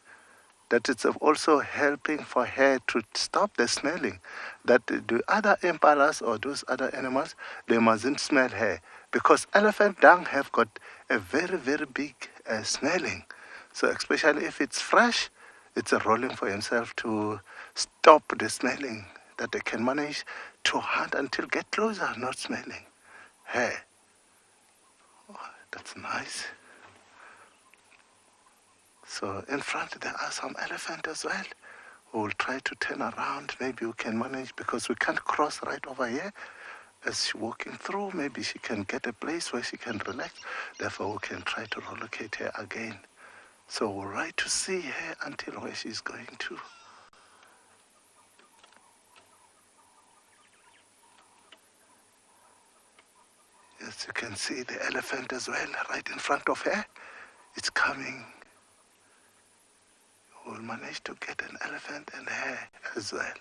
That it's also helping for her to stop the smelling. That the other impalas or those other animals, they mustn't smell her. Because elephant dung have got a very, very big smelling. So especially if it's fresh, it's a rolling for himself to stop the smelling. That they can manage to hunt until get closer, not smelling her. Oh, that's nice. So in front there are some elephants as well. We will try to turn around. Maybe we can manage because we can't cross right over here. As she's walking through, maybe she can get a place where she can relax. Therefore, we can try to relocate her again. So we'll try to see her until where she's going to. Yes, you can see the elephant as well right in front of her. It's coming. We'll manage to get an elephant and her as well.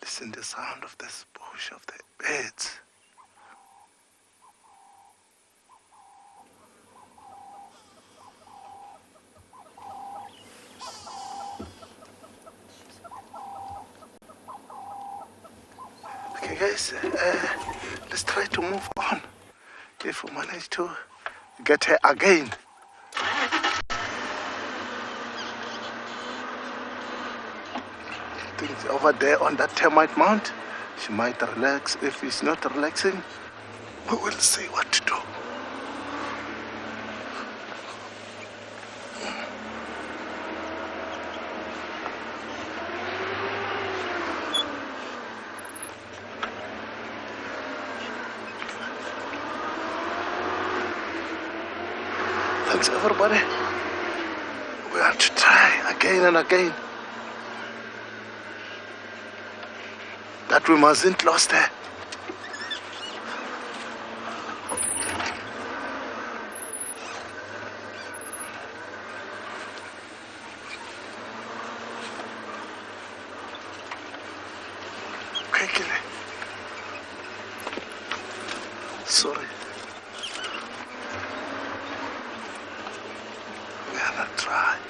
Listen to the sound of this bush of the birds. Okay guys, let's try to move on. If we manage to get her again. I think over there on that termite mound, she might relax. If it's not relaxing, we will see what to do. Thanks everybody. We have to try again and again. That we mustn't lose her. Quickly. Sorry. We are not trying.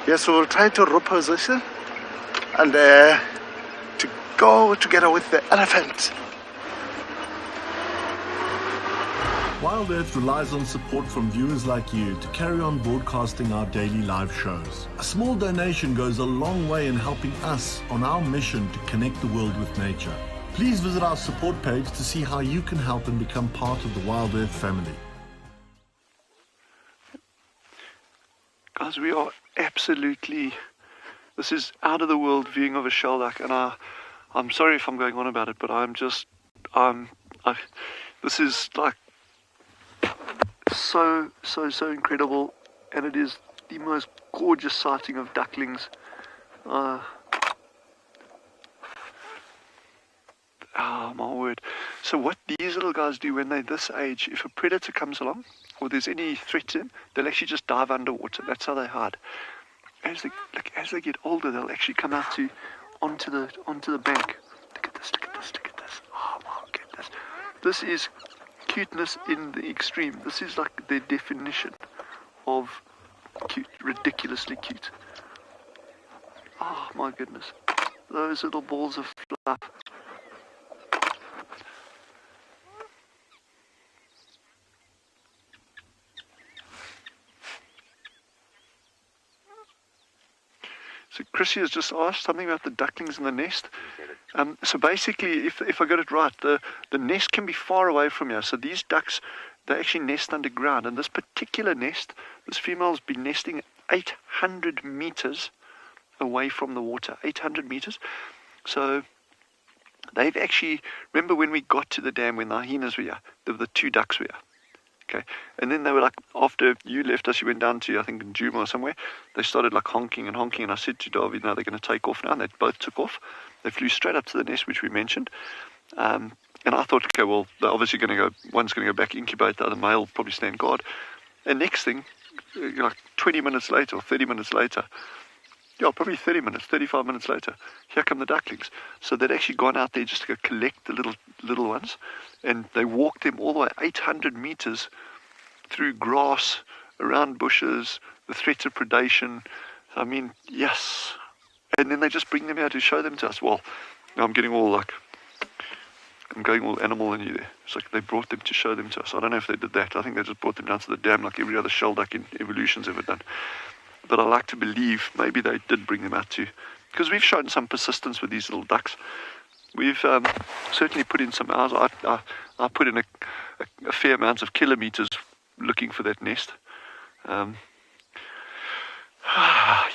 Yes, we will try to reposition and to go together with the elephant. Wild Earth relies on support from viewers like you to carry on broadcasting our daily live shows. A small donation goes a long way in helping us on our mission to connect the world with nature. Please visit our support page to see how you can help and become part of the Wild Earth family. Guys, we are absolutely, this is out of the world viewing of a shelduck, and I'm sorry if I'm going on about it, but this is like so incredible, and it is the most gorgeous sighting of ducklings. Oh my word. So what these little guys do when they're this age, if a predator comes along or there's any threat to them, they'll actually just dive underwater. That's how they hide. As they get older, they'll actually come out onto the bank. Look at this. Oh my goodness. This is cuteness in the extreme. This is like the definition of cute, ridiculously cute. Oh my goodness. Those little balls of fluff. So Chrissy has just asked something about the ducklings in the nest. So basically, if I got it right, the nest can be far away from here. So these ducks, they actually nest underground. And this particular nest, this female's been nesting 800 meters away from the water. 800 meters. So they've actually, remember when we got to the dam when the hyenas were here, the two ducks were here. Okay, and then they were like, after you left us, you went down to, I think, Juma or somewhere, they started like honking, and I said to David, now they're going to take off now, and they both took off. They flew straight up to the nest, which we mentioned, and I thought, okay, well, they're obviously going to go, one's going to go back, incubate, the other male probably stand guard, and next thing, like 20 minutes later or 30 minutes later, yeah, probably 30 minutes, 35 minutes later, here come the ducklings. So they'd actually gone out there just to go collect the little ones, and they walked them all the way 800 meters through grass, around bushes, the threats of predation. I mean, yes. And then they just bring them out to show them to us. Well, now I'm going all animal in you there. It's like they brought them to show them to us. I don't know if they did that. I think they just brought them down to the dam like every other shell duck in evolution's ever done. But I like to believe maybe they did bring them out too, because we've shown some persistence with these little ducks. We've certainly put in some hours. I put in a fair amount of kilometers looking for that nest.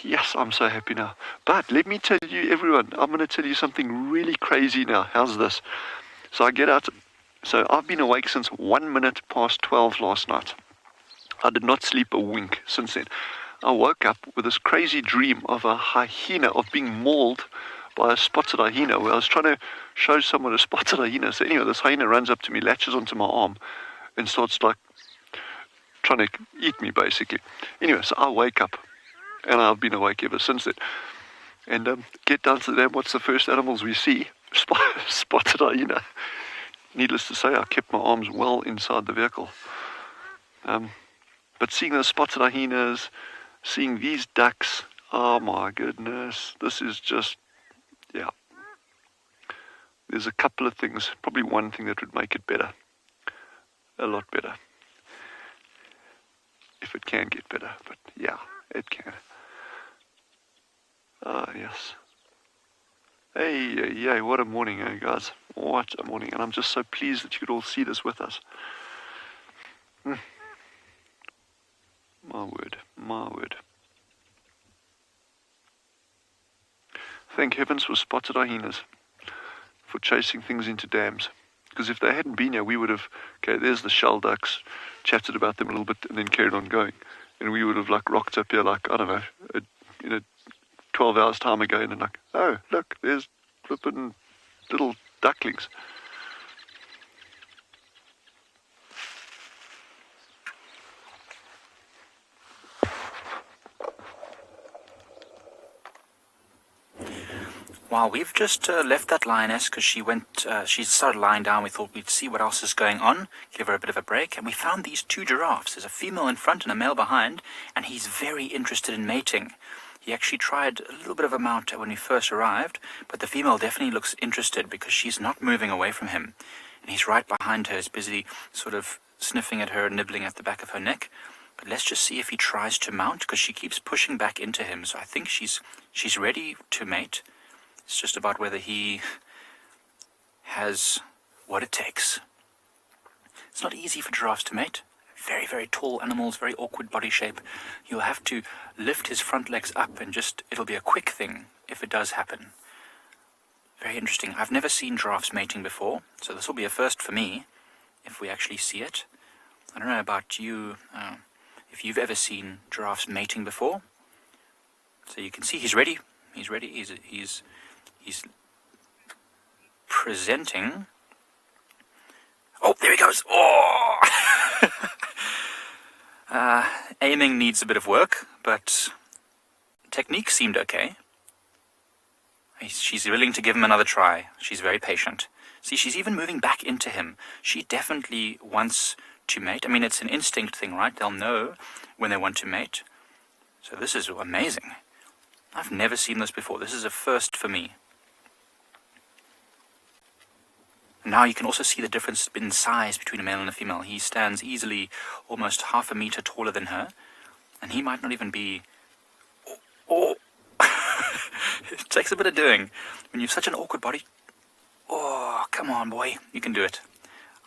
Yes, I'm so happy now. But let me tell you, everyone, I'm going to tell you something really crazy now. How's this? So I get out. So I've been awake since 1 minute past 12 last night. I did not sleep a wink since then. I woke up with this crazy dream of a hyena, of being mauled by a spotted hyena, where I was trying to show someone a spotted hyena. So anyway, this hyena runs up to me, latches onto my arm, and starts like trying to eat me, basically. Anyway, so I wake up, and I've been awake ever since then. And get down to the dam. What's the first animals we see? Spotted hyena. Needless to say, I kept my arms well inside the vehicle. But seeing those spotted hyenas, seeing these ducks, oh my goodness, this is just, yeah. There's a couple of things, probably one thing that would make it better. A lot better. If it can get better, but yeah, it can. Ah, yes. Hey, what a morning, eh, guys. What a morning. And I'm just so pleased that you could all see this with us. My word. Thank heavens for spotted hyenas, for chasing things into dams. Because if they hadn't been here, we would have, okay, there's the shell ducks, chatted about them a little bit, and then carried on going. And we would have, like, rocked up here, like, I don't know, 12 hours time ago, and then like, oh, look, there's flippin' little ducklings. Wow, we've just left that lioness because she started lying down. We thought we'd see what else is going on, give her a bit of a break, and we found these two giraffes. There's a female in front and a male behind, and he's very interested in mating. He actually tried a little bit of a mount when we first arrived, but the female definitely looks interested because she's not moving away from him. And he's right behind her, is busy sort of sniffing at her, nibbling at the back of her neck. But let's just see if he tries to mount, because she keeps pushing back into him. So I think she's ready to mate. It's just about whether he has what it takes. It's not easy for giraffes to mate. Very, very tall animals, very awkward body shape. You'll have to lift his front legs up and it'll be a quick thing if it does happen. Very interesting. I've never seen giraffes mating before, so this will be a first for me if we actually see it. I don't know about you, if you've ever seen giraffes mating before. So you can see he's ready. He's ready. He's presenting. Oh, there he goes. Oh! Aiming needs a bit of work, but technique seemed okay. She's willing to give him another try. She's very patient. See, she's even moving back into him. She definitely wants to mate. I mean, it's an instinct thing, right? They'll know when they want to mate. So this is amazing. I've never seen this before. This is a first for me. Now you can also see the difference in size between a male and a female. He stands easily almost half a meter taller than her, and he might not even be... Oh! It takes a bit of doing. When you have such an awkward body... Oh, come on, boy. You can do it.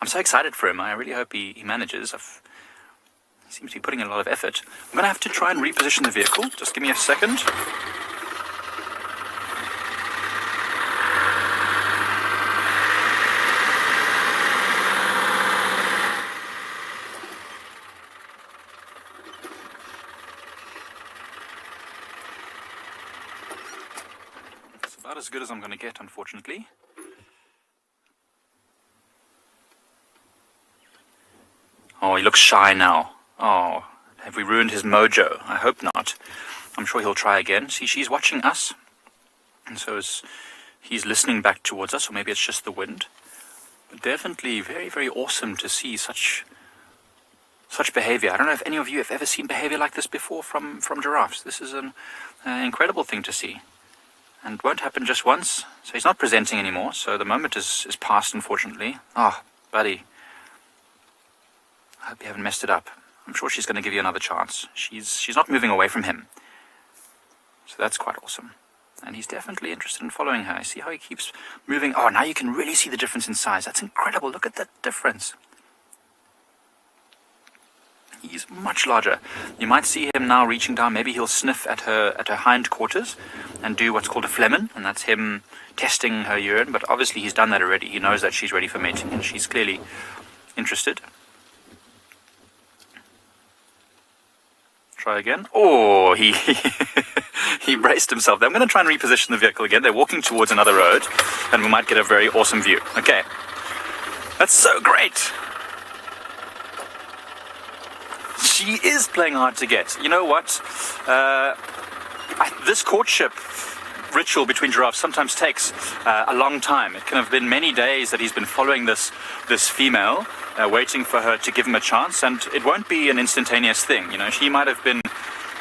I'm so excited for him. I really hope he manages. He seems to be putting in a lot of effort. I'm going to have to try and reposition the vehicle. Just give me a second. About as good as I'm going to get, unfortunately. Oh, he looks shy now. Oh, Have we ruined his mojo? I hope not. I'm sure he'll try again. See, she's watching us, and so he's listening back towards us, or maybe it's just the wind. But definitely very, very awesome to see such behavior. I don't know if any of you have ever seen behavior like this before from giraffes. This is an incredible thing to see. And won't happen just once. So he's not presenting anymore, so the moment is past, unfortunately. Oh, buddy. I hope you haven't messed it up. I'm sure she's going to give you another chance. She's not moving away from him. So that's quite awesome. And he's definitely interested in following her. See how he keeps moving? Oh, now you can really see the difference in size. That's incredible. Look at that difference. He's much larger. You might see him now reaching down. Maybe he'll sniff at her hindquarters and do what's called a phlegmon, and that's him testing her urine. But obviously he's done that already. He knows that she's ready for mating, and she's clearly interested. Try again. Oh, he he braced himself. I'm going to try and reposition the vehicle again. They're walking towards another road, and we might get a very awesome view. Okay, that's so great. She is playing hard to get. You know what? This courtship ritual between giraffes sometimes takes a long time. It can have been many days that he's been following this female, waiting for her to give him a chance, and it won't be an instantaneous thing. You know, she might have been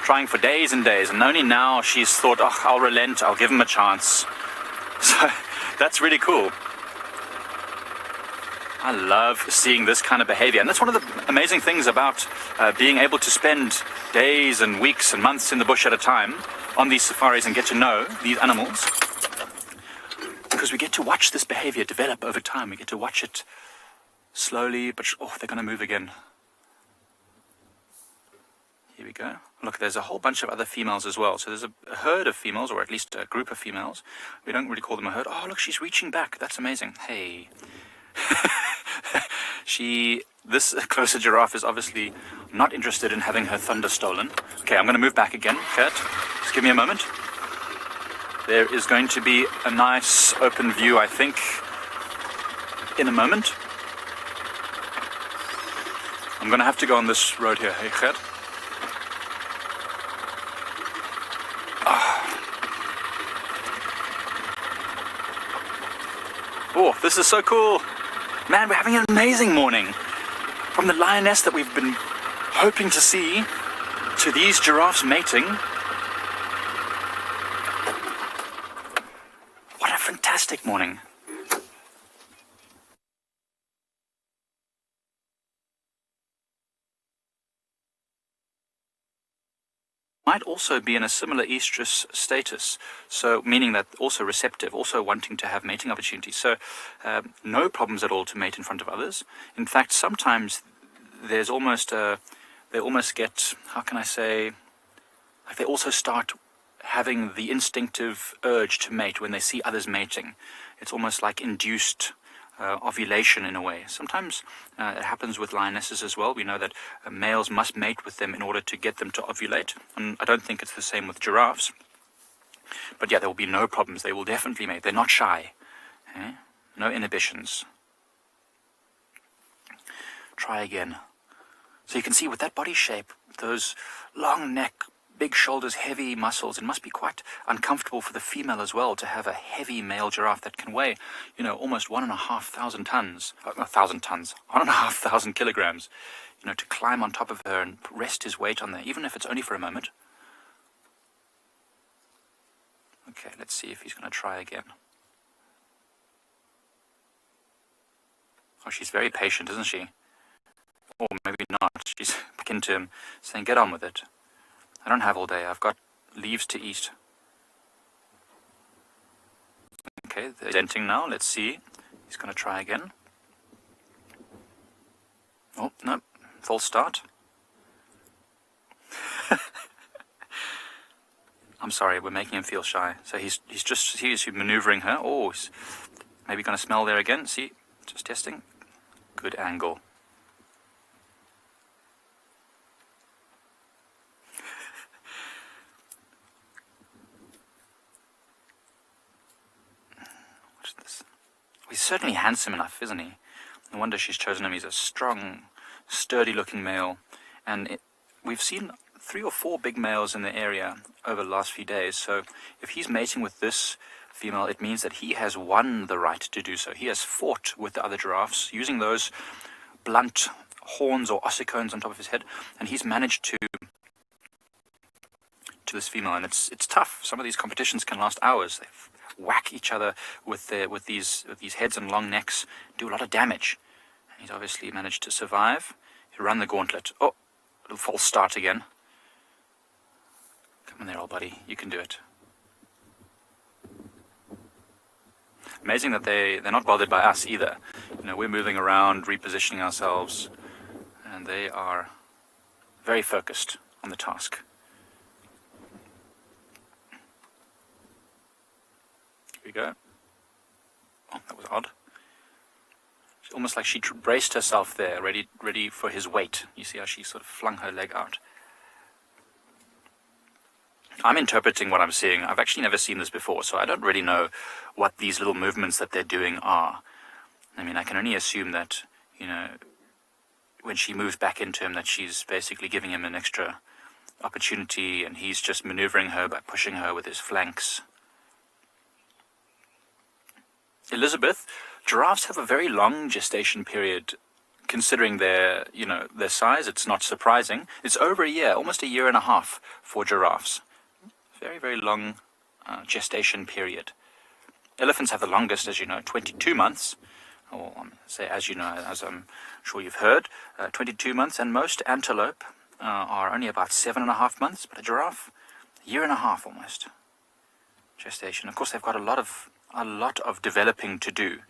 trying for days and days, and only now she's thought, oh, I'll relent, I'll give him a chance. So that's really cool. I love seeing this kind of behavior, and that's one of the amazing things about being able to spend days and weeks and months in the bush at a time on these safaris and get to know these animals, because we get to watch this behavior develop over time. We get to watch it slowly, but oh, they're going to move again. Here we go. Look, there's a whole bunch of other females as well. So there's a herd of females, or at least a group of females. We don't really call them a herd. Oh, look, she's reaching back. That's amazing. Hey. This closer giraffe is obviously not interested in having her thunder stolen. Okay, I'm going to move back again, Kurt. Just give me a moment. There is going to be a nice open view, I think, in a moment. I'm going to have to go on this road here. Hey, Kurt. Oh, this is so cool. Man, we're having an amazing morning. From the lioness that we've been hoping to see to these giraffes mating. What a fantastic morning. Might also be in a similar estrus status, so meaning that also receptive, also wanting to have mating opportunities. So no problems at all to mate in front of others. In fact, sometimes there's almost they almost get, how can I say, like they also start having the instinctive urge to mate when they see others mating. It's almost like induced ovulation in a way. Sometimes it happens with lionesses as well. We know that males must mate with them in order to get them to ovulate, and I don't think it's the same with giraffes. But yeah, there will be no problems. They will definitely mate. They're not shy. Okay? No inhibitions. Try again. So you can see with that body shape, those long neck, big shoulders, heavy muscles, it must be quite uncomfortable for the female as well to have a heavy male giraffe that can weigh, you know, almost 1,500 tons, 1,500 kilograms, you know, to climb on top of her and rest his weight on there, even if it's only for a moment. Okay, let's see if he's going to try again. Oh, she's very patient, isn't she? Or maybe not. She's akin to him, saying, get on with it. I don't have all day. I've got leaves to eat. Okay, they're denting now. Let's see. He's going to try again. Oh, no. False start. I'm sorry, we're making him feel shy. So he's maneuvering her. Oh, he's maybe going to smell there again. See? Just testing. Good angle. He's certainly handsome enough, isn't he? No wonder she's chosen him. He's a strong, sturdy-looking male. And we've seen 3 or 4 big males in the area over the last few days. So if he's mating with this female, it means that he has won the right to do so. He has fought with the other giraffes using those blunt horns or ossicones on top of his head, and he's managed to this female. And it's tough. Some of these competitions can last hours. They whack each other with these heads and long necks, do a lot of damage. And he's obviously managed to survive. He ran the gauntlet. Oh, little false start again. Come on there, old buddy. You can do it. Amazing that they're not bothered by us either. You know, we're moving around, repositioning ourselves, and they are very focused on the task. Here we go. Oh, that was odd. It's almost like she braced herself there, ready for his weight. You see how she sort of flung her leg out. I'm interpreting what I'm seeing. I've actually never seen this before, so I don't really know what these little movements that they're doing are. I mean, I can only assume that, you know, when she moves back into him, that she's basically giving him an extra opportunity, and he's just maneuvering her by pushing her with his flanks. Elizabeth, giraffes have a very long gestation period. Considering their size, it's not surprising. It's over a year, almost a year and a half for giraffes. Very, very long gestation period. Elephants have the longest, as you know, 22 months. Or say, as you know, as I'm sure you've heard, 22 months. And most antelope are only about 7.5 months. But a giraffe, a year and a half almost gestation. Of course, they've got a lot of developing to do.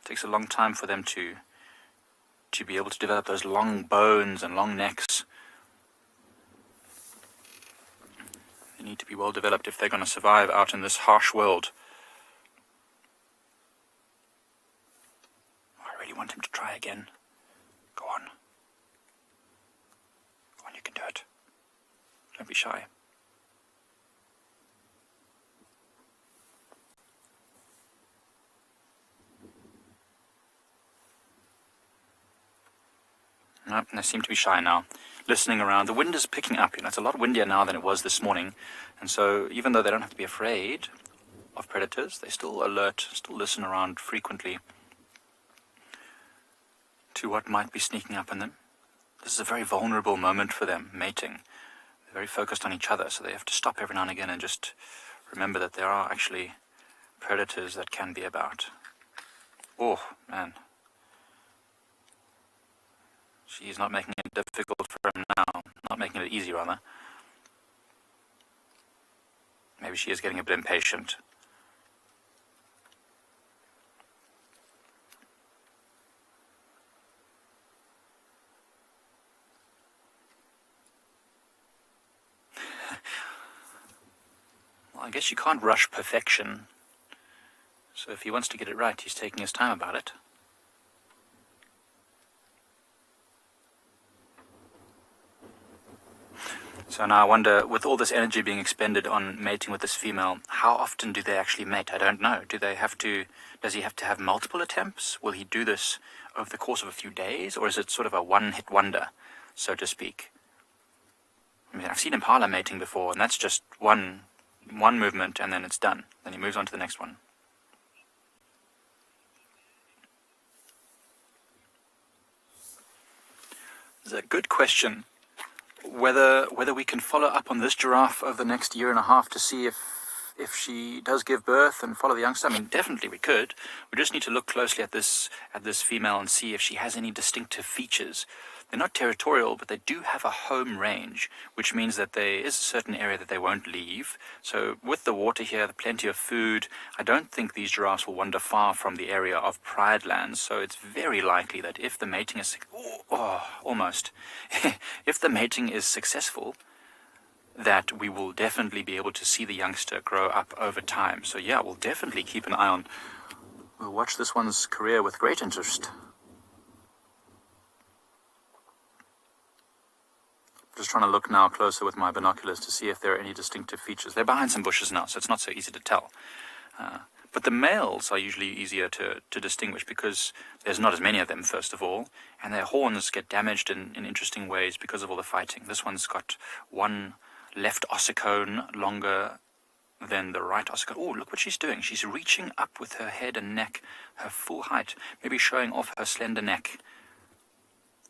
It takes a long time for them to be able to develop those long bones and long necks. They need to be well developed if they're going to survive out in this harsh world. I really want him to try again. Go on. Go on, you can do it. Don't be shy. No, they seem to be shy now. Listening around. The wind is picking up. You know, it's a lot windier now than it was this morning. And so even though they don't have to be afraid of predators, they still alert, still listen around frequently to what might be sneaking up on them. This is a very vulnerable moment for them, mating. They're very focused on each other, so they have to stop every now and again and just remember that there are actually predators that can be about. Oh, man. She's not making it difficult for him now. Not making it easy, rather. Maybe she is getting a bit impatient. Well, I guess you can't rush perfection. So if he wants to get it right, he's taking his time about it. So now I wonder, with all this energy being expended on mating with this female, how often do they actually mate? I don't know. Does he have to have multiple attempts? Will he do this over the course of a few days? Or is it sort of a one-hit wonder, so to speak? I mean, I've seen impala mating before, and that's just one movement, and then it's done. Then he moves on to the next one. It's a good question. Whether we can follow up on this giraffe over the next year and a half to see if she does give birth and follow the youngster. I mean, definitely we could. We just need to look closely at this female and see if she has any distinctive features. They're not territorial, but they do have a home range, which means that there is a certain area that they won't leave. So with the water here, plenty of food, I don't think these giraffes will wander far from the area of pride lands. So it's very likely that if the mating is almost if the mating is successful, that we will definitely be able to see the youngster grow up over time. So yeah, we'll definitely keep an eye on. We'll watch this one's career with great interest. Just trying to look now closer with my binoculars to see if there are any distinctive features. They're behind some bushes now, so it's not so easy to tell. But the males are usually easier to distinguish because there's not as many of them, first of all, and their horns get damaged in interesting ways because of all the fighting. This one's got one left ossicone longer than the right ossicone. Oh, look what she's doing. She's reaching up with her head and neck, her full height, maybe showing off her slender neck.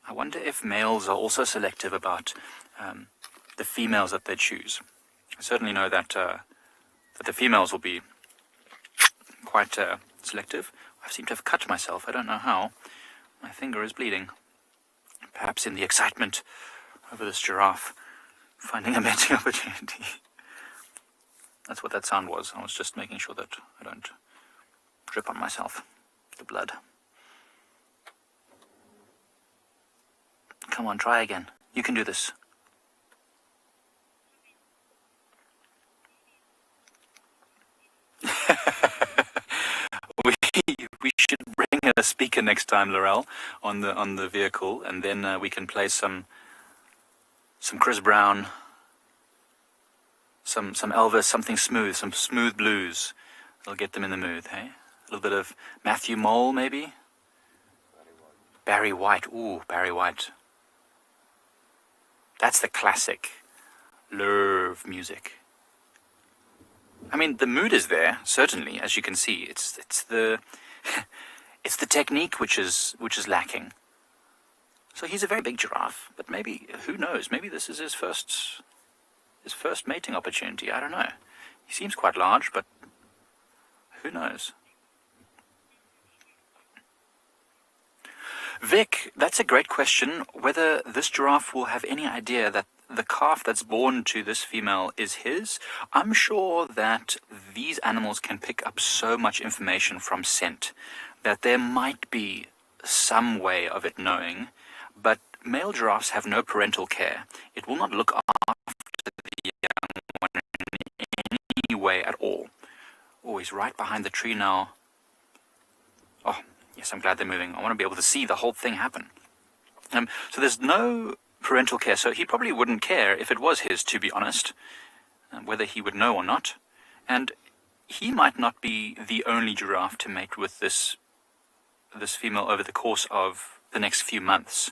I wonder if males are also selective about the females that they choose. I certainly know that the females will be quite selective. I seem to have cut myself. I don't know how. My finger is bleeding. Perhaps in the excitement over this giraffe finding a mating opportunity. That's what that sound was. I was just making sure that I don't drip on myself, the blood. Come on, try again. You can do this. We should bring a speaker next time, Laurel, on the vehicle, and then we can play some Chris Brown, some Elvis, something smooth, some smooth blues. It'll get them in the mood, hey? A little bit of Matthew Mole, maybe? Barry White. Ooh, Barry White. That's the classic Lerv music. I mean, the mood is there, certainly, as you can see. It's the it's the technique which is lacking. So he's a very big giraffe, but maybe, who knows? Maybe this is his first mating opportunity. I don't know. He seems quite large, but who knows? Vic, that's a great question. Whether this giraffe will have any idea that the calf that's born to this female is his. I'm sure that these animals can pick up so much information from scent that there might be some way of it knowing, but male giraffes have no parental care. It will not look after the young one in any way at all. Oh, he's right behind the tree now. Oh, yes, I'm glad they're moving. I want to be able to see the whole thing happen. So there's no parental care, so he probably wouldn't care if it was his, to be honest, whether he would know or not. And he might not be the only giraffe to mate with this female over the course of the next few months.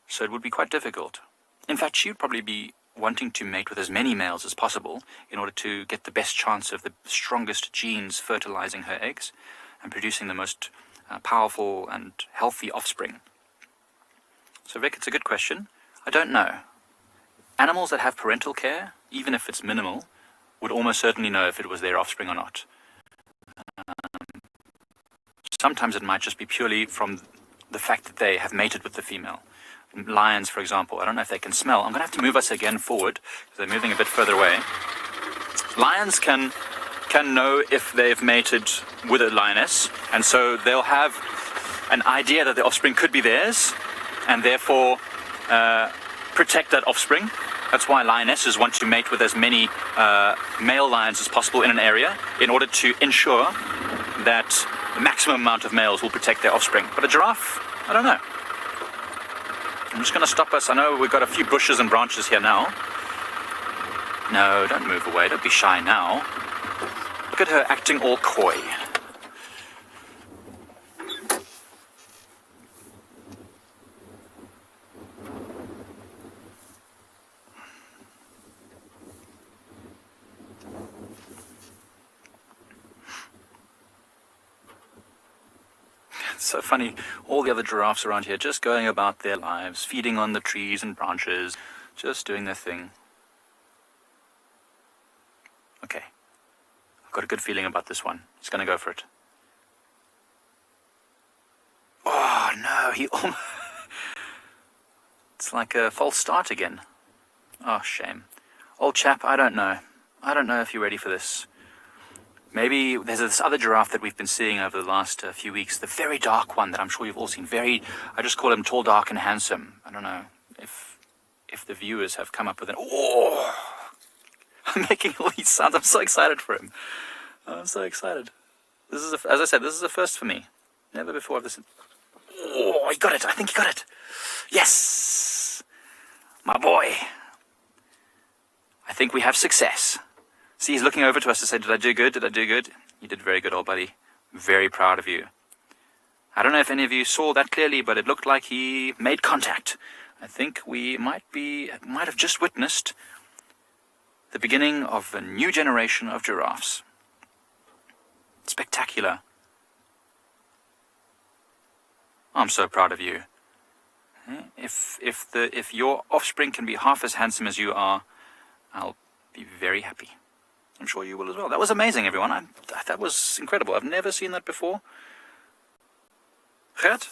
So it would be quite difficult. In fact, she would probably be wanting to mate with as many males as possible in order to get the best chance of the strongest genes fertilizing her eggs and producing the most powerful and healthy offspring. So Vic, it's a good question. I don't know. Animals that have parental care, even if it's minimal, would almost certainly know if it was their offspring or not. Sometimes it might just be purely from the fact that they have mated with the female. Lions, for example, I don't know if they can smell. I'm going to have to move us again forward, because they're moving a bit further away. Lions can know if they've mated with a lioness, and so they'll have an idea that the offspring could be theirs, and therefore protect that offspring. That's why lionesses want to mate with as many male lions as possible in an area in order to ensure that the maximum amount of males will protect their offspring. But a giraffe, I don't know. I'm just going to stop us. I know we've got a few bushes and branches here now. No, don't move away. Don't be shy now. Look at her acting all coy. It's so funny, all the other giraffes around here just going about their lives, feeding on the trees and branches, just doing their thing. Okay, I've got a good feeling about this one. He's going to go for it. Oh no, he almost... It's like a false start again. Oh, shame. Old chap, I don't know. I don't know if you're ready for this. Maybe there's this other giraffe that we've been seeing over the last few weeks, the very dark one that I'm sure you've all seen. I just call him tall, dark, and handsome. I don't know if the viewers have come up with an... Oh! I'm making all these sounds. I'm so excited for him. I'm so excited. This is, as I said, this is a first for me. Never before have this... Oh, he got it. I think he got it. Yes! My boy. I think we have success. See, he's looking over to us to say, did I do good? Did I do good? You did very good, old buddy. Very proud of you. I don't know if any of you saw that clearly, but it looked like he made contact. I think we might have just witnessed the beginning of a new generation of giraffes. Spectacular. I'm so proud of you. If your offspring can be half as handsome as you are, I'll be very happy. I'm sure you will as well. That was amazing, everyone. That was incredible. I've never seen that before. Gert,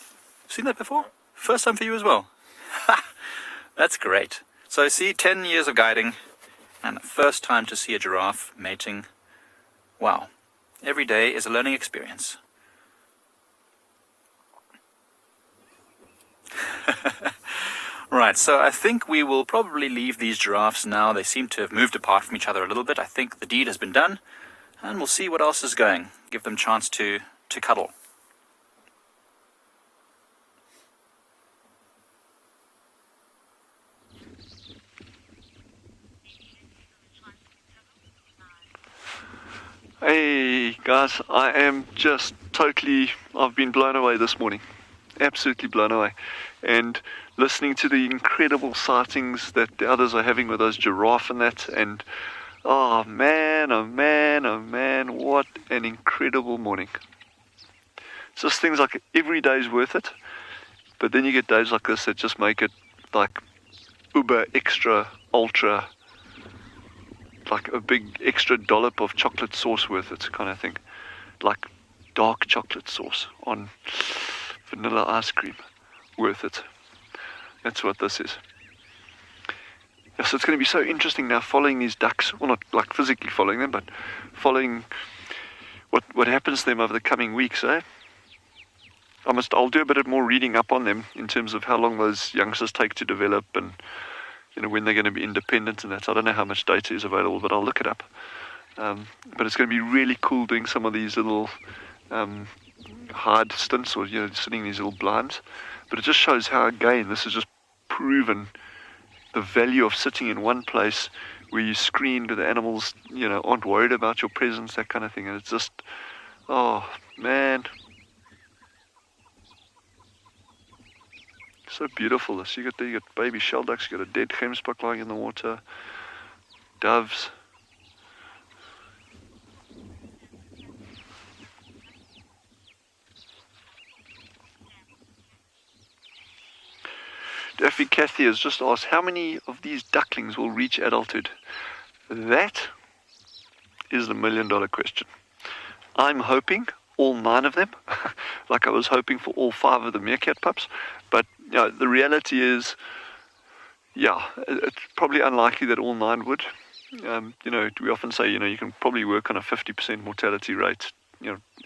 seen that before? First time for you as well. That's great. So see, 10 years of guiding, and the first time to see a giraffe mating. Wow. Every day is a learning experience. Right, so I think we will probably leave these giraffes now. They seem to have moved apart from each other a little bit. I think the deed has been done, and we'll see what else is going. Give them a chance to cuddle. Hey guys, I've been blown away this morning. Absolutely blown away. And listening to the incredible sightings that the others are having with those giraffe and that, and oh man, what an incredible morning. It's just things like every day's worth it, but then you get days like this that just make it like uber extra ultra, like a big extra dollop of chocolate sauce worth it kind of thing, like dark chocolate sauce on vanilla ice cream worth it. That's what this is. Yeah, so it's going to be so interesting now following these ducks, well, not like physically following them, but following what happens to them over the coming weeks, eh? I'll do a bit more reading up on them in terms of how long those youngsters take to develop, and when they're going to be independent and that. So I don't know how much data is available, but I'll look it up. But it's going to be really cool doing some of these little hard stints, or sitting in these little blinds. But it just shows how, again, this has just proven the value of sitting in one place where you screened, the animals, aren't worried about your presence, that kind of thing. And it's just, oh man, so beautiful. This you got baby shell ducks, you got a dead gemsbok lying in the water, doves. Daffy Cathy has just asked, how many of these ducklings will reach adulthood? That is the $1 million question. I'm hoping all 9 of them, like I was hoping for all 5 of the meerkat pups. But the reality is, it's probably unlikely that all 9 would. We often say, you can probably work on a 50% mortality rate,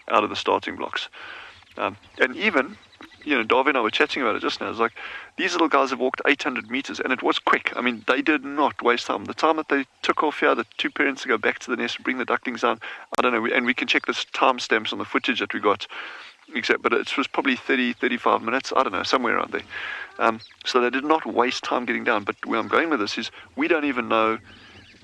out of the starting blocks. And even, Darwin and I were chatting about it just now. It's like, these little guys have walked 800 meters, and it was quick. I mean, they did not waste time. The time that they took off here, the 2 parents to go back to the nest and bring the ducklings down, I don't know, and we can check the timestamps on the footage that we got, but it was probably 30, 35 minutes, I don't know, somewhere around there. So they did not waste time getting down. But where I'm going with this is, we don't even know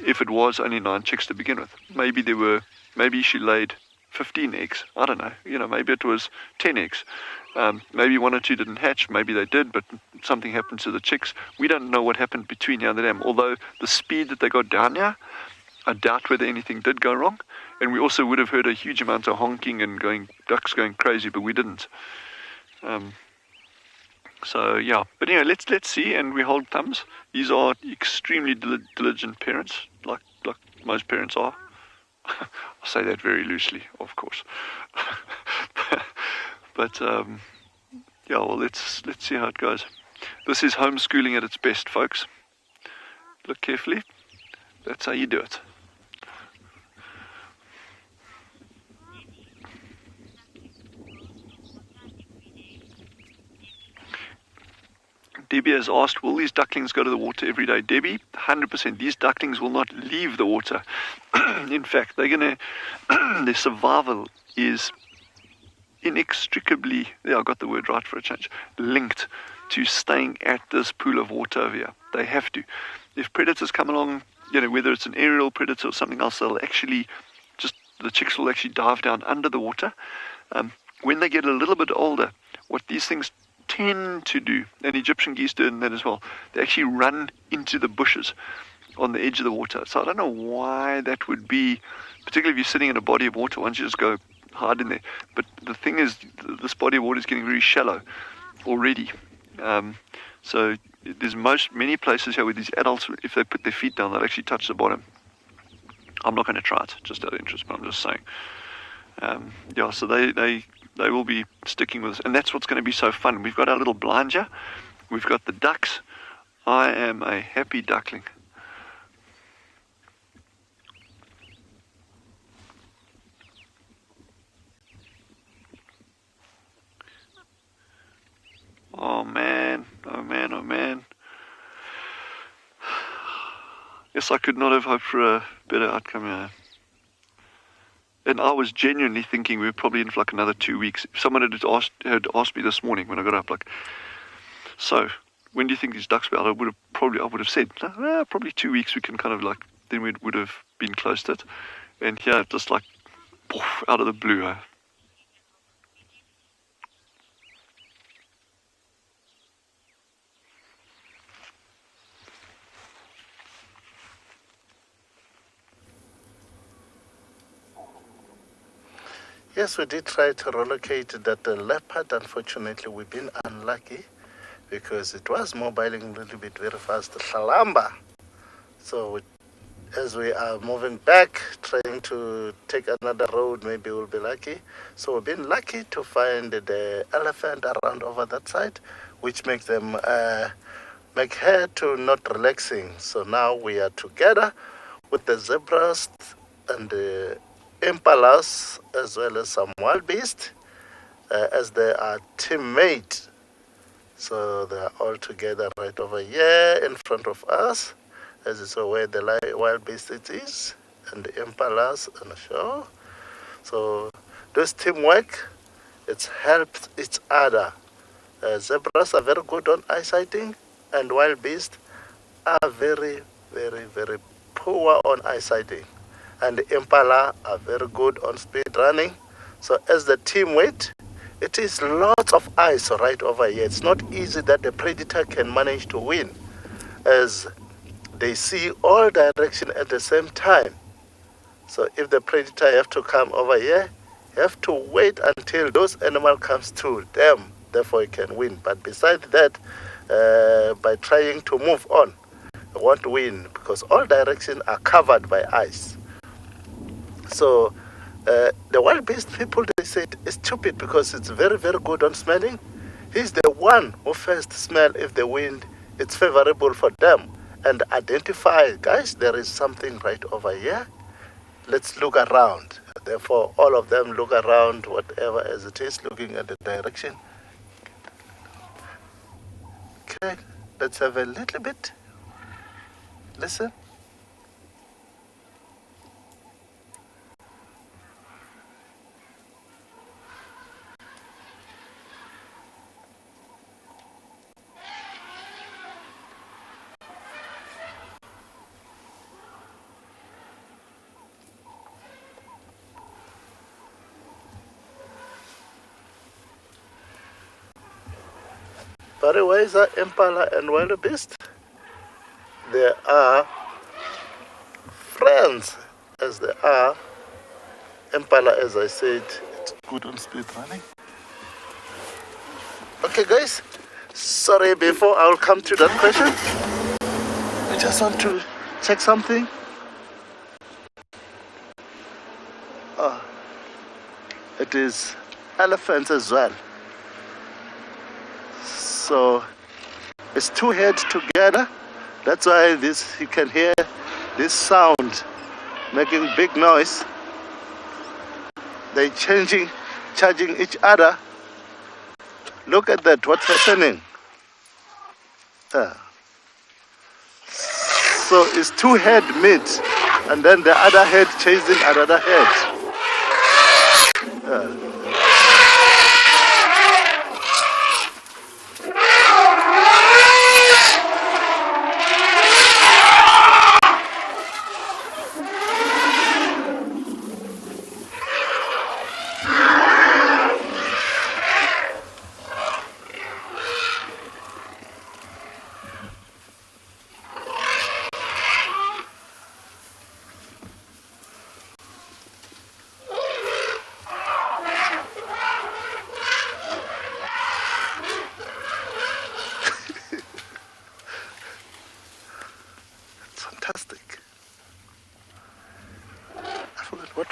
if it was only 9 chicks to begin with. Maybe she laid 15 eggs. I don't know. Maybe it was 10 eggs. Maybe 1 or 2 didn't hatch. Maybe they did, but something happened to the chicks. We don't know what happened between here and the dam. Although the speed that they got down here, I doubt whether anything did go wrong. And we also would have heard a huge amount of honking and ducks going crazy, but we didn't. So yeah. But anyway, let's see, and we hold thumbs. These are extremely diligent parents, like most parents are. I say that very loosely, of course. But let's see how it goes. This is homeschooling at its best, folks. Look carefully. That's how you do it. Debbie has asked, will these ducklings go to the water every day? Debbie, 100%. These ducklings will not leave the water. In fact, their survival is inextricably, I got the word right for a change, linked to staying at this pool of water over here. They have to. If predators come along, whether it's an aerial predator or something else, they'll actually just the chicks will actually dive down under the water. When they get a little bit older, what these things tend to do, and Egyptian geese do that as well, they actually run into the bushes on the edge of the water. So I don't know why that would be, particularly if you're sitting in a body of water. Once you just go hide in there. But the thing is, this body of water is getting very shallow already. So there's many places here where these adults, if they put their feet down, they'll actually touch the bottom. I'm not going to try it, just out of interest, but I'm just saying. Yeah, so they will be sticking with us, and that's what's going to be so fun. We've got our little blinder, we've got the ducks. I am a happy duckling. Oh man, oh man, oh man. Yes, I could not have hoped for a better outcome here. And I was genuinely thinking we were probably in for like another 2 weeks. If someone had asked me this morning when I got up, like, so when do you think these ducks were out? I would have said, probably 2 weeks. We can kind of like, then we would have been close to it. And here, just like, poof, out of the blue. Yes, we did try to relocate that leopard. Unfortunately, we've been unlucky because it was mobiling a little bit very fast. Shalamba. So as we are moving back, trying to take another road, maybe we'll be lucky. So we've been lucky to find the elephant around over that side, which makes them make her to not relaxing. So now we are together with the zebras and the impalas, as well as some wild beasts, as they are teammates. So they are all together right over here in front of us, as is where the wild beast it is, and the impalas on the shore. So this teamwork, it's helped each other. Zebras are very good on eyesighting, and wild beasts are very, very, very poor on eyesighting. And the impala are very good on speed running. So as the team weight, it is lots of ice right over here. It's not easy that the predator can manage to win, as they see all direction at the same time. So if the predator have to come over here, you have to wait until those animals comes to them, therefore you can win. But besides that, by trying to move on, you won't win because all directions are covered by ice. So the wild beast people, they said it's stupid because it's very, very good on smelling. He's the one who first smell if the wind is favorable for them and identify, guys, there is something right over here. Let's look around. Therefore, all of them look around, whatever as it is, looking at the direction. Okay, let's have a little bit. Listen. Otherwise, impala and wildebeest, they are friends, as they are. Impala, as I said, it's good on speed running. Okay, guys, sorry, before I'll come to that question, I just want to check something. It is elephants as well. So it's two heads together. That's why you can hear this sound making big noise. They're charging each other. Look at that, what's happening? So it's two head meet, and then the other head chasing another head.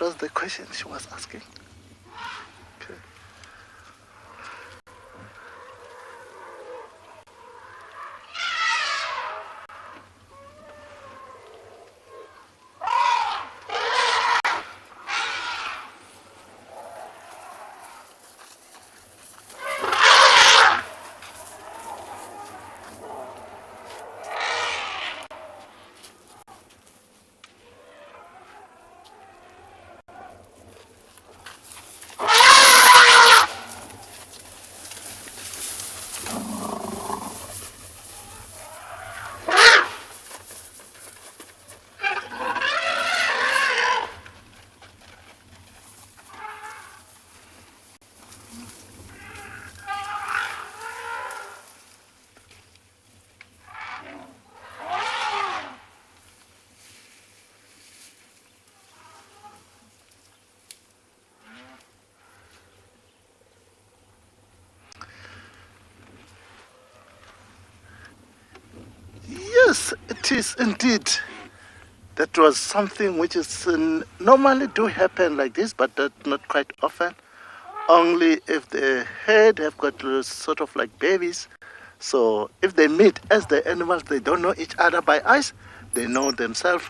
What was the question she was asking? Okay. Yes, it is indeed. That was something which is normally do happen like this, but not quite often. Only if the herd have got sort of like babies. So if they meet as the animals, they don't know each other by eyes. They know themselves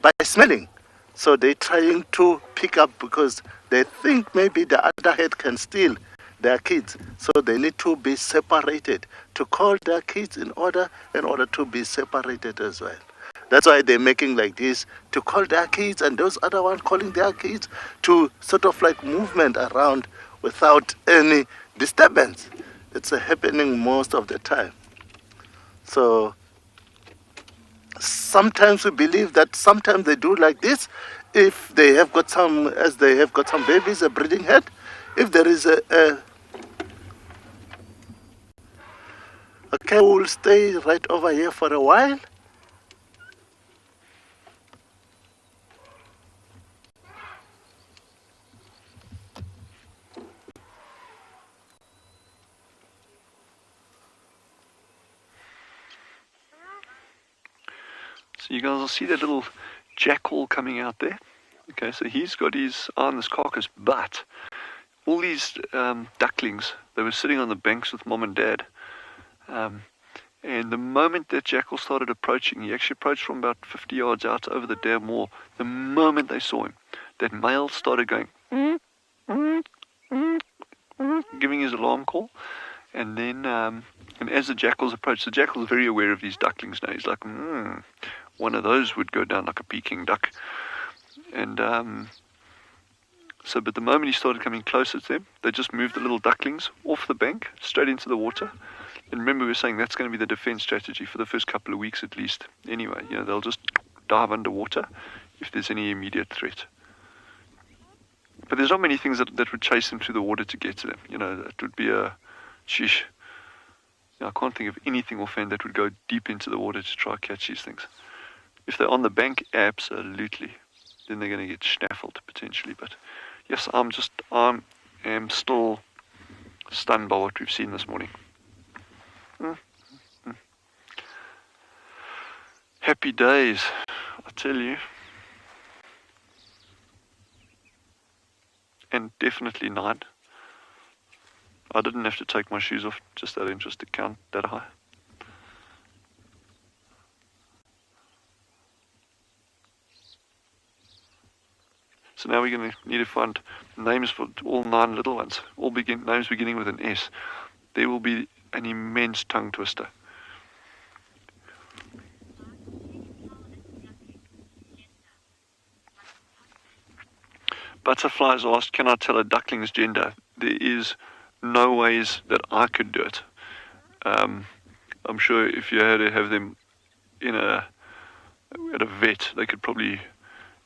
by smelling. So they're trying to pick up because they think maybe the other herd can steal their kids. So they need to be separated, to call their kids in order to be separated as well. That's why they're making like this, to call their kids and those other ones calling their kids, to sort of like movement around without any disturbance. It's happening most of the time. So sometimes we believe that sometimes they do like this if they have got some, as they have got some babies, a breeding head. If there is a cow will stay right over here for a while. So you guys will see that little jackal coming out there. Okay, so he's got his eye on this carcass, but all these ducklings, they were sitting on the banks with mom and dad. And the moment that jackal started approaching, he actually approached from about 50 yards out over the dam wall. The moment they saw him, that male started going, giving his alarm call. And then, and as the jackals approached, the jackal's very aware of these ducklings now. He's like, one of those would go down like a Peking duck. And but the moment he started coming closer to them, they just moved the little ducklings off the bank, straight into the water. And remember, we were saying that's going to be the defense strategy for the first couple of weeks at least. Anyway, they'll just dive underwater if there's any immediate threat. But there's not many things that would chase them through the water to get to them. That would be a sheesh. I can't think of anything offhand that would go deep into the water to try to catch these things. If they're on the bank, absolutely. Then they're going to get snaffled potentially. But yes, I am still stunned by what we've seen this morning. Happy days, I tell you. And definitely 9. I didn't have to take my shoes off just out of interest to count that high. So now we're going to need to find names for all 9 little ones, names beginning with an S. There will be an immense tongue twister. Butterflies asked, can I tell a duckling's gender? There is no ways that I could do it. I'm sure if you had to have them at a vet, they could probably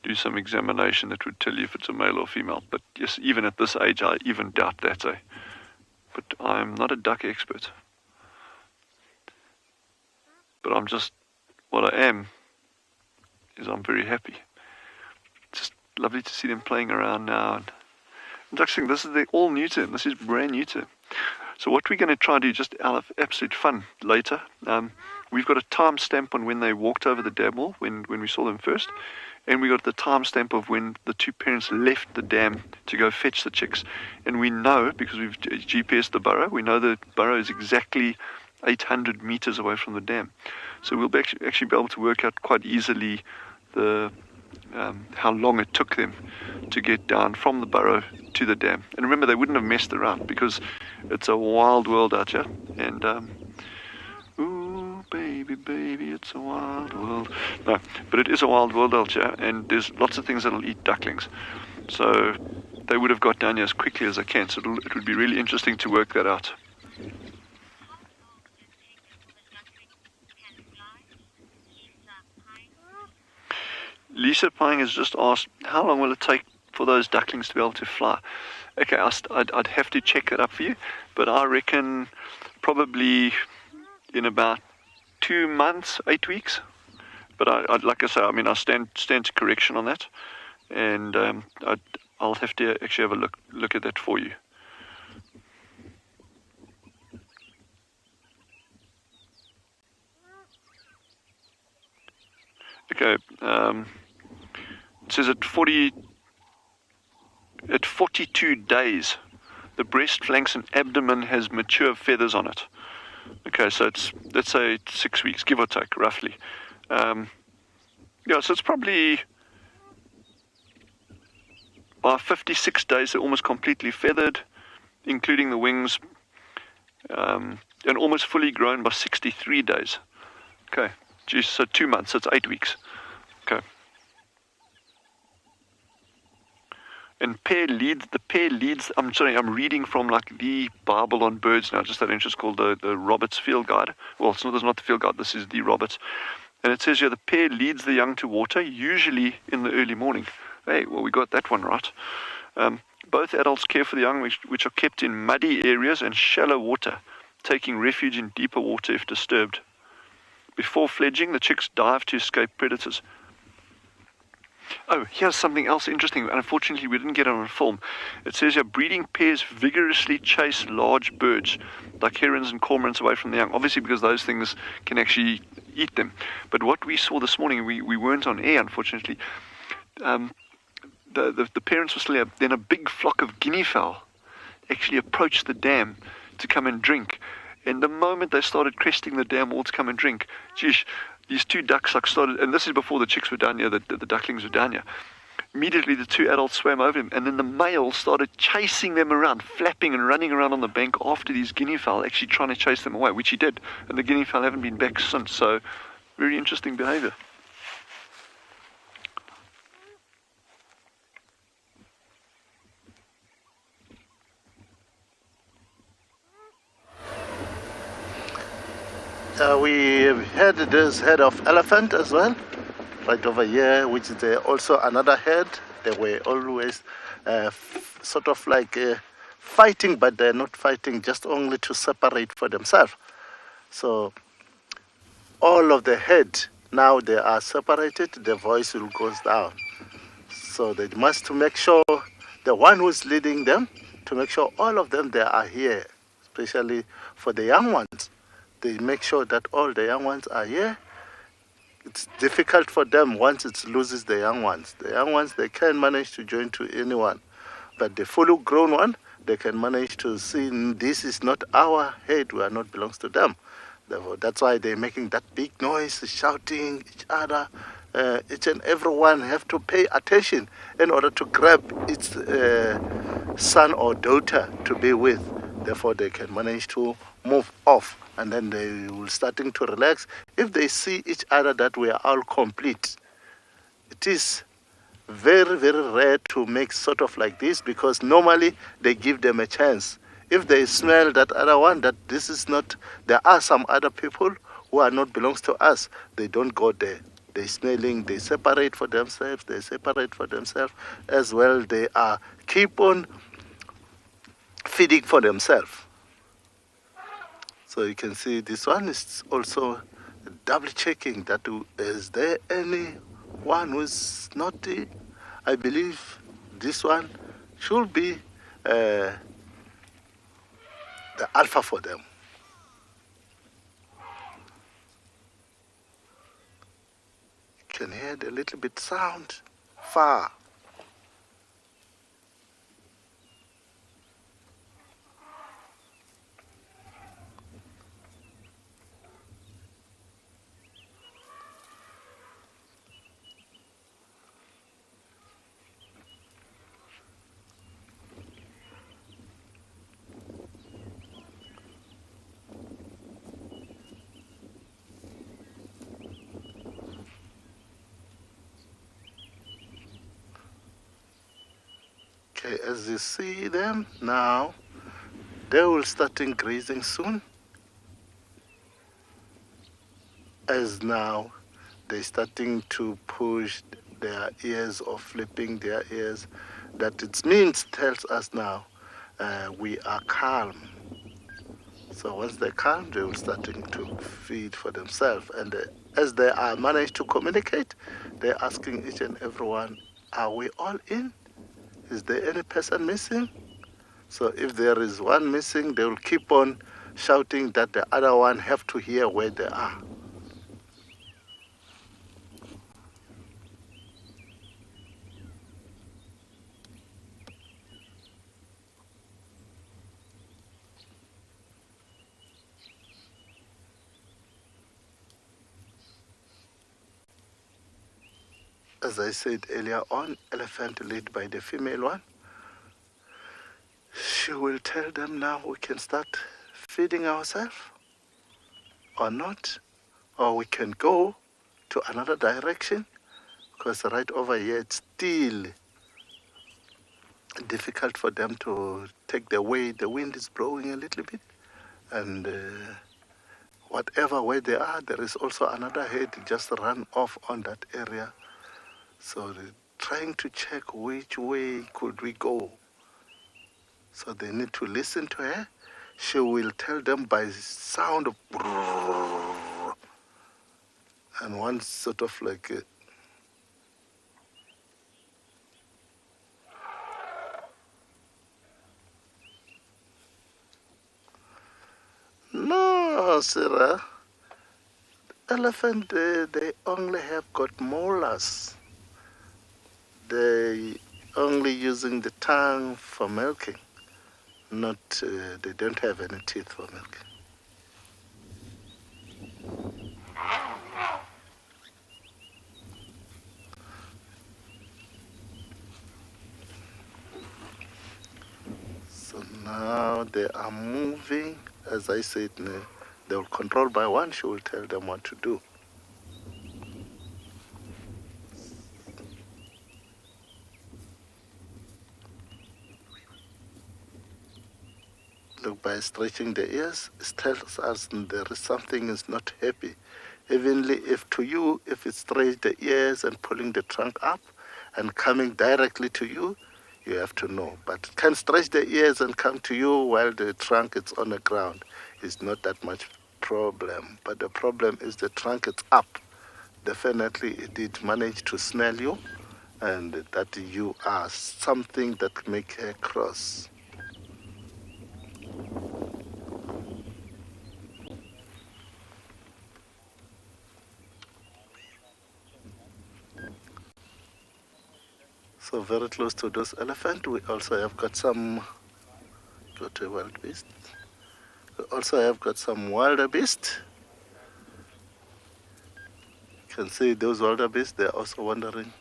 do some examination that would tell you if it's a male or female. But yes, even at this age, I even doubt that. But I'm not a duck expert. But what I am is I'm very happy. Just lovely to see them playing around now. And ducks, this is all new to them. This is brand new to them. So what we're going to try to do, just out of absolute fun later, we've got a time stamp on when they walked over the dam wall, when we saw them first. and we got the timestamp of when the two parents left the dam to go fetch the chicks. And we know, because we've GPSed the burrow, we know the burrow is exactly 800 meters away from the dam. So we'll actually be able to work out quite easily the how long it took them to get down from the burrow to the dam. And remember, they wouldn't have messed around because it's a wild world out here. And ooh, baby, baby, it's a wild world. No, but it is a wild world out here, and there's lots of things that'll eat ducklings. So they would have got down here as quickly as they can. So it would be really interesting to work that out. Lisa Pine has just asked, how long will it take for those ducklings to be able to fly? Okay, I'd have to check that up for you, but I reckon probably in about 2 months, 8 weeks. But I'd like I say, I mean, I stand to correction on that, and I'll have to actually have a look at that for you. Okay, it says at 42 days, the breast, flanks, and abdomen has mature feathers on it. Okay, so it's, let's say 6 weeks, give or take, roughly. Yeah, so it's probably by 56 days, they're almost completely feathered, including the wings, and almost fully grown by 63 days. Okay, geez, so 2 months, so it's 8 weeks. Okay. And the pair leads, I'm sorry, I'm reading from like the Bible on birds now, just that interest called the Roberts Field Guide. Well, this is not the Field Guide, this is the Roberts. And it says here, the pair leads the young to water, usually in the early morning. Hey, well, we got that one right. Both adults care for the young, which are kept in muddy areas and shallow water, taking refuge in deeper water if disturbed. Before fledging, the chicks dive to escape predators. Oh, here's something else interesting. Unfortunately, we didn't get it on film. It says here, breeding pairs vigorously chase large birds, like herons and cormorants, away from the young. Obviously, because those things can actually eat them. But what we saw this morning, we weren't on air, unfortunately. The parents were still here. Then a big flock of guinea fowl actually approached the dam to come and drink. And the moment they started cresting the dam wall to come and drink, geez, these two ducks started, and this is before the chicks were down here, the ducklings were down here. Immediately the two adults swam over him, and then the male started chasing them around, flapping and running around on the bank after these guinea fowl, actually trying to chase them away, which he did. And the guinea fowl haven't been back since, so very interesting behavior. We had this head of elephant as well, right over here, which is also another head. They were always sort of like fighting, but they're not fighting, just only to separate for themselves. So all of the head, now they are separated, the voice will go down. So they must make sure, the one who's leading them, to make sure all of them, they are here, especially for the young ones. They make sure that all the young ones are here. It's difficult for them once it loses the young ones. The young ones, they can manage to join to anyone. But the fully grown one, they can manage to see, this is not our head, we are not belongs to them. Therefore, that's why they're making that big noise, shouting each other. Each and everyone have to pay attention in order to grab its son or daughter to be with. Therefore, they can manage to move off, and then they will starting to relax. If they see each other that we are all complete, it is very, very rare to make sort of like this, because normally they give them a chance. If they smell that other one, that this is not, there are some other people who are not belongs to us, they don't go there. They smelling, they separate for themselves, as well. They are keep on feeding for themselves. So you can see this one is also double checking that is there anyone who's naughty. I believe this one should be the alpha for them. You can hear the little bit sound far. Okay, as you see them now, they will start grazing soon. As now they're starting to push their ears or flipping their ears, that it means tells us now we are calm. So once they're calm, they will starting to feed for themselves. And as they are managed to communicate, they're asking each and everyone, are we all in? Is there any person missing? So if there is one missing, they will keep on shouting that the other one have to hear where they are. As I said earlier on, elephant led by the female one. She will tell them now we can start feeding ourselves or not, or we can go to another direction, because right over here it's still difficult for them to take the way. The wind is blowing a little bit, and whatever way they are, there is also another herd just run off on that area. So they're trying to check which way could we go. So they need to listen to her. She will tell them by sound of brrrr, and one sort of like no, Sarah. Elephant, they only have got molars. They only using the tongue for milking. Not, they don't have any teeth for milking. So now they are moving. As I said, they will control by one. She will tell them what to do. Look, by stretching the ears, it tells us there is something is not happy. Evenly, if to you, if it stretches the ears and pulling the trunk up and coming directly to you, you have to know. But it can stretch the ears and come to you while the trunk is on the ground. It's not that much problem. But the problem is the trunk is up. Definitely, it did manage to smell you, and that you are something that make her cross. So very close to those elephants, we also have got some, go to wild beast. We also have got some wildebeest. You can see those wildebeest, they're also wandering.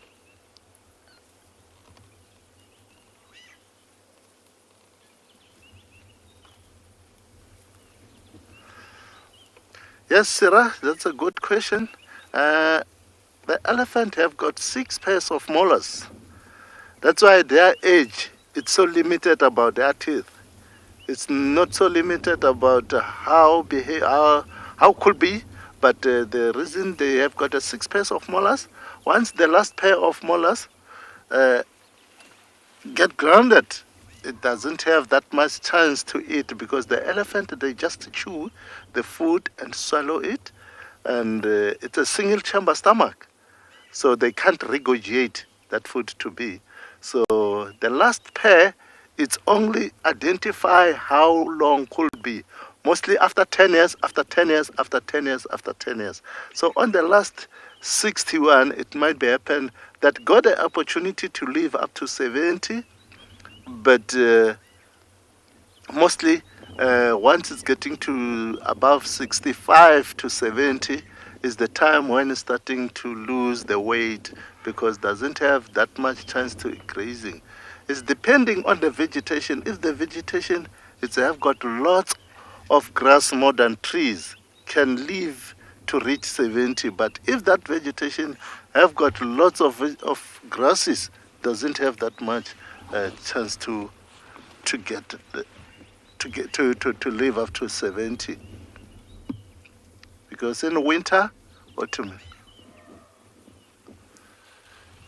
Yes, Sarah, that's a good question. The elephant have got 6 pairs of molars. That's why their age, it's so limited about their teeth. It's not so limited about how could be, but the reason they have got 6 pairs of molars, once the last pair of molars get grounded, it doesn't have that much chance to eat, because the elephant, they just chew the food and swallow it, and it's a single chamber stomach, so they can't regurgitate that food to be. So the last pair, it's only identify how long could be. Mostly after 10 years, after 10 years, after 10 years, after 10 years. So on the last 61, it might be happen that got the opportunity to live up to 70, but mostly once it's getting to above 65 to 70 is the time when it's starting to lose the weight, because doesn't have that much chance to grazing. It's depending on the vegetation. If the vegetation it's have got lots of grass more than trees, can live to reach 70. But if that vegetation have got lots of grasses, doesn't have that much chance to get to live up to 70. Because in winter, autumn,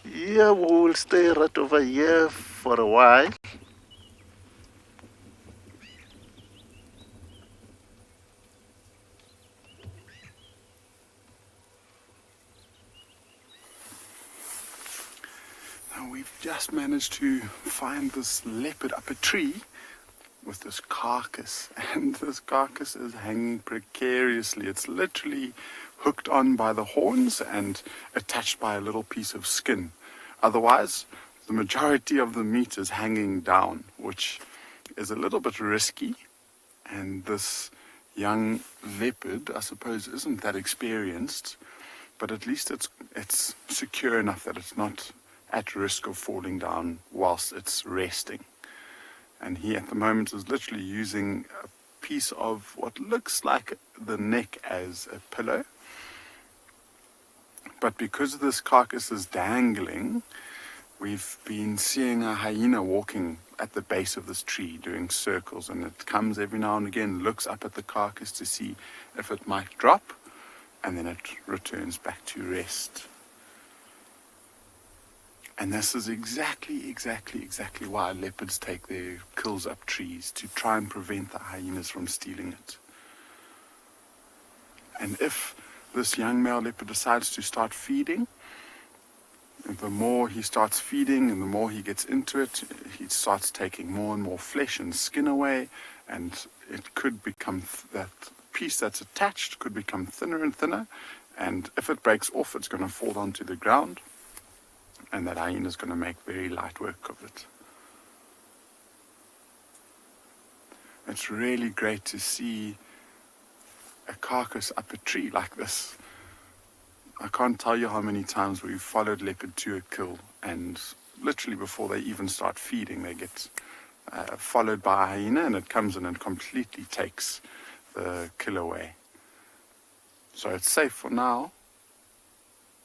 yeah, we will stay right over here for a while. Now we've just managed to find this leopard up a tree with this carcass, and this carcass is hanging precariously. It's literally hooked on by the horns and attached by a little piece of skin. Otherwise, the majority of the meat is hanging down, which is a little bit risky. And this young leopard, I suppose, isn't that experienced, but at least it's secure enough that it's not at risk of falling down whilst it's resting. And he at the moment is literally using a piece of what looks like the neck as a pillow. But because this carcass is dangling, we've been seeing a hyena walking at the base of this tree doing circles, and it comes every now and again, looks up at the carcass to see if it might drop, and then it returns back to rest. And this is exactly why leopards take their kills up trees, to try and prevent the hyenas from stealing it. And if this young male leopard decides to start feeding, and the more he starts feeding and the more he gets into it, he starts taking more and more flesh and skin away, and it could become, that piece that's attached could become thinner and thinner, and if it breaks off, it's going to fall onto the ground, and that hyena is going to make very light work of it. It's really great to see a carcass up a tree like this. I can't tell you how many times we've followed leopard to a kill, and literally before they even start feeding, they get followed by a hyena, and it comes in and completely takes the kill away. So it's safe for now,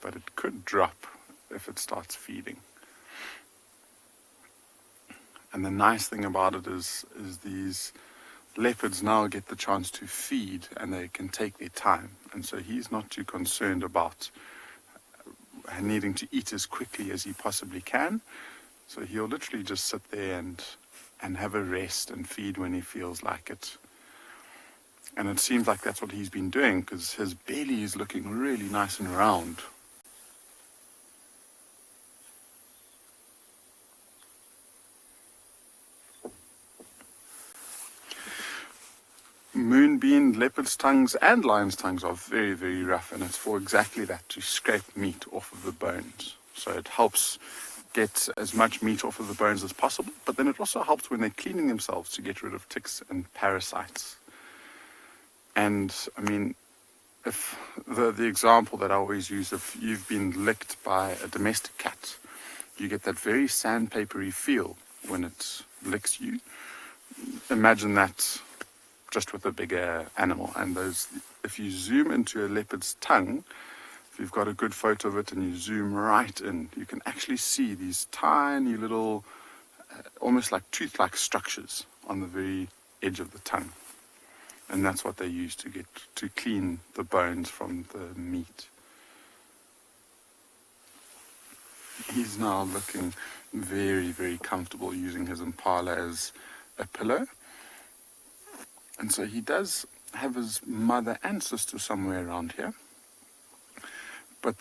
but it could drop if it starts feeding. And the nice thing about it is these leopards now get the chance to feed, and they can take their time, and so he's not too concerned about needing to eat as quickly as he possibly can. So he'll literally just sit there and have a rest and feed when he feels like it. And it seems like that's what he's been doing, because his belly is looking really nice and round. Moonbeam, leopard's tongues and lion's tongues are very, very rough, and it's for exactly that, to scrape meat off of the bones. So it helps get as much meat off of the bones as possible, but then it also helps when they're cleaning themselves to get rid of ticks and parasites. And I mean, if the example that I always use, if you've been licked by a domestic cat, you get that very sandpapery feel when it licks you. Imagine that just with a bigger animal. And those, if you zoom into a leopard's tongue, if you've got a good photo of it and you zoom right in, you can actually see these tiny little, almost like tooth-like structures on the very edge of the tongue. And that's what they use to clean the bones from the meat. He's now looking very, very comfortable using his impala as a pillow. And so he does have his mother and sister somewhere around here. But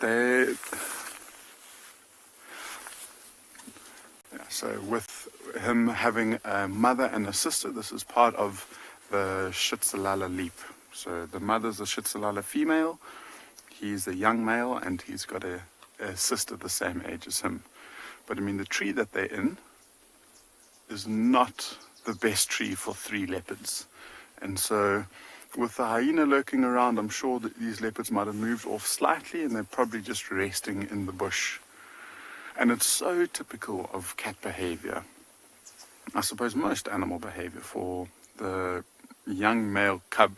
so with him having a mother and a sister, this is part of the Tswalu leap. So the mother's a Tswalu female. he's a young male and he's got a sister the same age as him. But I mean, the tree that they're in is not the best tree for 3 leopards. And so with the hyena lurking around, I'm sure that these leopards might have moved off slightly and they're probably just resting in the bush. And it's so typical of cat behavior. I suppose most animal behavior, for the young male cub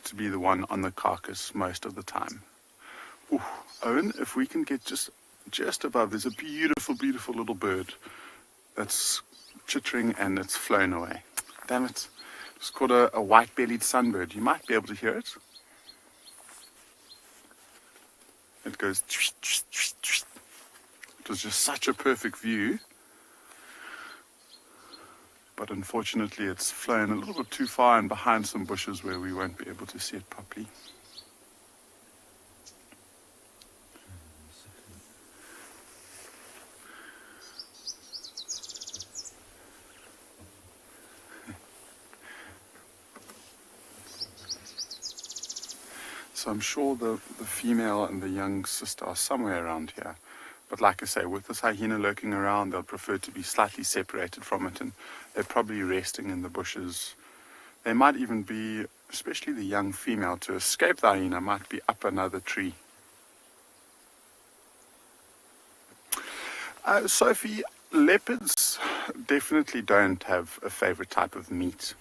to be the one on the carcass most of the time. Ooh, Owen, if we can get just above, there's a beautiful, beautiful little bird that's chittering and it's flown away. Damn it. It's called a white-bellied sunbird. You might be able to hear it. It goes... It was just such a perfect view. But unfortunately it's flown a little bit too far and behind some bushes where we won't be able to see it properly. So I'm sure the female and the young sister are somewhere around here. But like I say, with this hyena lurking around, they'll prefer to be slightly separated from it, and they're probably resting in the bushes. They might even be, especially the young female, to escape the hyena, might be up another tree. Sophie, leopards definitely don't have a favorite type of meat.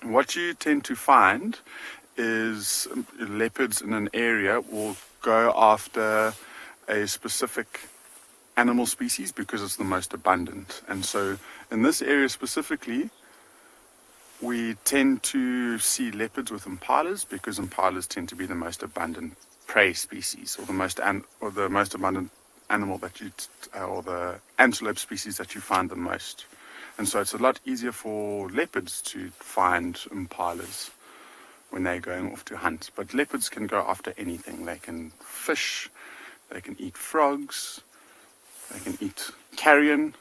What you tend to find is leopards in an area will go after a specific animal species because it's the most abundant. And so in this area specifically, we tend to see leopards with impalas because impalas tend to be the most abundant prey species, or the most abundant animal that or the antelope species that you find the most. And so it's a lot easier for leopards to find impalas when they're going off to hunt. But leopards can go after anything. They can fish, they can eat frogs, they can eat carrion.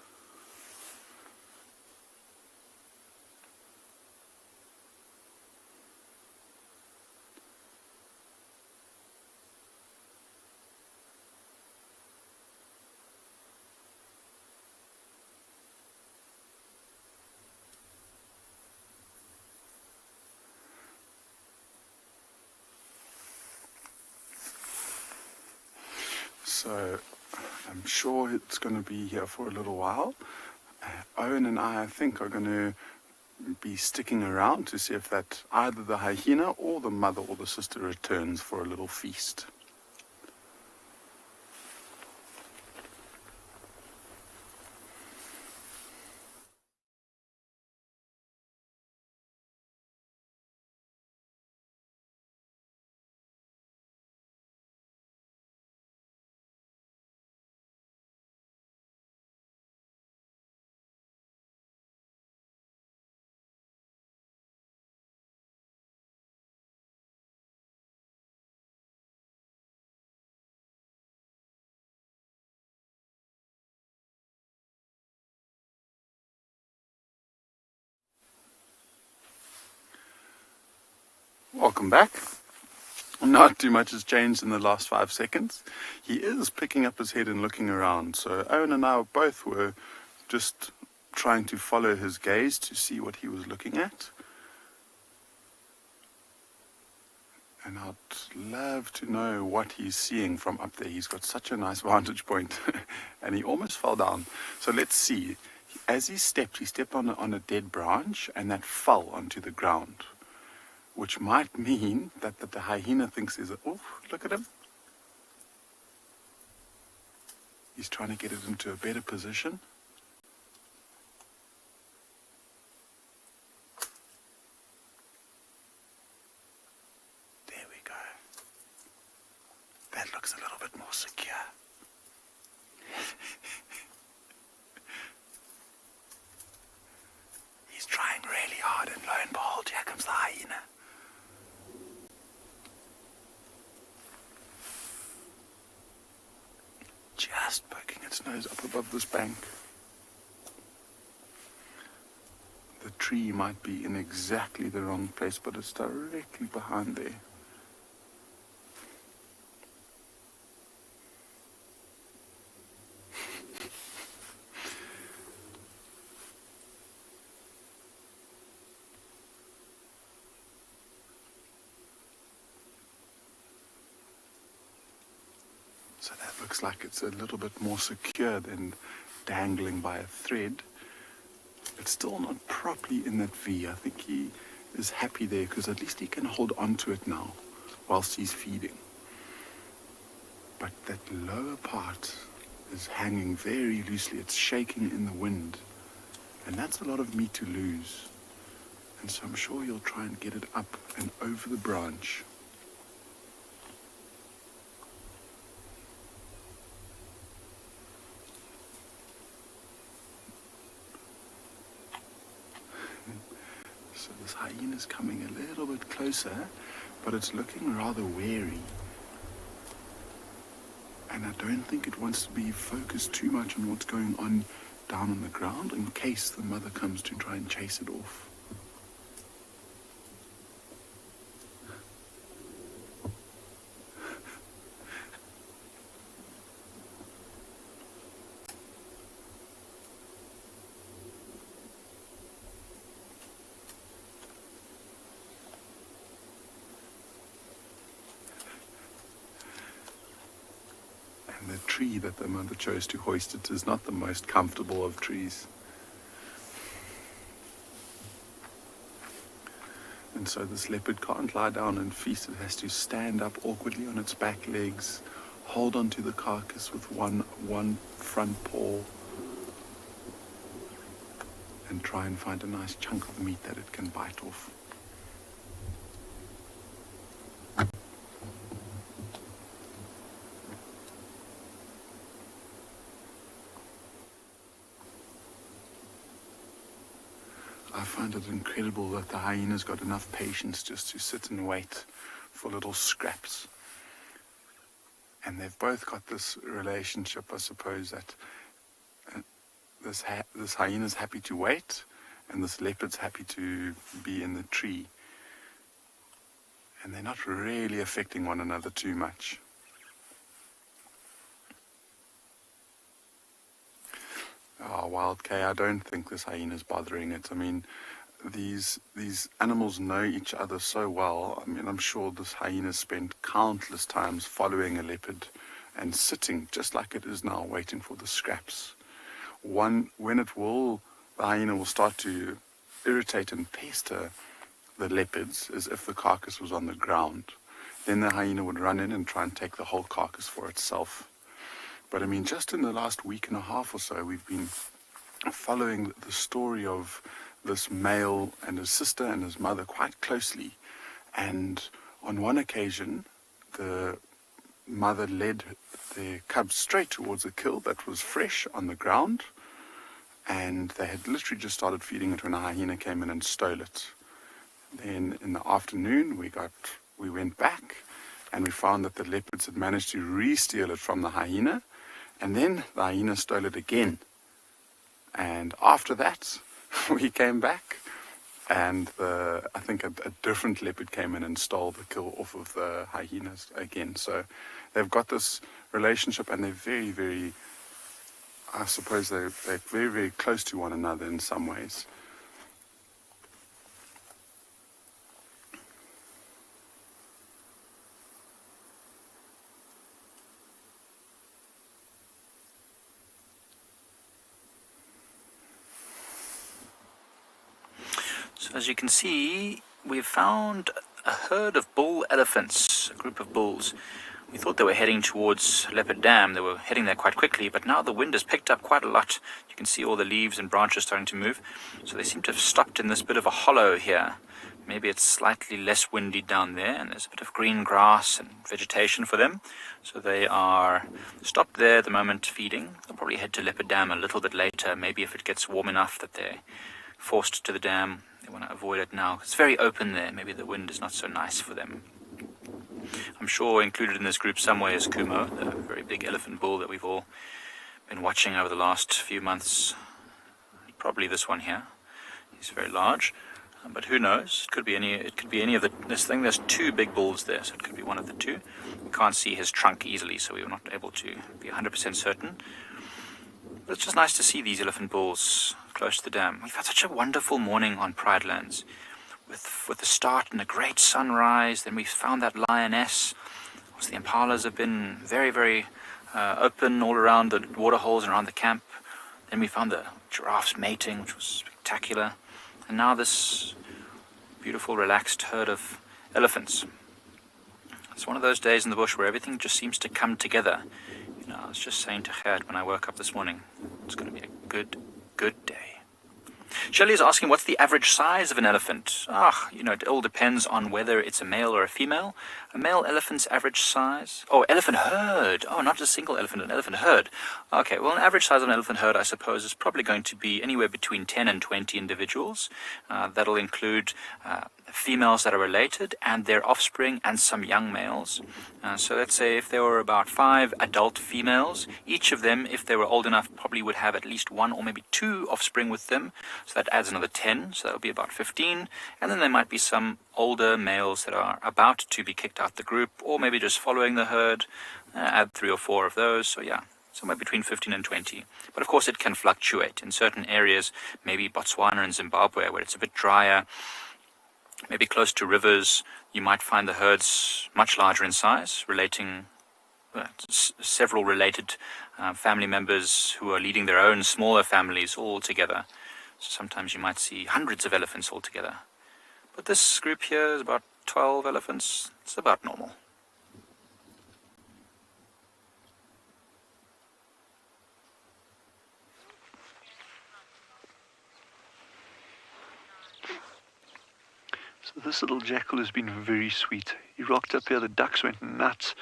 So I'm sure it's going to be here for a little while. Owen and I think, are going to be sticking around to see if that either the hyena or the mother or the sister returns for a little feast. Welcome back. Not too much has changed in the last 5 seconds. He is picking up his head and looking around. So Owen and I both were just trying to follow his gaze to see what he was looking at. And I'd love to know what he's seeing from up there. He's got such a nice vantage point. And he almost fell down. So let's see. As he stepped on a dead branch, and that fell onto the ground. Which might mean that the hyena thinks oh, look at him. He's trying to get it into a better position. There we go. That looks a little bit more secure. He's trying really hard, and lo and behold, here comes the hyena. Just poking its nose up above this bank. The tree might be in exactly the wrong place, but it's directly behind there. So that looks like it's a little bit more secure than dangling by a thread. It's still not properly in that V. I think he is happy there because at least he can hold on to it now whilst he's feeding. But that lower part is hanging very loosely. It's shaking in the wind. And that's a lot of meat to lose. And so I'm sure he'll try and get it up and over the branch. So this hyena's coming a little bit closer, but it's looking rather wary. And I don't think it wants to be focused too much on what's going on down on the ground in case the mother comes to try and chase it off. The tree that the mother chose to hoist it is not the most comfortable of trees. And so this leopard can't lie down and feast. It has to stand up awkwardly on its back legs, hold onto the carcass with one front paw, and try and find a nice chunk of meat that it can bite off. I find it incredible that the hyena's got enough patience just to sit and wait for little scraps. And they've both got this relationship, I suppose, that this hyena's happy to wait and this leopard's happy to be in the tree. And they're not really affecting one another too much. Oh, Wild K, I don't think this hyena's bothering it. I mean, these animals know each other so well. I mean, I'm sure this hyena spent countless times following a leopard and sitting just like it is now, waiting for the scraps. The hyena will start to irritate and pester the leopards as if the carcass was on the ground. Then the hyena would run in and try and take the whole carcass for itself. But I mean, just in the last week and a half or so, we've been following the story of this male and his sister and his mother quite closely. And on one occasion, the mother led their cubs straight towards a kill that was fresh on the ground. And they had literally just started feeding it when a hyena came in and stole it. Then in the afternoon, we went back and we found that the leopards had managed to re-steal it from the hyena. And then the hyena stole it again. And after that, we came back and I think a different leopard came in and stole the kill off of the hyenas again. So they've got this relationship and they're very, very, I suppose they're very, very close to one another in some ways. So as you can see, we've found a herd of bull elephants, a group of bulls. We thought they were heading towards Leopard Dam. They were heading there quite quickly, but now the wind has picked up quite a lot. You can see all the leaves and branches starting to move. So they seem to have stopped in this bit of a hollow here. Maybe it's slightly less windy down there, and there's a bit of green grass and vegetation for them. So they are stopped there at the moment feeding. They'll probably head to Leopard Dam a little bit later, maybe if it gets warm enough that they're forced to the dam. They want to avoid it now. It's very open there. Maybe the wind is not so nice for them. I'm sure included in this group somewhere is Kumo, the very big elephant bull that we've all been watching over the last few months. Probably this one here. He's very large, but who knows? It could be any of this thing. There's two big bulls there, so it could be one of the two. We can't see his trunk easily, so we were not able to be 100% certain. But it's just nice to see these elephant bulls close to the dam. We've had such a wonderful morning on Pride Lands, with the start and a great sunrise. Then we found that lioness. The impalas have been very, very open all around the water holes and around the camp. Then we found the giraffes mating, which was spectacular. And now this beautiful, relaxed herd of elephants. It's one of those days in the bush where everything just seems to come together. You know, I was just saying to Gert when I woke up this morning, it's going to be a good day. Shelley is asking, what's the average size of an elephant? You know, it all depends on whether it's a male or a female. A male elephant's average size... Oh, elephant herd. Oh, not just a single elephant, an elephant herd. Okay, well, an average size of an elephant herd, I suppose, is probably going to be anywhere between 10 and 20 individuals. That'll include females that are related and their offspring and some young males. So let's say if there were about 5 adult females, each of them, if they were old enough, probably would have at least 1 or maybe 2 offspring with them. So that adds another 10, so that would be about 15. And then there might be some older males that are about to be kicked out the group, or maybe just following the herd, add 3 or 4 of those. So yeah, somewhere between 15 and 20. But of course it can fluctuate. In certain areas, maybe Botswana and Zimbabwe, where it's a bit drier, maybe close to rivers, you might find the herds much larger in size, relating several related family members who are leading their own smaller families all together. So sometimes you might see hundreds of elephants all together. But this group here is about 12 elephants. It's about normal. So this little jackal has been very sweet. He rocked up here, the ducks went nuts.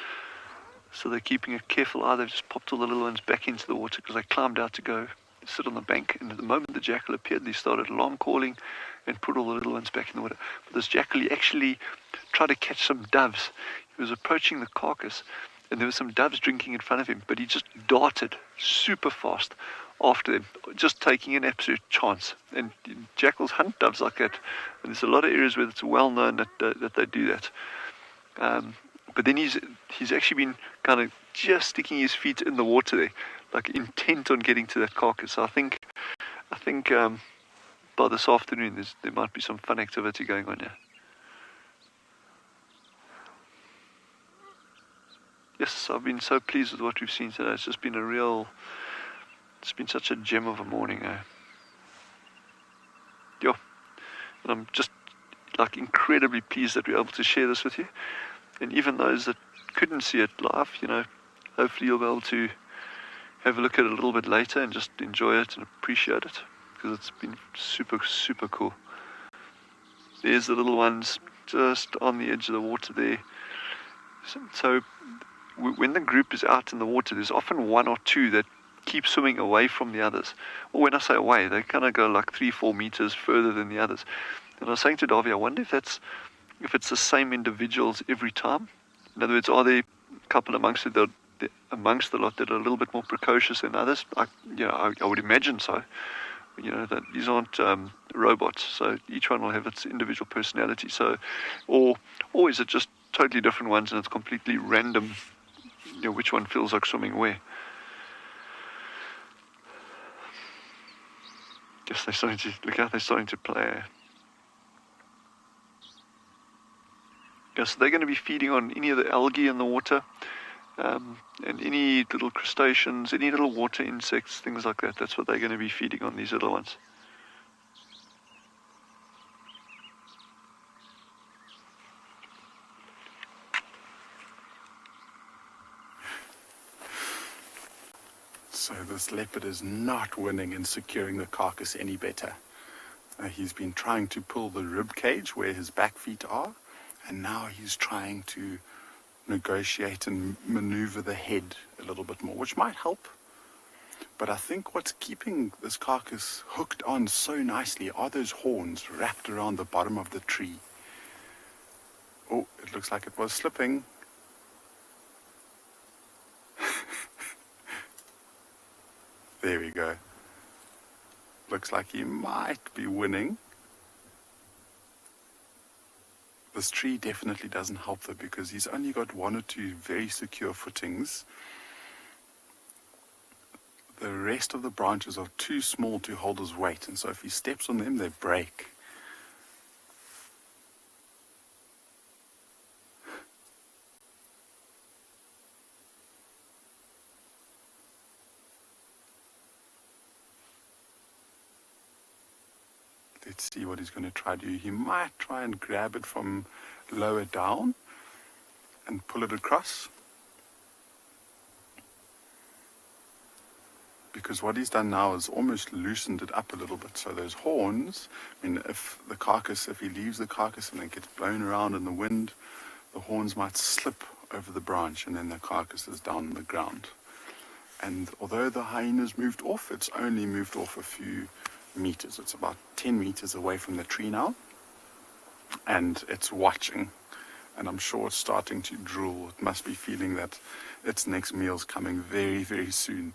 So they're keeping a careful eye. They've just popped all the little ones back into the water because they climbed out to go sit on the bank. And at the moment the jackal appeared, they started alarm calling and put all the little ones back in the water. But this jackal, he actually tried to catch some doves. He was approaching the carcass and there were some doves drinking in front of him, but he just darted super fast after them, just taking an absolute chance. And jackals hunt doves like that, and there's a lot of areas where it's well known that they do that. But then he's actually been kind of just sticking his feet in the water there, like intent on getting to that carcass. So I think by this afternoon there might be some fun activity going on here. Yes, I've been so pleased with what we've seen today. It's just been it's been such a gem of a morning. Yeah, and I'm just like incredibly pleased that we're able to share this with you. And even those that couldn't see it live, you know, hopefully you'll be able to have a look at it a little bit later and just enjoy it and appreciate it, because it's been super, super cool. There's the little ones just on the edge of the water there. So when the group is out in the water, there's often 1 or 2 that keep swimming away from the others. Well, when I say away, they kind of go like 3-4 meters further than the others. And I was saying to Davy, I wonder if it's the same individuals every time. In other words, are there a couple amongst the lot that are a little bit more precocious than others? I would imagine so. You know, that these aren't robots, so each one will have its individual personality. So, or is it just totally different ones and it's completely random, you know, which one feels like swimming where? Yes, they're starting to play. Yes, they're going to be feeding on any of the algae in the water, and any little crustaceans, any little water insects, things like that. That's what they're going to be feeding on, these little ones. So this leopard is not winning in securing the carcass any better. He's been trying to pull the rib cage where his back feet are, and now he's trying to negotiate and maneuver the head a little bit more, which might help. But I think what's keeping this carcass hooked on so nicely are those horns wrapped around the bottom of the tree. Oh, it looks like it was slipping. There we go. Looks like he might be winning. This tree definitely doesn't help though, because he's only got 1 or 2 very secure footings. The rest of the branches are too small to hold his weight, and so if he steps on them, they break. Let's see what he's going to try to do. He might try and grab it from lower down and pull it across. Because what he's done now is almost loosened it up a little bit. So those horns, I mean, if he leaves the carcass and it gets blown around in the wind, the horns might slip over the branch and then the carcass is down on the ground. And although the hyena's moved off, it's only moved off a few meters. It's about 10 meters away from the tree now. And it's watching. And I'm sure it's starting to drool. It must be feeling that its next meal's coming very, very soon.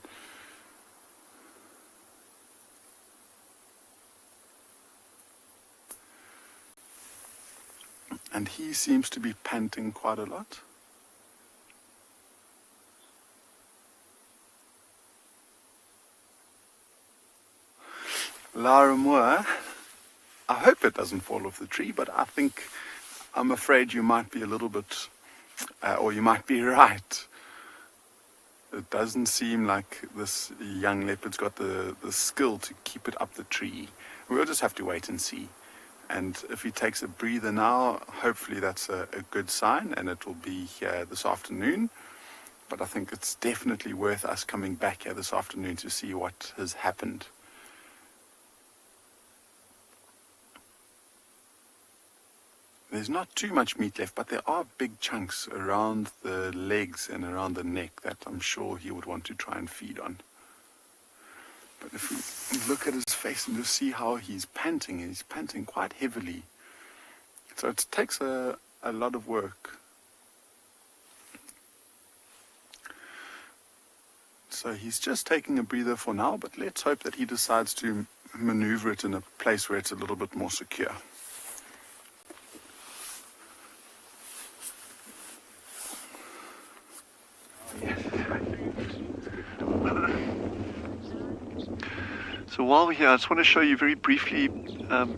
And he seems to be panting quite a lot. Lara Moore, I hope it doesn't fall off the tree, but I'm afraid you might be a little bit, or you might be right. It doesn't seem like this young leopard's got the skill to keep it up the tree. We'll just have to wait and see. And if he takes a breather now, hopefully that's a good sign, and it will be here this afternoon. But I think it's definitely worth us coming back here this afternoon to see what has happened. There's not too much meat left, but there are big chunks around the legs and around the neck that I'm sure he would want to try and feed on. But if we look at his face and just see how he's panting quite heavily. So it takes a lot of work. So he's just taking a breather for now, but let's hope that he decides to maneuver it in a place where it's a little bit more secure. So while we're here, I just want to show you very briefly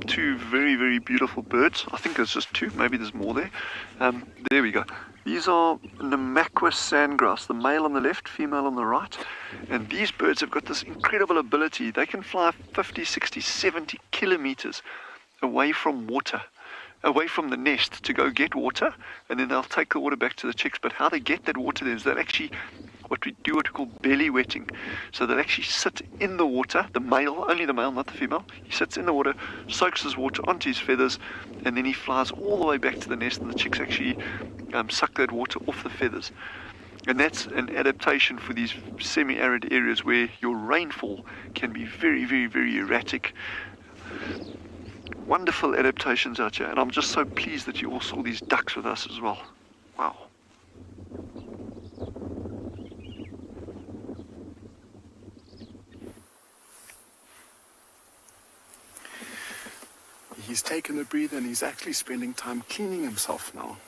two very, very beautiful birds. I think there's just two, maybe there's more there. There we go. These are Namaqua sandgrouse, the male on the left, female on the right. And these birds have got this incredible ability. They can fly 50, 60, 70 kilometers away from water, away from the nest to go get water, and then they'll take the water back to the chicks. But how they get that water is they'll actually what we call belly wetting. So they'll actually sit in the water, the male, only the male, not the female. He sits in the water, soaks his water onto his feathers, and then he flies all the way back to the nest, and the chicks actually suck that water off the feathers. And that's an adaptation for these semi-arid areas where your rainfall can be very, very, very erratic. Wonderful adaptations out here, and I'm just so pleased that you all saw these ducks with us as well. Wow. He's taken a breather and he's actually spending time cleaning himself now.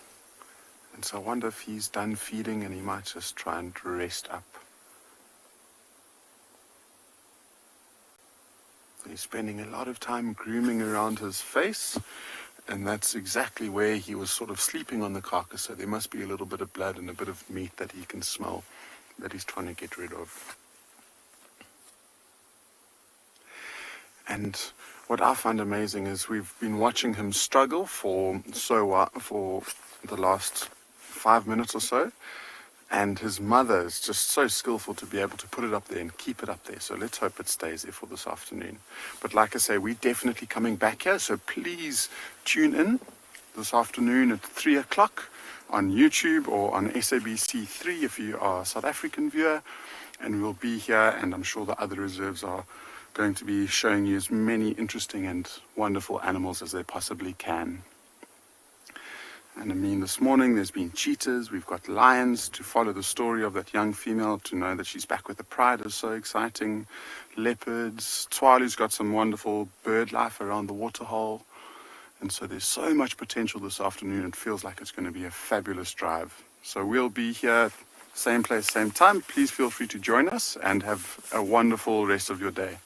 And so I wonder if he's done feeding and he might just try and rest up. So he's spending a lot of time grooming around his face, and that's exactly where he was sort of sleeping on the carcass. So there must be a little bit of blood and a bit of meat that he can smell that he's trying to get rid of. And what I find amazing is we've been watching him struggle for the last 5 minutes or so, and his mother is just so skillful to be able to put it up there and keep it up there. So let's hope it stays there for this afternoon. But like I say, we're definitely coming back here, so please tune in this afternoon at 3 o'clock on YouTube or on SABC3 if you are a South African viewer, and we'll be here, and I'm sure the other reserves are going to be showing you as many interesting and wonderful animals as they possibly can. And I mean, this morning there's been cheetahs, we've got lions to follow the story of that young female, to know that she's back with the pride is so exciting. Leopards, Tswalu's got some wonderful bird life around the waterhole. And so there's so much potential this afternoon, it feels like it's going to be a fabulous drive. So we'll be here, same place, same time. Please feel free to join us and have a wonderful rest of your day.